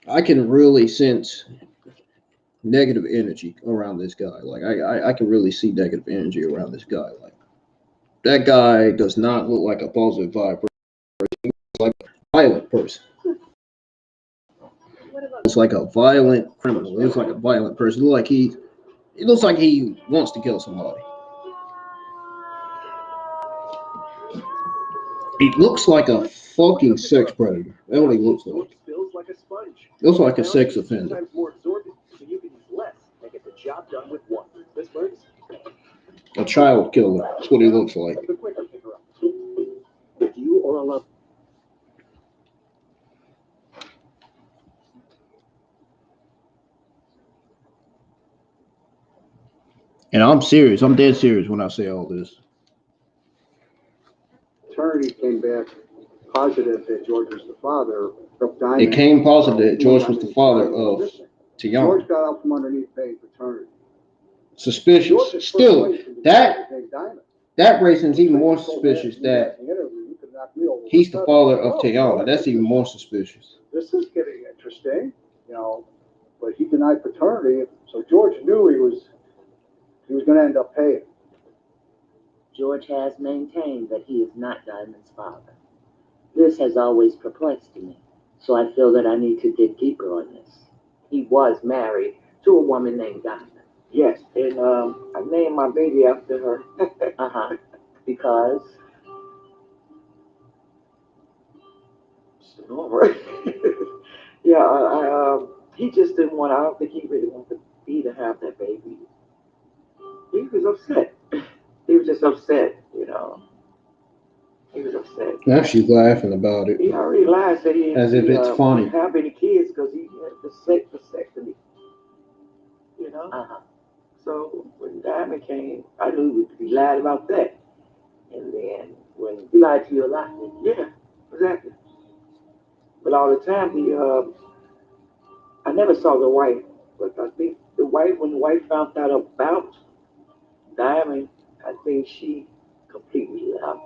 I can really sense negative energy around this guy. Like, I can really see negative energy around this guy. Like, that guy does not look like a positive vibe person. He looks like a violent person. It's like a violent criminal. It's like a violent person. It looks like he wants to kill somebody. He looks like a fucking sex predator. That's what he looks like. Feels like a sponge. Looks like a sex offender. Sometimes more absorbent, so you can use less and get the job done with one. This works. A child killer. That's what he looks like. The quicker picker up. With you or a love. And I'm serious. I'm dead serious when I say all this. Attorney came back positive that George was the father of Diamond. It came positive that George was the father of Tionda. George got out from underneath paying paternity. Suspicious. Still, that raises even more suspicious that he's the father of Tionda. That's even more suspicious. This is getting interesting, but he denied paternity, so George knew he was going to end up paying. George has maintained that he is not Diamond's father. This has always perplexed me, so I feel that I need to dig deeper on this. He was married to a woman named Diamond. Yes, and I named my baby after her. Because yeah, he just didn't want. I don't think he really wanted me to have that baby. He was upset. He was just upset, He was upset. Now she's laughing about it. He already lied that he as if it's funny. Didn't have any kids because he had the vasectomy. So when Diamond came, I knew he lied about that. And then when he lied to you a lot, yeah, exactly. But all the time I never saw the wife, but I think when the wife found out about Diamond, I think she completely left.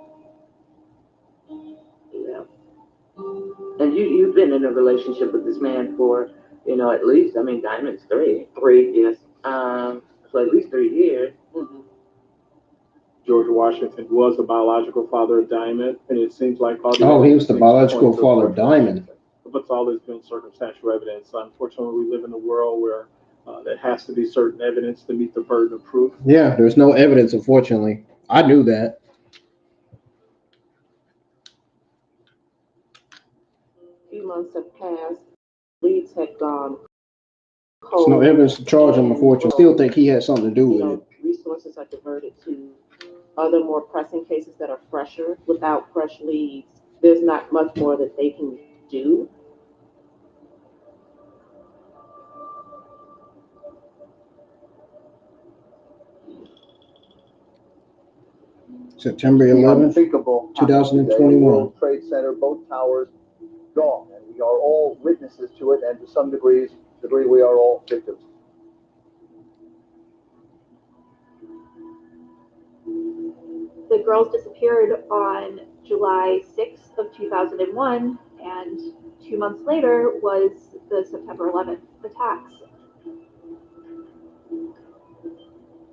And you've been in a relationship with this man for, at least, Diamond's three, yes. So at least 3 years. Mm-hmm. George Washington was the biological father of Diamond, and it seems like all he was the biological father of Diamond. But it's always been circumstantial evidence. Unfortunately, we live in a world where there has to be certain evidence to meet the burden of proof. Yeah, there's no evidence, unfortunately. I knew that. A few months have passed. Leads had gone There's no evidence to charge him, unfortunately. I still think he had something to do with it. Resources are diverted to other more pressing cases that are fresher. Without fresh leads, there's not much more that they can do. September 11th, 2021. World Trade Center, both towers gone, and we are all witnesses to it, and to some degree we are all victims. The girls disappeared on July 6th of 2001, and 2 months later was the September 11th attacks.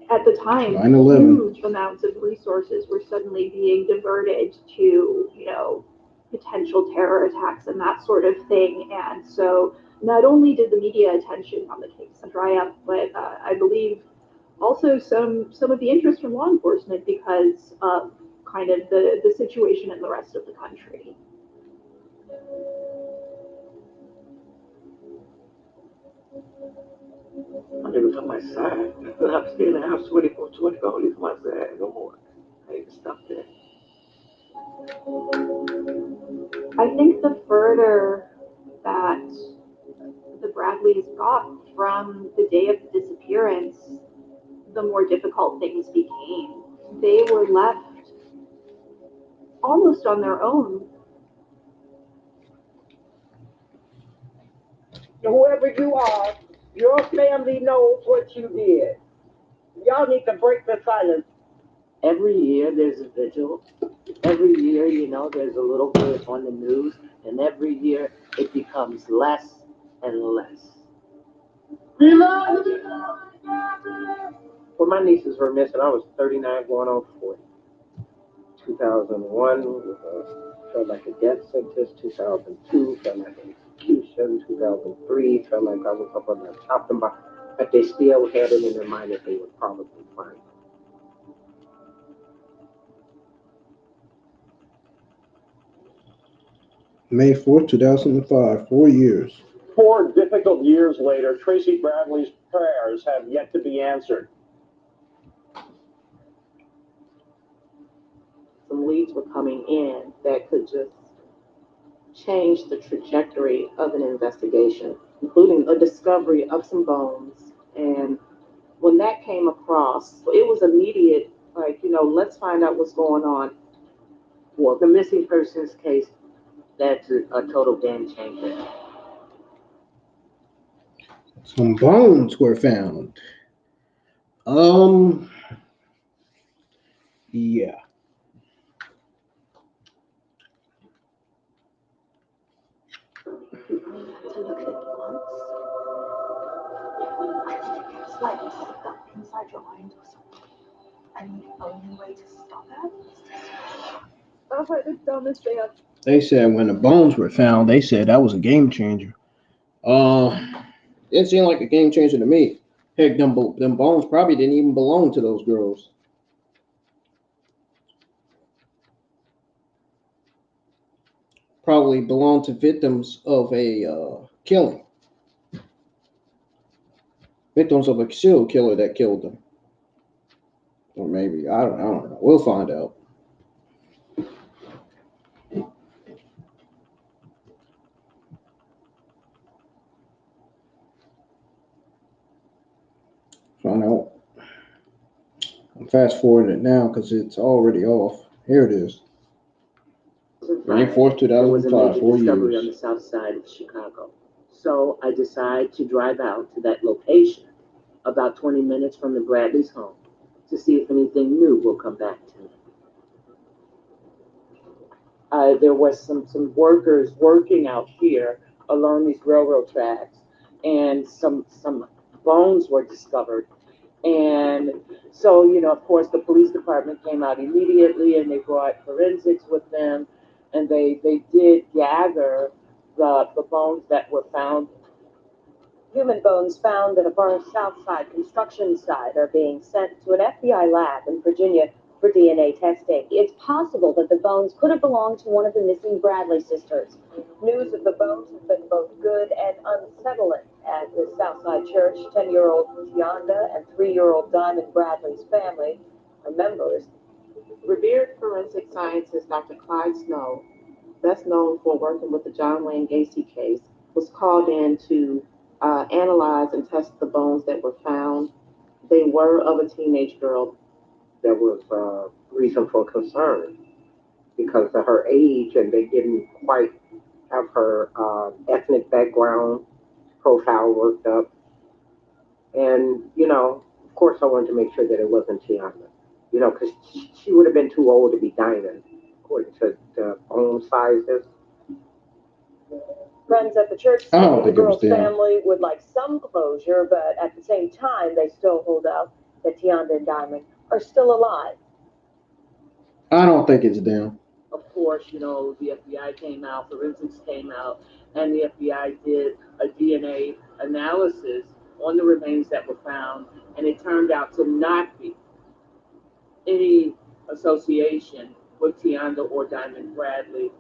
at the time, 9/11. huge amounts of resources were suddenly being diverted to, potential terror attacks and that sort of thing. And so not only did the media attention on the case dry up, but I believe also some of the interest from law enforcement because of kind of the situation in the rest of the country. My niggas on my side. I'm staying in the house 24/20. All these my side. No more. I ain't stop that. I think the further that the Bradleys got from the day of the disappearance, the more difficult things became. They were left almost on their own. Whoever you are, your family knows what you did. Y'all need to break the silence. Every year there's a vigil. Every year, there's a little bit on the news, and every year it becomes less and less. When my nieces were missing, I was 39 going on 40. 2001 felt like a death sentence. 2002 felt like an execution. 2003 felt like I was up on the chopping block. But they still had it in their mind that they would probably find it. May 4th, 2005, 4 years. 4 difficult years later, Tracey Bradley's prayers have yet to be answered. Some leads were coming in that could just change the trajectory of an investigation, including a discovery of some bones. And when that came across, it was immediate, let's find out what's going on. Well, the missing persons case, that's a total game changer. Some bones were found. Yeah. To look at once. I think it's like stuck inside your mind or something. And the only way to stop it is to I've heard the dumbest thing. They said when the bones were found, they said that was a game changer. Didn't seem like a game changer to me. Heck, them bones probably didn't even belong to those girls. Probably belonged to victims of a killing. Victims of a serial killer that killed them. Or maybe, I don't know. We'll find out. Find out. I'm fast forwarding it now because it's already off. Here it is. May 4th, 2005, 4 discovery years. on the south side of Chicago. So I decide to drive out to that location about 20 minutes from the Bradley's home to see if anything new will come back to me. There was some workers working out here along these railroad tracks, and some bones were discovered. And so, of course, the police department came out immediately, and they brought forensics with them, and they did gather the bones that were found. Human bones found at a burned Southside construction site are being sent to an FBI lab in Virginia for DNA testing. It's possible that the bones could have belonged to one of the missing Bradley sisters. News of the bones has been both good and unsettling at the Southside Church. 10-year-old Tionda and 3-year-old Diamond Bradley's family are members. Revered forensic scientist Dr. Clyde Snow, best known for working with the John Wayne Gacy case, was called in to analyze and test the bones that were found. They were of a teenage girl. There was reason for concern because of her age, and they didn't quite have her ethnic background profile worked up. And, of course, I wanted to make sure that it wasn't Tionda, because she would have been too old to be Diamond, according to the bone sizes. Friends at the church I don't say the think it was girl's them. family would like some closure, but at the same time, they still hold out that Tionda and Diamond are still alive. I don't think it's them. Of course, you know, the FBI came out, forensics came out, and the FBI did a DNA analysis on the remains that were found, and it turned out to not be any association with Tionda or Diamond Bradley.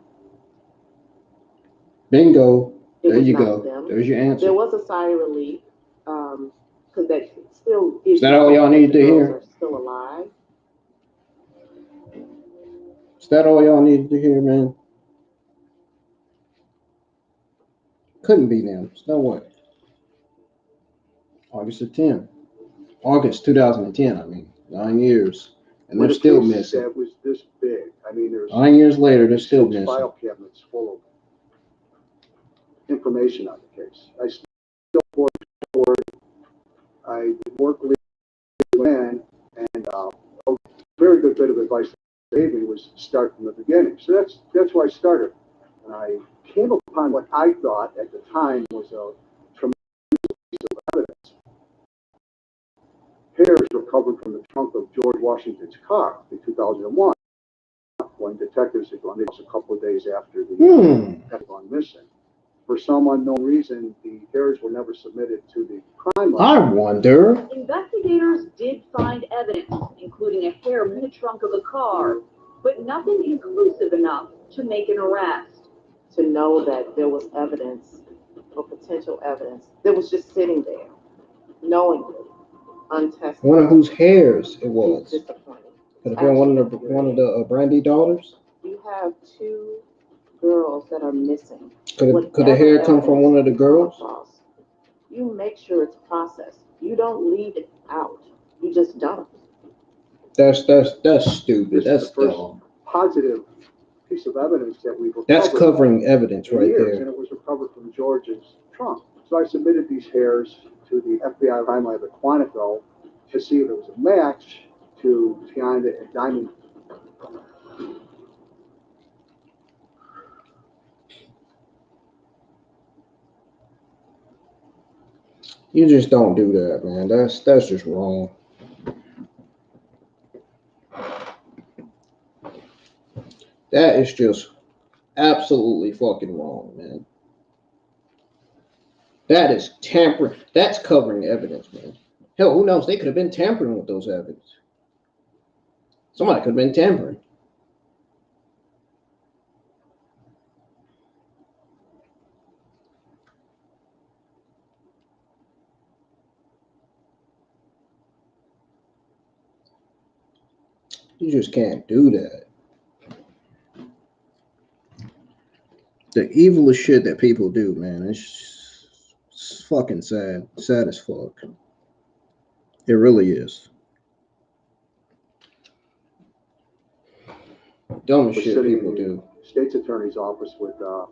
Bingo. It There was you not go. them. There's your answer. There was a sigh of relief, because that still gives Is that you all hope y'all that needed the to girls hear? are still alive. Is that all y'all needed to hear, man? Couldn't be them. There's no way. August the 10th. August 2010, I mean. 9 years. And they're With a still case missing. that was this big. I mean, there's 9 years later, they're still missing. file cabinets full of information on the case. I still work for it. I work with IWN, and a very good bit of advice they gave me was start from the beginning. So that's where I started. And I came upon what I thought at the time was a tremendous piece of evidence. Hairs recovered from the trunk of George Washington's car in 2001 when detectives had gone. It was a couple of days after the had gone missing. For some unknown reason, the hairs were never submitted to the crime lab. I wonder. Investigators did find evidence, including a hair in the trunk of the car, but nothing conclusive enough to make an arrest. To know that there was evidence or potential evidence that was just sitting there, knowingly, untested. I wonder whose hairs it was. It's disappointing. Could have been one of the Brandy daughters. You have two girls that are missing. Could the hair come from one of the girls? You make sure it's processed. You don't leave it out. You just don't. That's stupid. That's first dumb. positive piece of evidence that we've recovered. That's covering evidence right years, there. And it was recovered from George's trunk. So I submitted these hairs to the FBI crime lab at Quantico to see if it was a match to Tionda and Diamond. You just don't do that, man. That's just wrong. That is just absolutely fucking wrong, man. That is tampering. That's covering evidence, man. Hell, who knows? They could have been tampering with those evidence. Somebody could have been tampering. You just can't do that. The evilest shit that people do, man, it's fucking sad. Sad as fuck. It really is. Dumbest shit people do. State's attorney's office with an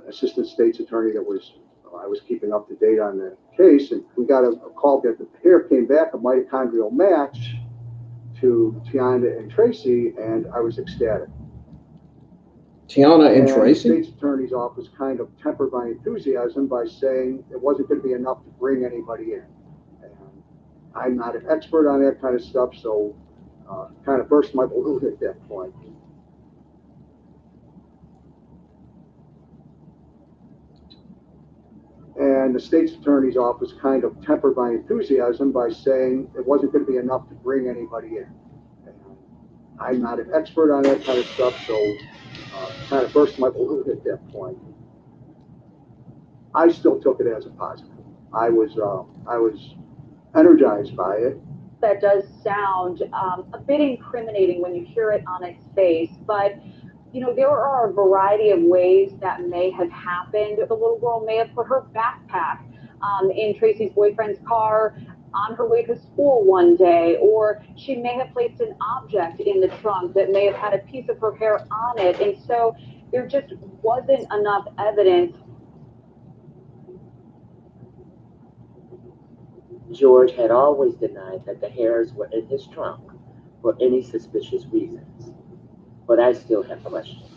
assistant state's attorney that was, I was keeping up to date on the case, and we got a call that the hair came back a mitochondrial match to Tionda and Tracey, and I was ecstatic. Tionda and Tracey? The state's attorney's office kind of tempered my enthusiasm by saying it wasn't going to be enough to bring anybody in. And I'm not an expert on that kind of stuff, so kind of burst my balloon at that point. And the state's attorney's office kind of tempered my enthusiasm by saying it wasn't going to be enough to bring anybody in. And I'm not an expert on that kind of stuff, so kind of burst my balloon at that point. I still took it as a positive. I was energized by it. That does sound a bit incriminating when you hear it on its face, but you know, there are a variety of ways that may have happened. The little girl may have put her backpack in Tracey's boyfriend's car on her way to school one day, or she may have placed an object in the trunk that may have had a piece of her hair on it, and so there just wasn't enough evidence. George had always denied that the hairs were in his trunk for any suspicious reasons, but I still have questions.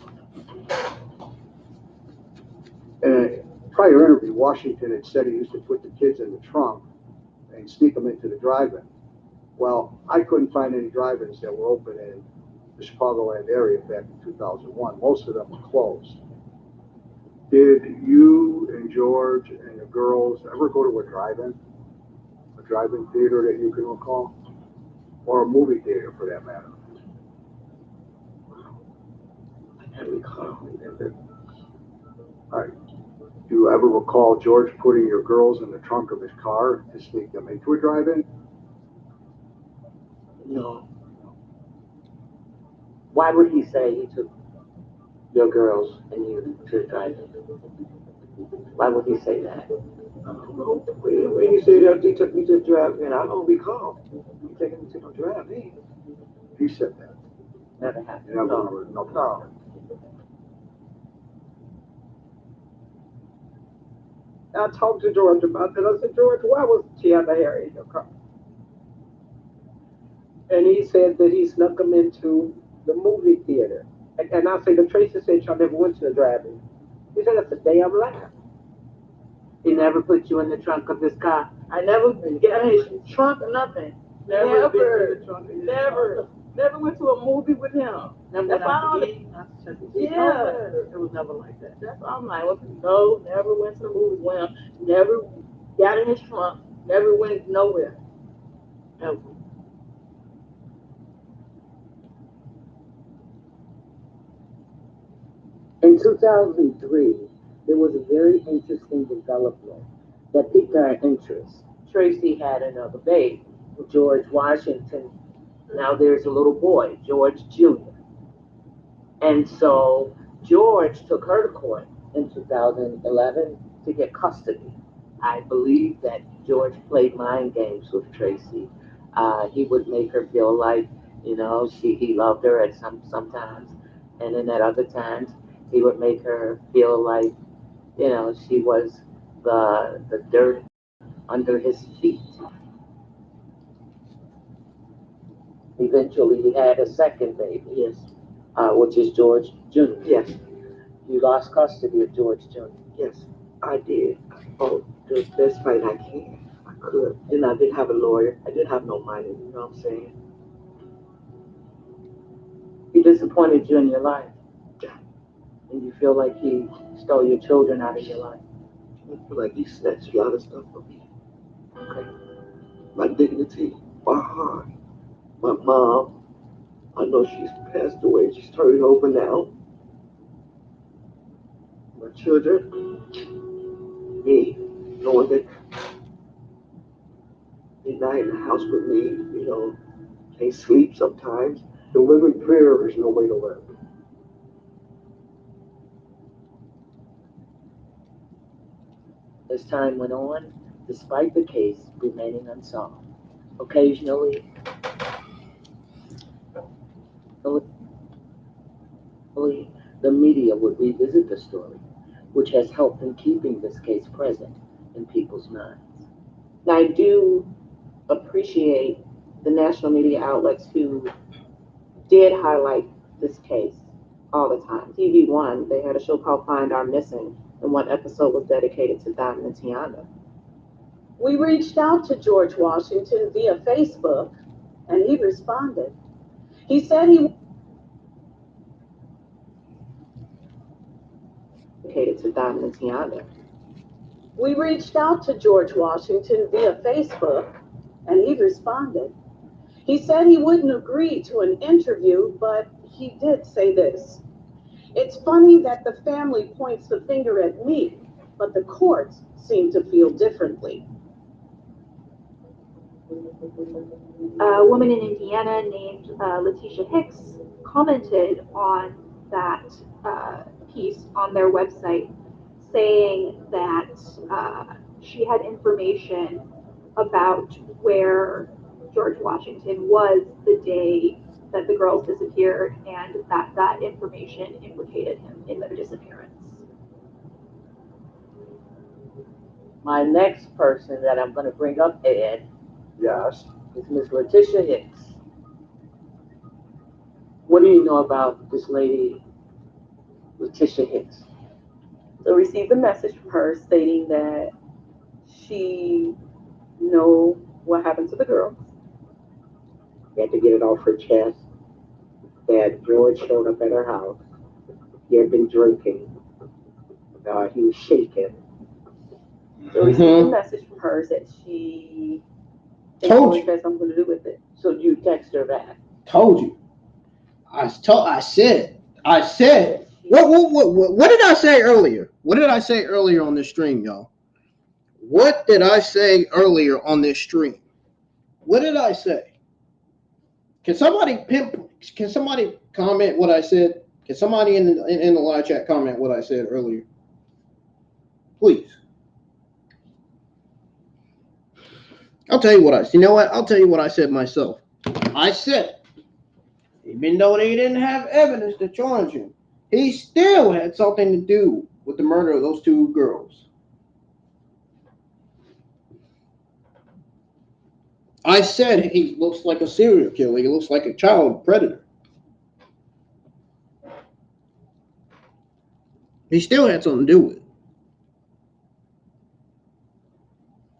In a prior interview, Washington had said he used to put the kids in the trunk and sneak them into the drive-in. Well, I couldn't find any drive-ins that were open in the Chicagoland area back in 2001. Most of them were closed. Did you and George and the girls ever go to a drive-in? A drive-in theater that you can recall? Or a movie theater for that matter? I can't recall. All right. Do you ever recall George putting your girls in the trunk of his car to sneak them into a drive-in? No. Why would he say he took your girls and you to drive in? Why would he say that? When you say that he took me to drive-in, I don't recall. He taking me to no drive-in. He said that. Never happened. You never remember nothing about it. I talked to George about that. I said, George, why was Tionda Harry in your car? And he said that he snuck him into the movie theater. And I said, the Tracy said y'all never went to the drive-in. He said, that's a damn lie. He never put you in the trunk of his car. I never got in his trunk or nothing. Never went to a movie with him. That's why I don't. Yeah. It was never like that. That's why I'm like, well, no, never went to the movies with him. Never got in his trunk. Never went nowhere. Ever. In 2003, there was a very interesting development that piqued our interest. Tracy had another baby, George Washington. Now there's a little boy, George Jr. And so George took her to court in 2011 to get custody. I believe that George played mind games with Tracy. He would make her feel like, he loved her at sometimes, and then at other times he would make her feel like, she was the dirt under his feet. Eventually, he had a second baby. Yes. Which is George Jr. Yes. You lost custody of George Jr. Yes, I did. Oh, the best fight I can. I could. Then I didn't have a lawyer. I didn't have no money. You know what I'm saying? He disappointed you in your life. And you feel like he stole your children out of your life. I feel like he snatched a lot of stuff from me. Okay. My dignity, my heart, my mom. I know she's passed away. She's turning over now. My children. Me. Knowing that they're not in the house with me, can't sleep sometimes. To live in fear is no way to live. As time went on, despite the case remaining unsolved, occasionally, the media would revisit the story, which has helped in keeping this case present in people's minds. Now, I do appreciate the national media outlets who did highlight this case all the time. TV1, they had a show called Find Our Missing, and one episode was dedicated to Diamond and Tionda. We reached out to George Washington via Facebook, and he responded. He said he dedicated to Diamond and Tionda. We reached out to George Washington via Facebook, and he responded. He said he wouldn't agree to an interview, but he did say this. It's funny that the family points the finger at me, but the courts seem to feel differently. A woman in Indiana named Letitia Hicks commented on that piece on their website, saying that she had information about where George Washington was the day that the girls disappeared, and that information implicated him in their disappearance. My next person that I'm going to bring up, Ed, yes, is Miss Letitia Hicks. What do you know about this lady, Letitia Hicks? So I received a message from her stating that she knew what happened to the girls, We had to get it off her chest that George showed up at her house. He had been drinking. He was shaken. So we received a message from her that she Told you. had something to do with it. So you text her back. Told you. I said. What did I say earlier? What did I say earlier on this stream, y'all? What did I say earlier on this stream? What did I say? Can somebody comment what I said? Can somebody in the live chat comment what I said earlier? Please. I'll tell you what I'll tell you what I said myself. I said, even though they didn't have evidence to charge him, he still had something to do with the murder of those two girls. I said he looks like a serial killer. He looks like a child predator. He still had something to do with it.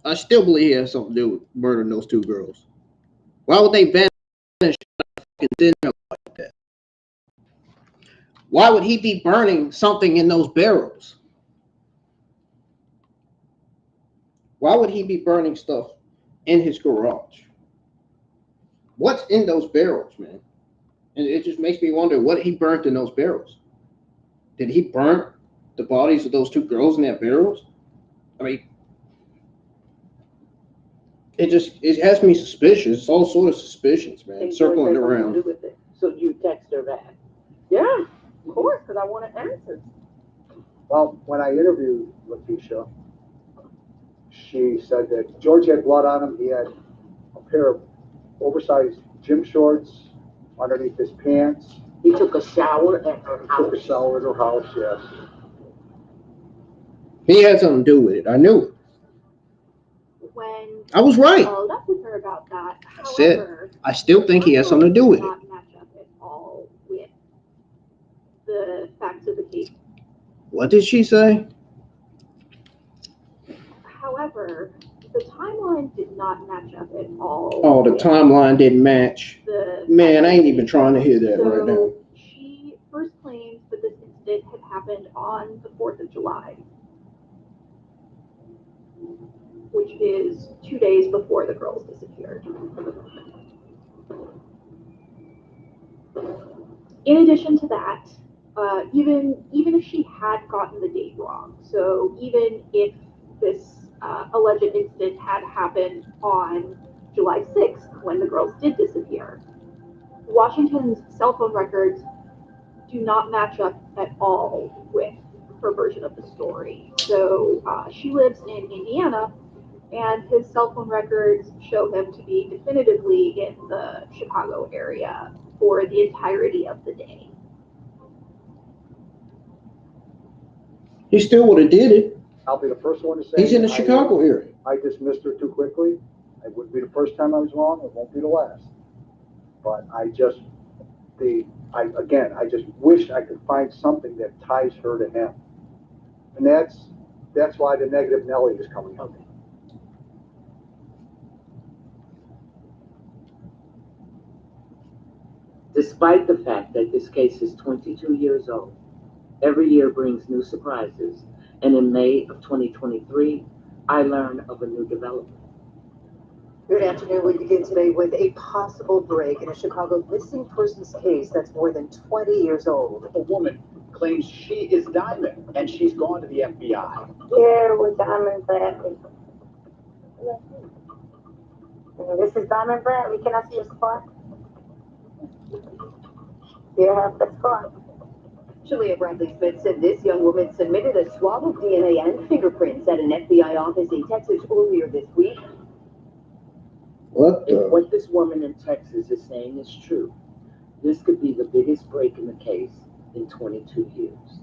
I still believe he has something to do with murdering those two girls. Why would they vanish dinner like that? Why would he be burning something in those barrels? Why would he be burning stuff in his garage? What's in those barrels, man? And it just makes me wonder what he burnt in those barrels. Did he burn the bodies of those two girls in that barrels? I mean, it has me suspicious. It's all sort of suspicions, man, circling around. So you text her back. Yeah, of course, because I wanted answers. Well, when I interviewed Letitia, she said that George had blood on him. He had a pair of oversized gym shorts underneath his pants. He took a shower at her house. Took a shower at her house, yes. He had something to do with it. I knew it. When I was right. followed up with her about that, I said, I still think he has something to do with it. not match up at all with the facts of the case. What did she say? However, the timeline did not match up at all. Oh, the timeline didn't match. Man, I ain't even trying to hear that right now. She first claims that this incident had happened on the 4th of July, which is 2 days before the girls disappeared. In addition to that, even if she had gotten the date wrong, so even if this alleged incident had happened on July 6th when the girls did disappear, Washington's cell phone records do not match up at all with her version of the story. So she lives in Indiana, and his cell phone records show him to be definitively in the Chicago area for the entirety of the day. He still would have did it. I'll be the first one to say he's in the Chicago area. I dismissed her too quickly. It wouldn't be the first time I was wrong. It won't be the last. But I just wish I could find something that ties her to him. And that's why the negative Nelly is coming up. Despite the fact that this case is 22 years old, every year brings new surprises, and in May of 2023, I learned of a new development. Good afternoon. We begin today with a possible break in a Chicago missing persons case that's more than 20 years old. A woman claims she is Diamond, and she's gone to the FBI. Here with Diamond Bradley. This is Diamond Bradley. Can I see your spot? You have the spot. Shalia Bradley Smith said this young woman submitted a swab of DNA and fingerprints at an FBI office in Texas earlier this week. If what this woman in Texas is saying is true, this could be the biggest break in the case in 22 years.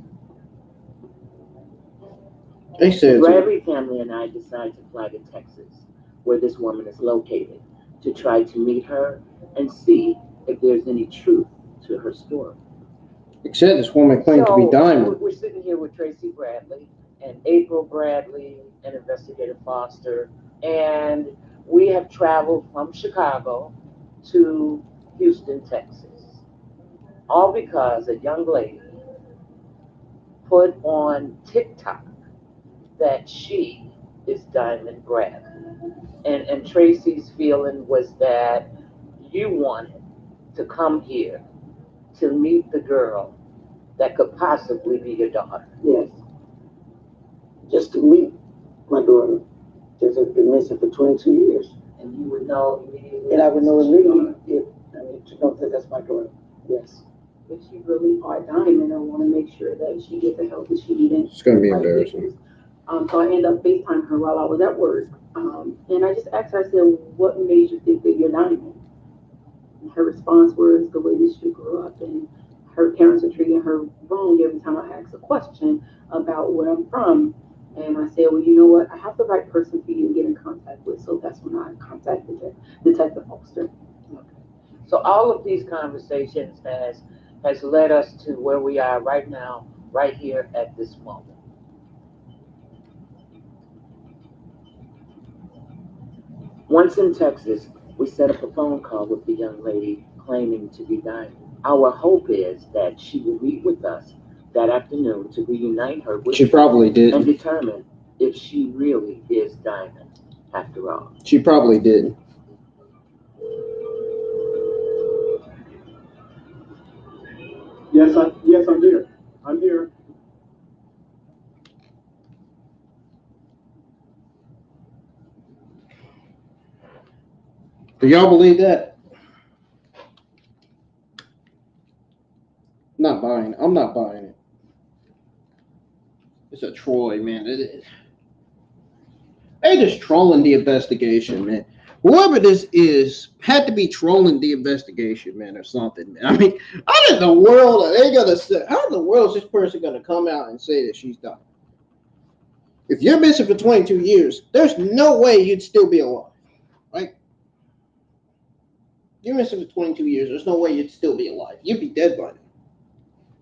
They said Bradley family and I decided to fly to Texas, where this woman is located, to try to meet her and see if there's any truth to her story. Except this woman claimed to be Diamond. We're sitting here with Tracey Bradley and April Bradley and Investigator Foster, and we have traveled from Chicago to Houston, Texas, all because a young lady put on TikTok that she is Diamond Bradley. And Tracey's feeling was that you wanted to come here to meet the girl that could possibly be your daughter. Yes. Just to meet my daughter. Because I've been missing for 22 years. And you would know immediately. And I would know immediately if, to know that that's my daughter. Yes. If she really are dying, and I want to make sure that she gets the help that she needs. It's gonna be embarrassing. So I ended up FaceTiming her while I was at work. And I just asked her, I said, what made you think that you're dying? And her response was the way that she grew up, and her parents are treating her wrong every time I ask a question about where I'm from. And I said, well, you know what? I have the right person for you to get in contact with. So that's when I contacted Detective Foster. So all of these conversations has led us to where we are right now, right here at this moment. Once in Texas, we set up a phone call with the young lady claiming to be Diamond. Our hope is that she will meet with us that afternoon to reunite her with She probably did. and determine if she really is Diamond after all. She probably did. Yes, I'm here. I'm here. Do y'all believe that? Not buying it. I'm not buying it. It's a Troy, man. They just trolling the investigation, man. Whoever this is had to be trolling the investigation, man, or something, man. I mean, how in the world are they gonna say? How in the world is this person gonna come out and say that she's done? If you're missing for 22 years, there's no way you'd still be alive. Right? You're missing for 22 years. There's no way you'd still be alive. You'd be dead by now.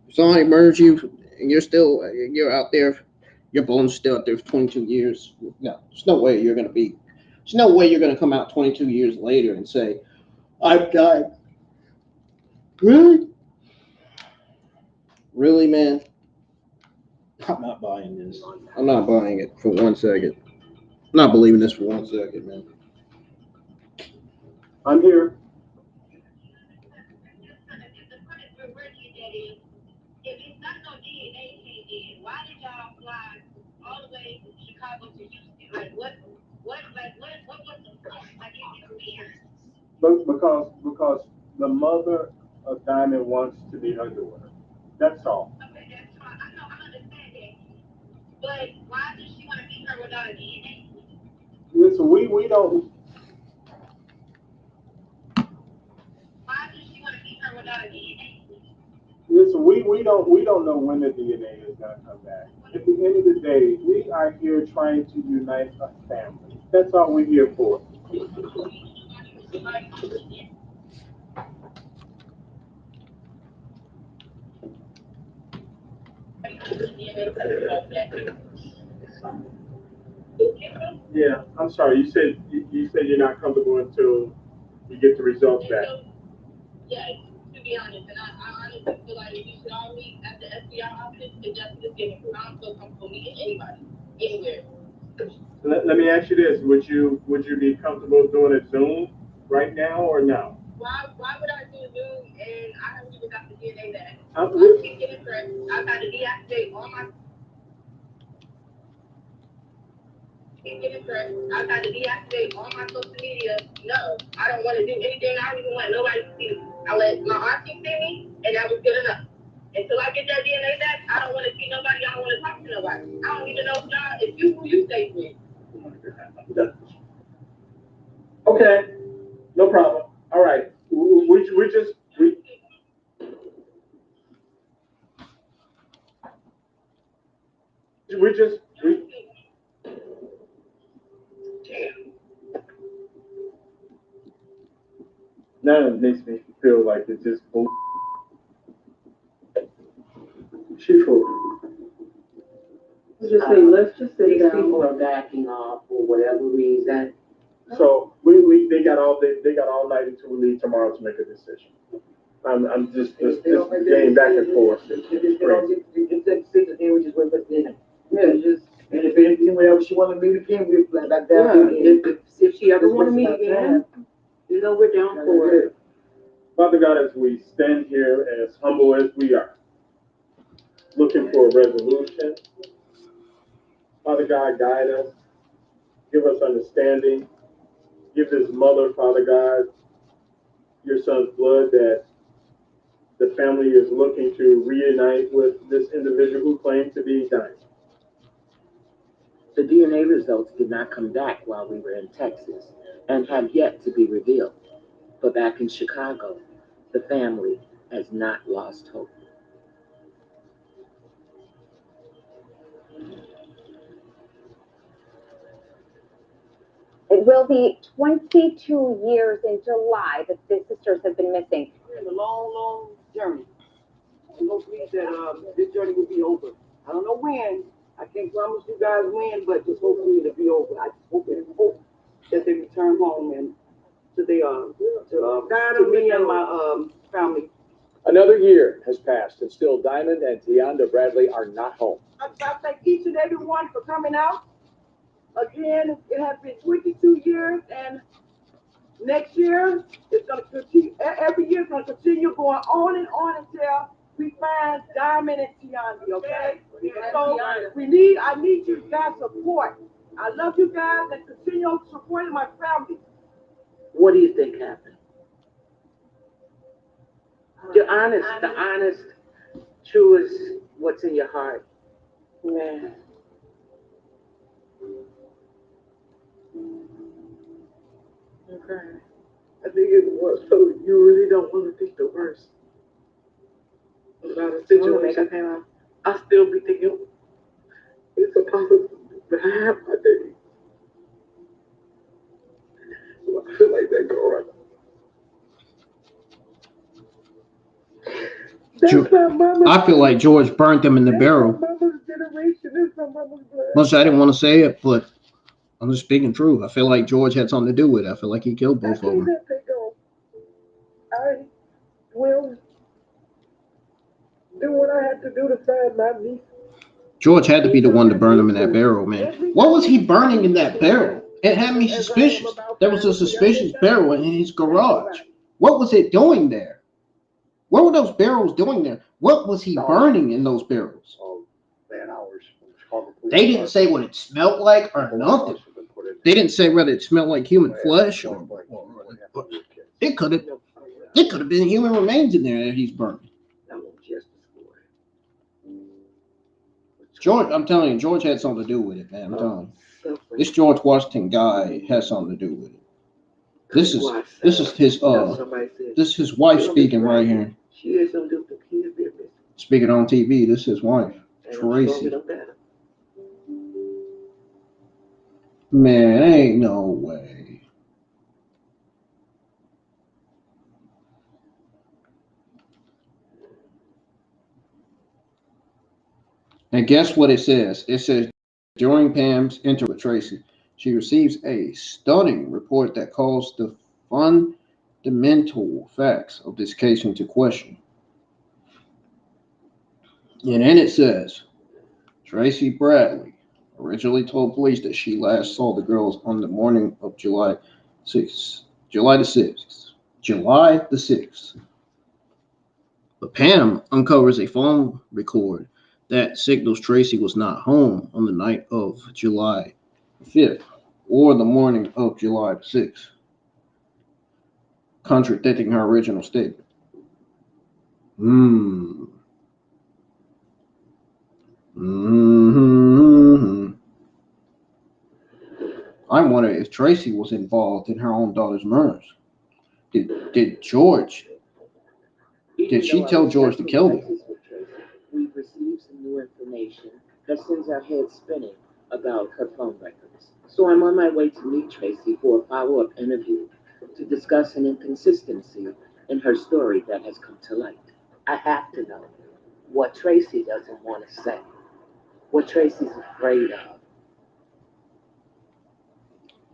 If somebody murders you and you're out there, your bones still out there for 22 years. No, there's no way you're gonna be. There's no way you're gonna come out 22 years later and say, "I've died." Really? Really, man? I'm not buying this. I'm not buying it for 1 second. I'm not believing this for 1 second, man. I'm here. If it's not no DNA came in, why did y'all fly all the way from Chicago to Houston? Like what was the point? Like it's weird. Because the mother of Diamond wants to be her daughter. That's all. Okay, that's fine. I understand that. But why does she want to meet her without a DNA? Listen, we don't. Why does she want to meet her without a DNA? Listen, we don't know when the DNA is gonna come back. At the end of the day, we are here trying to unite a family. That's all we're here for. Yeah, I'm sorry. You said you're not comfortable until you get the results back. Yeah, to be honest, and I honestly feel like we should all meet at the FBI office and just get it. I don't feel comfortable meeting anybody, anywhere. Let me ask you this: Would you be comfortable doing a Zoom right now or no? Why would I do Zoom and I haven't even got the DNA back? I keep getting correct. I've got to deactivate all my. I've got to deactivate all my social media. No, I don't want to do anything. I don't even want nobody to see me. I let my auntie see me, and that was good enough. Until I get that DNA back, I don't want to see nobody. I don't want to talk to nobody. I don't even know if you who you stay with. Okay, no problem. All right, we just. Now it makes me feel like it's just bull. Let's just say these people are backing off for whatever reason. So they got all night until we leave tomorrow to make a decision. I'm just getting back and forth. It's crazy. Get that decision, then we just wait for the dinner. Yeah, and if anything, whenever she want to meet again, we'll fly back down. If she ever want to meet again, you know we're down for it. Father God, as we stand here as humble as we are, looking for a resolution, Father God, guide us, give us understanding, give this mother, Father God, your son's blood that the family is looking to reunite with this individual who claimed to be dying. The DNA results did not come back while we were in Texas and have yet to be revealed. But back in Chicago, the family has not lost hope. It will be 22 years in July that the sisters have been missing. We're in a long, long journey. And hopefully that this journey will be over. I don't know when. I can't promise you guys when, but just hopefully it'll be over. I just hope that they return home and to me and my family. Another year has passed, and still Diamond and Tionda Bradley are not home. I thank each and every one for coming out. Again, it has been 22 years, and next year it's going to continue. Every year it's going to continue going on until we find Diamond and Tionda. Okay? So I need you guys' support. I love you guys and continue supporting my family. What do you think happened? The honest, truest, what's in your heart. Man. Okay. I think it was so you really don't want to think the worst about a situation. I still be thinking it's a possibility, but I have my days. I feel like that girl right now. I feel like George burnt them in the barrel. Much I didn't want to say it, but I'm just speaking truth. I feel like George had something to do with it. I feel like he killed both of them. I will do what I have to do to find my niece. George had to be the one to burn them in that barrel, man. What was he burning in that barrel? It had me suspicious. There was a suspicious barrel in his garage. What was it doing there? What were those barrels doing there? What was he burning in those barrels? They didn't say what it smelled like or nothing. They didn't say whether it smelled like human flesh or it could have been human remains in there that he's burning. George, I'm telling you, George had something to do with it, man. I'm telling you. This George Washington guy has something to do with it. This is his wife speaking right here. She has something to do with the kid's business. Speaking on TV, this is his wife, Tracey. Man, ain't no way. And guess what it says? It says, during Pam's interview with Tracey, she receives a stunning report that calls the fundamental facts of this case into question. And then it says, Tracey Bradley originally told police that she last saw the girls on the morning of July the 6th. But Pam uncovers a phone record that signals Tracey was not home on the night of July 5th or the morning of July 6th, contradicting her original statement. I'm wondering if Tracey was involved in her own daughter's murders. Did she tell George to kill them? We've received some new information that sends our heads spinning about her phone records. So I'm on my way to meet Tracey for a follow-up interview to discuss an inconsistency in her story that has come to light. I have to know what Tracey doesn't want to say, what Tracey's afraid of.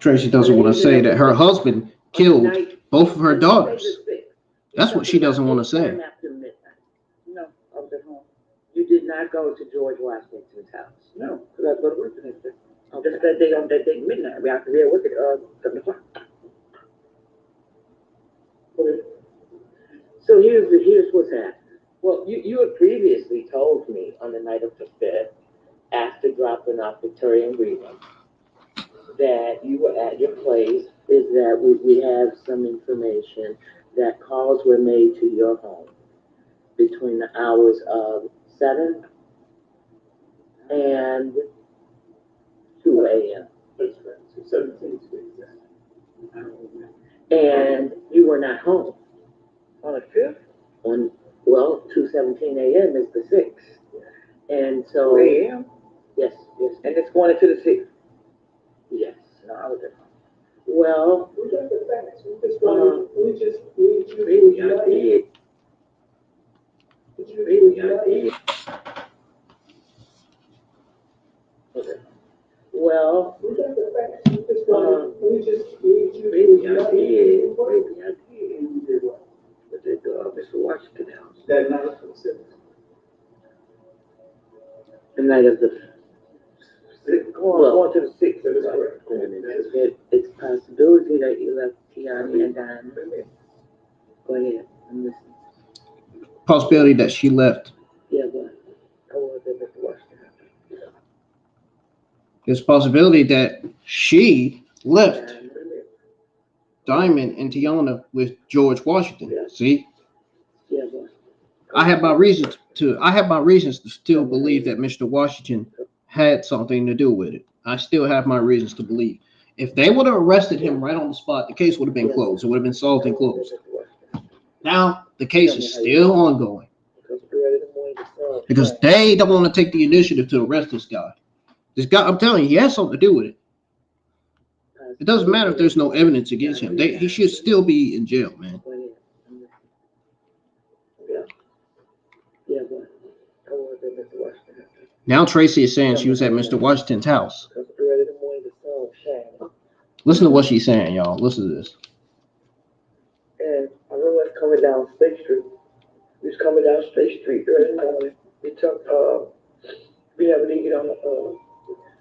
Tracy doesn't want to say that her husband killed both of her daughters. That's what she doesn't want to say. After midnight. No, I was at home. You did not go to George Washington's house. No, because I go to work the next day. Just that day on that day midnight. We have to be at work at 7 o'clock. Okay. So here's what's happened. Well, you had previously told me on the night of the 5th, after dropping off Victoria and Greenland, that you were at your place, is that we have some information that calls were made to your home between the hours of 7 and 2 a.m. That's right, so 17 to exact. And you were not home. On the 5th? On, well, 2:17 a.m. is the 6th. And so... 2 a.m.? Yes. And it's going into the 6th? Yes. No, I was at home. Well... We got the facts. We just... Maybe I did. Maybe I did. Okay. Well... We got the facts. Maybe I did. Maybe I did. You did what? But at Mr. Washington house. That night of the 6th. The night of the 6th. Going to the 6th. That is correct. It's a possibility that you left Tiani and Diamond. Go ahead. I'm listening. Possibility that she left. Yeah, but I was at Mr. Washington house. There's a possibility that she left Diamond and Tionda with George Washington. Yeah. See? Yeah, but I have my reasons to still believe that Mr. Washington had something to do with it. I still have my reasons to believe. If they would have arrested him right on the spot, the case would have been closed. It would have been solved and closed. Now the case is still ongoing because they don't want to take the initiative to arrest this guy. This guy, I'm telling you, he has something to do with it. It doesn't matter if there's no evidence against him. He should still be in jail, man. Now Tracey is saying she was at Mr. Washington's house. Listen to what she's saying, y'all. Listen to this. And I remember us coming down State Street. We was coming down State Street early in the morning. We took, we never did get on the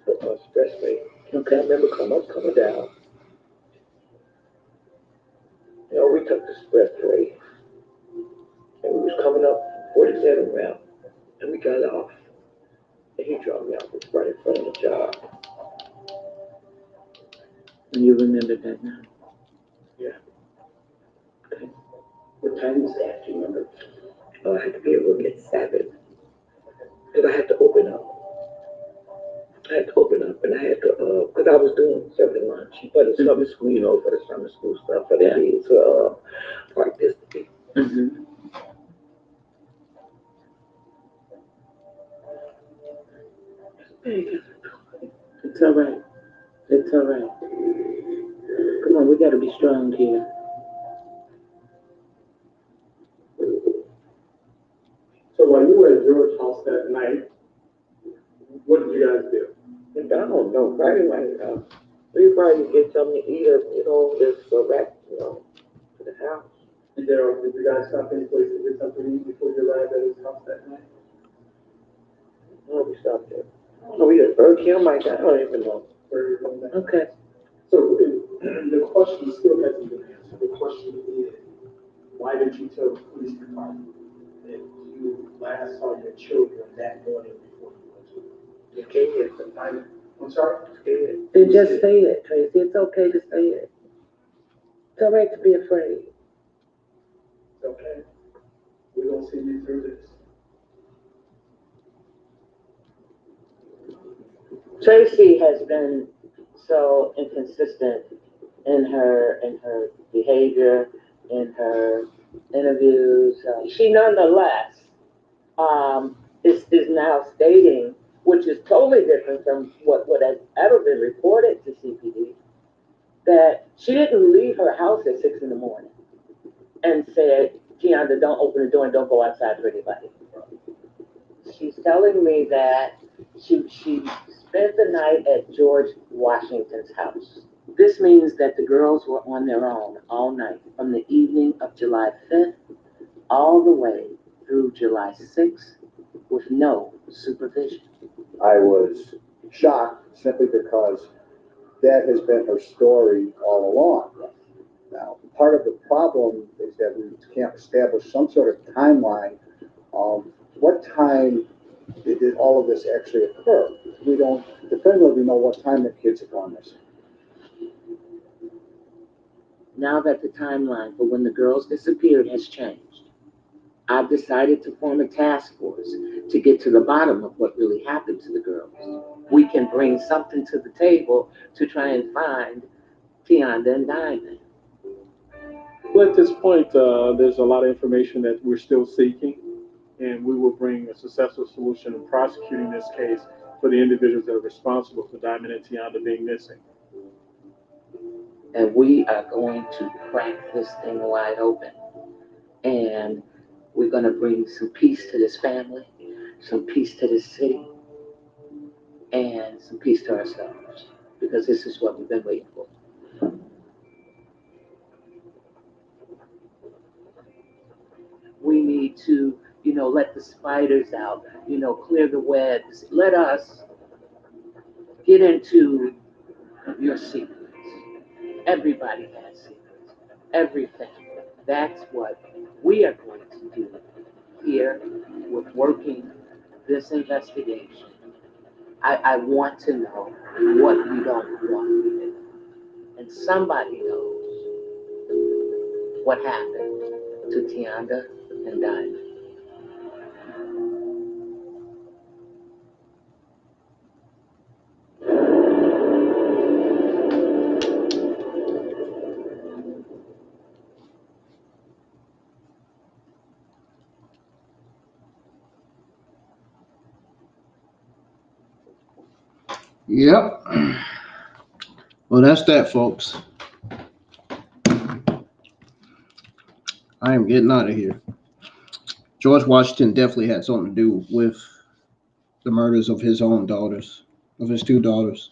expressway. Okay. I remember coming down. You know, we took the expressway. And we was coming up 47 route. And we got off. And he dropped me off right in front of the job. And you remember that now? Yeah. Okay. What time was that? Do you remember? Oh, I had to be at work at 7. Because I had to open up. And I had to, because I was doing serving lunch for the summer school, you know, for the summer school stuff for the kids, park this to be. Mm-hmm. It's all right. It's all right. Come on, we got to be strong here. So while you were at George's house that night, what did you guys do? I don't know. We probably get something to eat or, you know, just go back, you know, to the house. Did you guys stop any place to get something to eat before you arrived at his house that night? No, we stopped there. Oh, we had Burger King. Oh my God, I don't even know. Okay. So the question still hasn't been answered. The question is, why did you tell the police department that you last saw your children that morning before you went to work? You can't get the time. I'm sorry? Then just say it, Tracey. It's okay to say it. It's all right to be afraid. It's okay. We're going to see you through this. Tracey has been so inconsistent in her behavior, in her interviews. She nonetheless is now stating, which is totally different from what has ever been reported to CPD, that she didn't leave her house at 6 in the morning and said, Tionda, don't open the door and don't go outside for anybody. She's telling me that she spent the night at George Washington's house. This means that the girls were on their own all night from the evening of July 5th all the way through July 6th with no supervision. I was shocked simply because that has been her story all along. Now, part of the problem is that we can't establish some sort of timeline of what time did all of this actually occur. We don't definitively know what time the kids have gone missing. Now that the timeline for when the girls disappeared has changed, I've decided to form a task force to get to the bottom of what really happened to the girls. We can bring something to the table to try and find Tionda and Diamond. Well, at this point, there's a lot of information that we're still seeking, and we will bring a successful solution in prosecuting this case for the individuals that are responsible for Diamond and Tionda being missing. And we are going to crack this thing wide open. And we're going to bring some peace to this family, some peace to this city, and some peace to ourselves. Because this is what we've been waiting for. We need to, let the spiders out, clear the webs. Let us get into your secrets. Everybody has secrets. Everything. That's what we are going to do here with working this investigation. I want to know what we don't want. And somebody knows what happened to Tionda and Diamond. Yep. Well, that's that, folks. I am getting out of here. George Washington definitely had something to do with the murders of his own daughters, of his two daughters,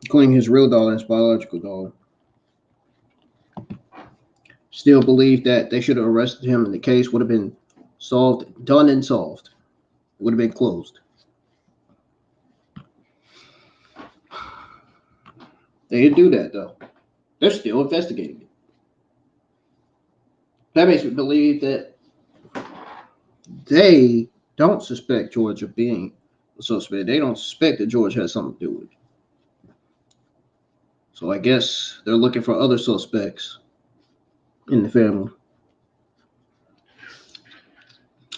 including his real daughter and his biological daughter. Still believe that they should have arrested him and the case would have been solved, done and solved. It would have been closed. They didn't do that, though. They're still investigating it. That makes me believe that they don't suspect George of being a suspect. They don't suspect that George has something to do with it. So I guess they're looking for other suspects in the family.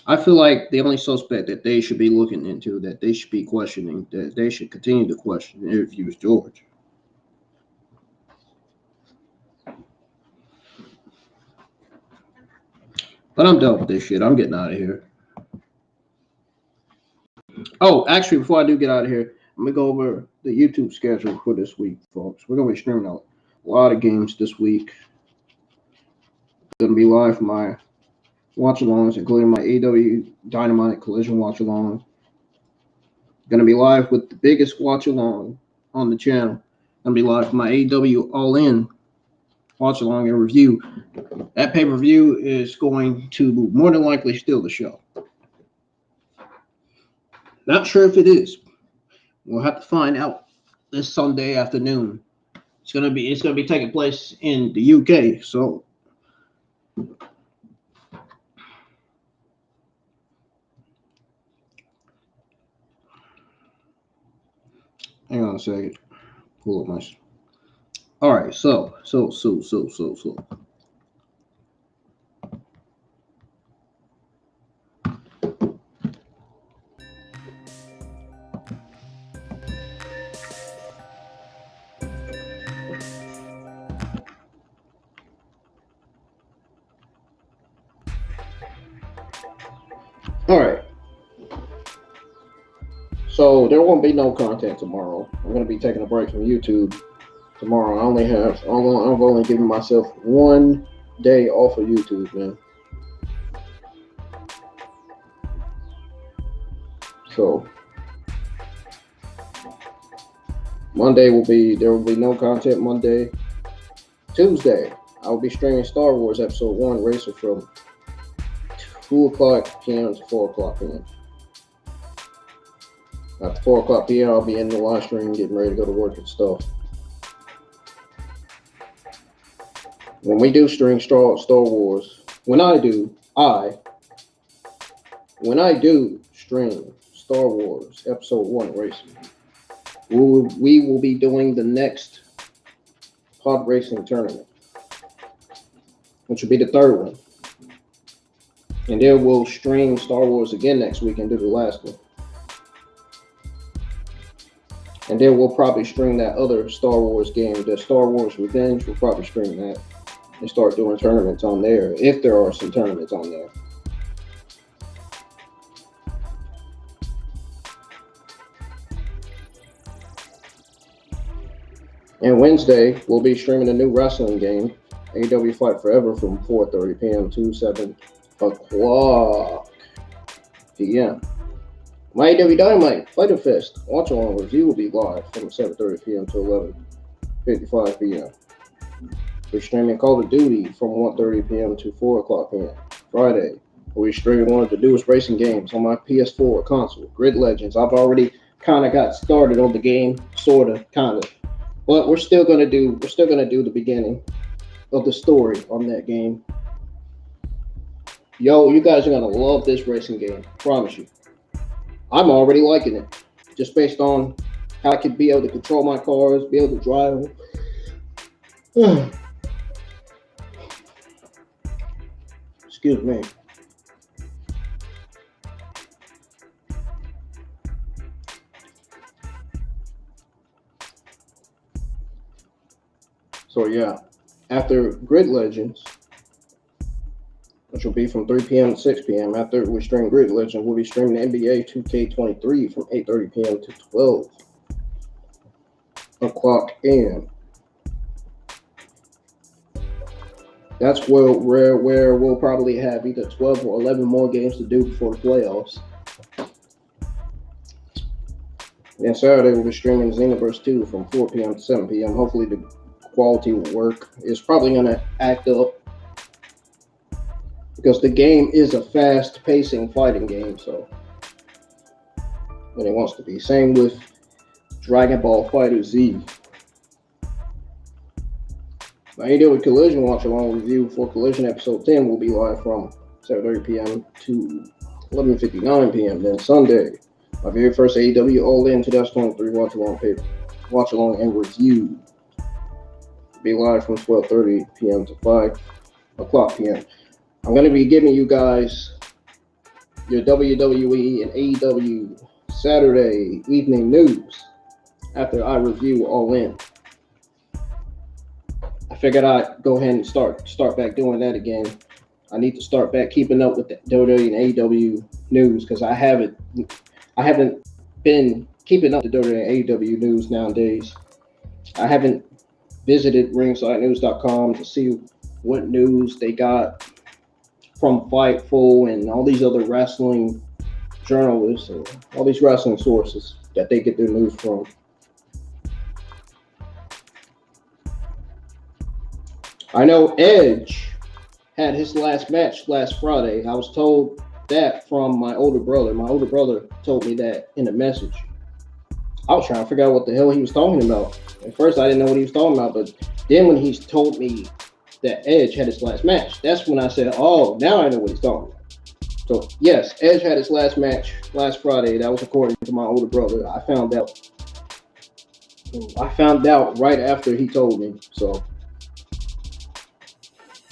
I feel like the only suspect that they should be looking into, that they should be questioning, that they should continue to question and interview is George. But I'm done with this shit. I'm getting out of here. Oh, actually, before I do get out of here, I'm going to go over the YouTube schedule for this week, folks. We're going to be streaming out a lot of games this week. Going to be live for my watch-alongs, including my AEW Dynamite Collision watch-along. Going to be live with the biggest watch-along on the channel. Going to be live for my AEW All-In watch-along and review. That pay-per-view is going to more than likely steal the show. Not sure if it is. We'll have to find out this Sunday afternoon. It's gonna be taking place in the UK. So hang on a second. Pull up my. All right. So. All right. So there won't be no content tomorrow. I'm gonna be taking a break from YouTube tomorrow. I'm only giving myself 1 day off of YouTube, man. So There will be no content Monday. Tuesday, I will be streaming Star Wars Episode 1 Racer from 2 o'clock p.m. to 4 o'clock p.m. After 4 o'clock p.m., I'll be in the live stream getting ready to go to work and stuff. When we do stream Star Wars, when I do stream Star Wars Episode 1 Racing, we will be doing the next pod racing tournament, which will be the third one. And then we'll stream Star Wars again next week and do the last one. And then we'll probably stream that other Star Wars game, the Star Wars Revenge. We'll probably stream that and start doing tournaments on there, if there are some tournaments on there. And Wednesday, we'll be streaming a new wrestling game, AEW Fight Forever, from 4:30 p.m. to 7 o'clock p.m. My AEW Dynamite Fighter Fest watch along review will be live from 7:30 p.m. to 11:55 p.m. We're streaming Call of Duty from 1:30 p.m. to 4 o'clock p.m. Friday, we're streaming one of the newest racing games on my PS4 console, Grid Legends. I've already kind of got started on the game, kind of. But we're still gonna do the beginning of the story on that game. Yo, you guys are gonna love this racing game, promise you. I'm already liking it, just based on how I could be able to control my cars, be able to drive them. Excuse me. So yeah, after Grid Legends, which will be from 3 p.m. to 6 p.m. After we stream Grid Legends, we'll be streaming NBA 2K23 from 8:30 p.m. to 12 o'clock a.m. That's where we'll probably have either 12 or 11 more games to do before the playoffs. And Saturday, we'll be streaming Xenoverse 2 from 4 p.m. to 7 p.m. Hopefully the quality will work. It's probably going to act up because the game is a fast-pacing fighting game, so when it wants to be. Same with Dragon Ball FighterZ. My AEW Collision Watch Along review for Collision Episode 10 will be live from 7:30 p.m. to 11:59 p.m. Then Sunday, my very first AEW All In 2023 Watch Along and review will be live from 12:30 p.m. to 5 o'clock p.m. I'm going to be giving you guys your WWE and AEW Saturday evening news after I review All In. I figured I'd go ahead and start back doing that again. I need to start back keeping up with the WWE and AEW news because I haven't been keeping up with the WWE and AEW news nowadays. I haven't visited ringsidenews.com to see what news they got from Fightful and all these other wrestling journalists and all these wrestling sources that they get their news from. I know Edge had his last match last Friday. I was told that from my older brother. My older brother told me that in a message. I was trying to figure out what the hell he was talking about. At first, I didn't know what he was talking about, but then when he told me that Edge had his last match, that's when I said, oh, now I know what he's talking about. So, yes, Edge had his last match last Friday. That was according to my older brother. I found out right after he told me. So,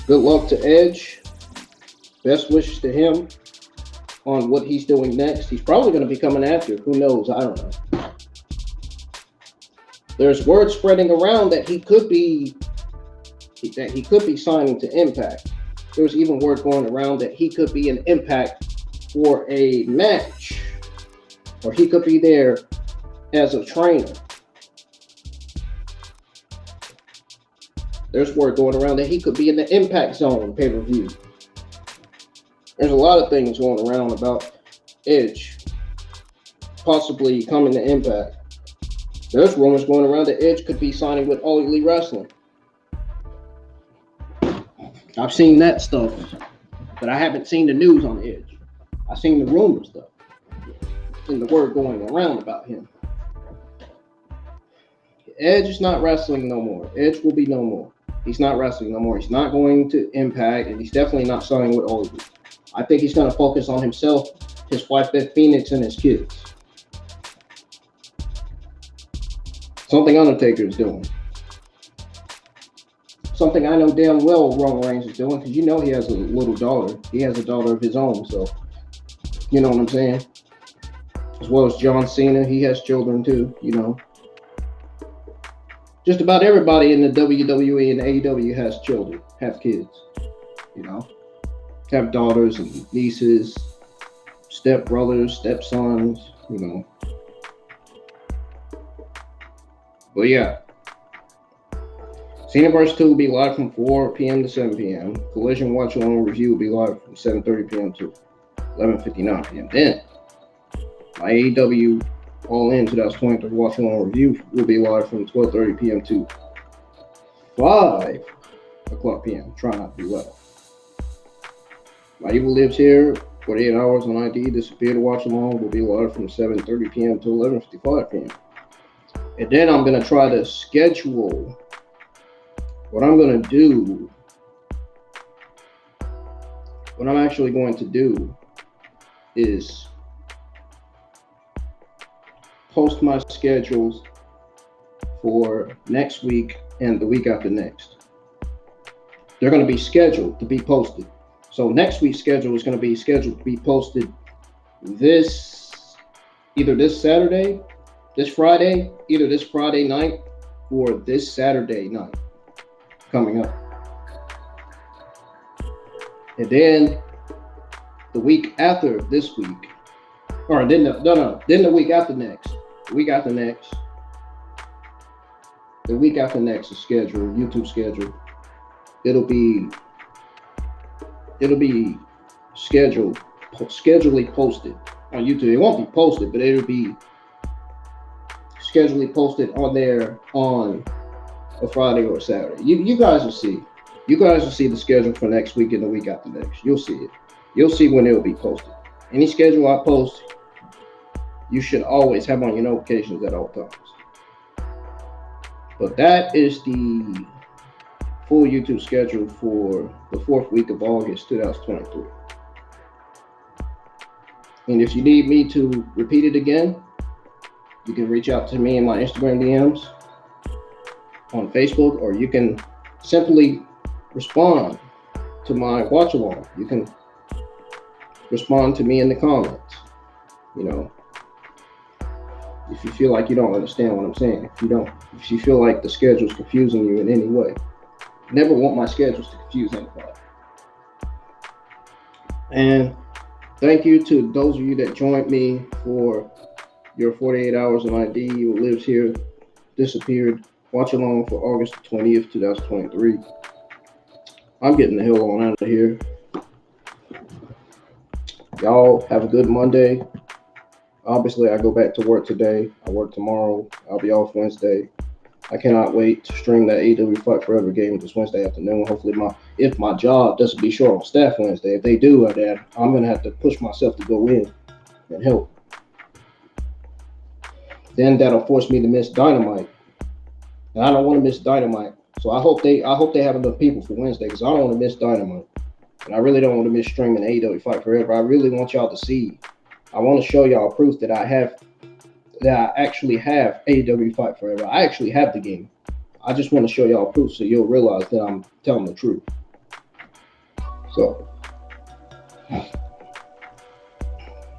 good luck to Edge. Best wishes to him on what he's doing next. He's probably going to be coming after. Who knows? I don't know. There's word spreading around that he could be signing to Impact. There's even word going around that he could be in Impact for a match, or he could be there as a trainer. There's word going around that he could be in the Impact Zone pay-per-view. There's a lot of things going around about Edge possibly coming to Impact. There's rumors going around that Edge could be signing with All Elite Wrestling. I've seen that stuff, but I haven't seen the news on Edge. I've seen the rumors though, and the word going around about him. Edge is not wrestling no more. Edge will be no more. He's not wrestling no more. He's not going to Impact, and he's definitely not signing with All Elite. I think he's going to focus on himself, his wife Beth Phoenix, and his kids. Something Undertaker is doing. Something I know damn well Roman Reigns is doing, because you know he has a little daughter. He has a daughter of his own, so you know what I'm saying? As well as John Cena, he has children too, you know. Just about everybody in the WWE and AEW has children, have kids, you know. Have daughters and nieces, stepbrothers, stepsons, you know. But yeah. Cineverse 2 will be live from 4 p.m. to 7 p.m. Collision Watch Along Review will be live from 7:30 p.m. to 11:59 p.m. Then, my AEW All In 2023 Watch Along Review will be live from 12:30 p.m. to 5 o'clock p.m. Try not to be loud. My Evil Lives Here, 48 Hours on ID, Disappear to Watch Along will be live from 7:30 p.m. to 11:55 p.m. And then I'm going to try to schedule. What I'm actually going to do is post my schedules for next week and the week after next. They're going to be scheduled to be posted. So next week's schedule is going to be scheduled to be posted either this Friday night, or this Saturday night coming up. And then the week after this week, or then the week after next. The week after next is scheduled, YouTube schedule. It'll be schedulally posted on YouTube. It won't be posted, but it'll be schedulally posted on there on a Friday or a Saturday. You guys will see. You guys will see the schedule for next week and the week after next. You'll see it. You'll see when it will be posted. Any schedule I post, you should always have on your notifications at all times. But that is the full YouTube schedule for the 4th week of August 2023. And if you need me to repeat it again, you can reach out to me in my Instagram DMs on Facebook, or you can simply respond to my watch along. You can respond to me in the comments. You know, if you feel like you don't understand what I'm saying, if you feel like the schedule's confusing you in any way, never want my schedules to confuse anybody. And thank you to those of you that joined me for your 48 Hours on ID Who Lives Here, Disappeared Watch Along for August 20th, 2023. I'm getting the hell on out of here. Y'all have a good Monday. Obviously, I go back to work today. I work tomorrow. I'll be off Wednesday. I cannot wait to stream that AEW Fight Forever game this Wednesday afternoon. Hopefully, if my job doesn't be short on staff Wednesday, if they do, then I'm going to have to push myself to go in and help. Then that'll force me to miss Dynamite. And I don't want to miss Dynamite. So I hope they have enough people for Wednesday, because I don't want to miss Dynamite. And I really don't want to miss streaming AEW Fight Forever. I really want y'all to see. I want to show y'all proof that I actually have AEW Fight Forever. I actually have the game. I just want to show y'all proof so you'll realize that I'm telling the truth. So,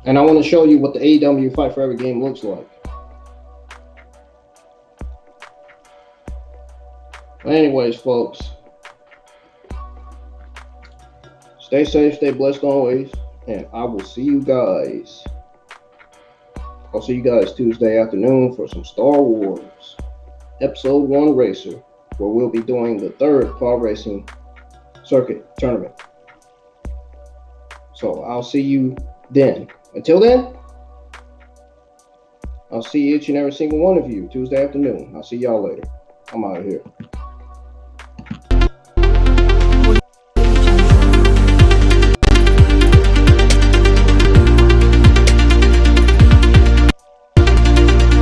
and I want to show you what the AEW Fight Forever game looks like. Anyways, folks, stay safe, stay blessed always, and I will see you guys. I'll see you guys Tuesday afternoon for some Star Wars Episode 1 Racer, where we'll be doing the 3rd car racing circuit tournament. So I'll see you then. Until then, I'll see each and every single one of you Tuesday afternoon. I'll see y'all later. I'm out of here.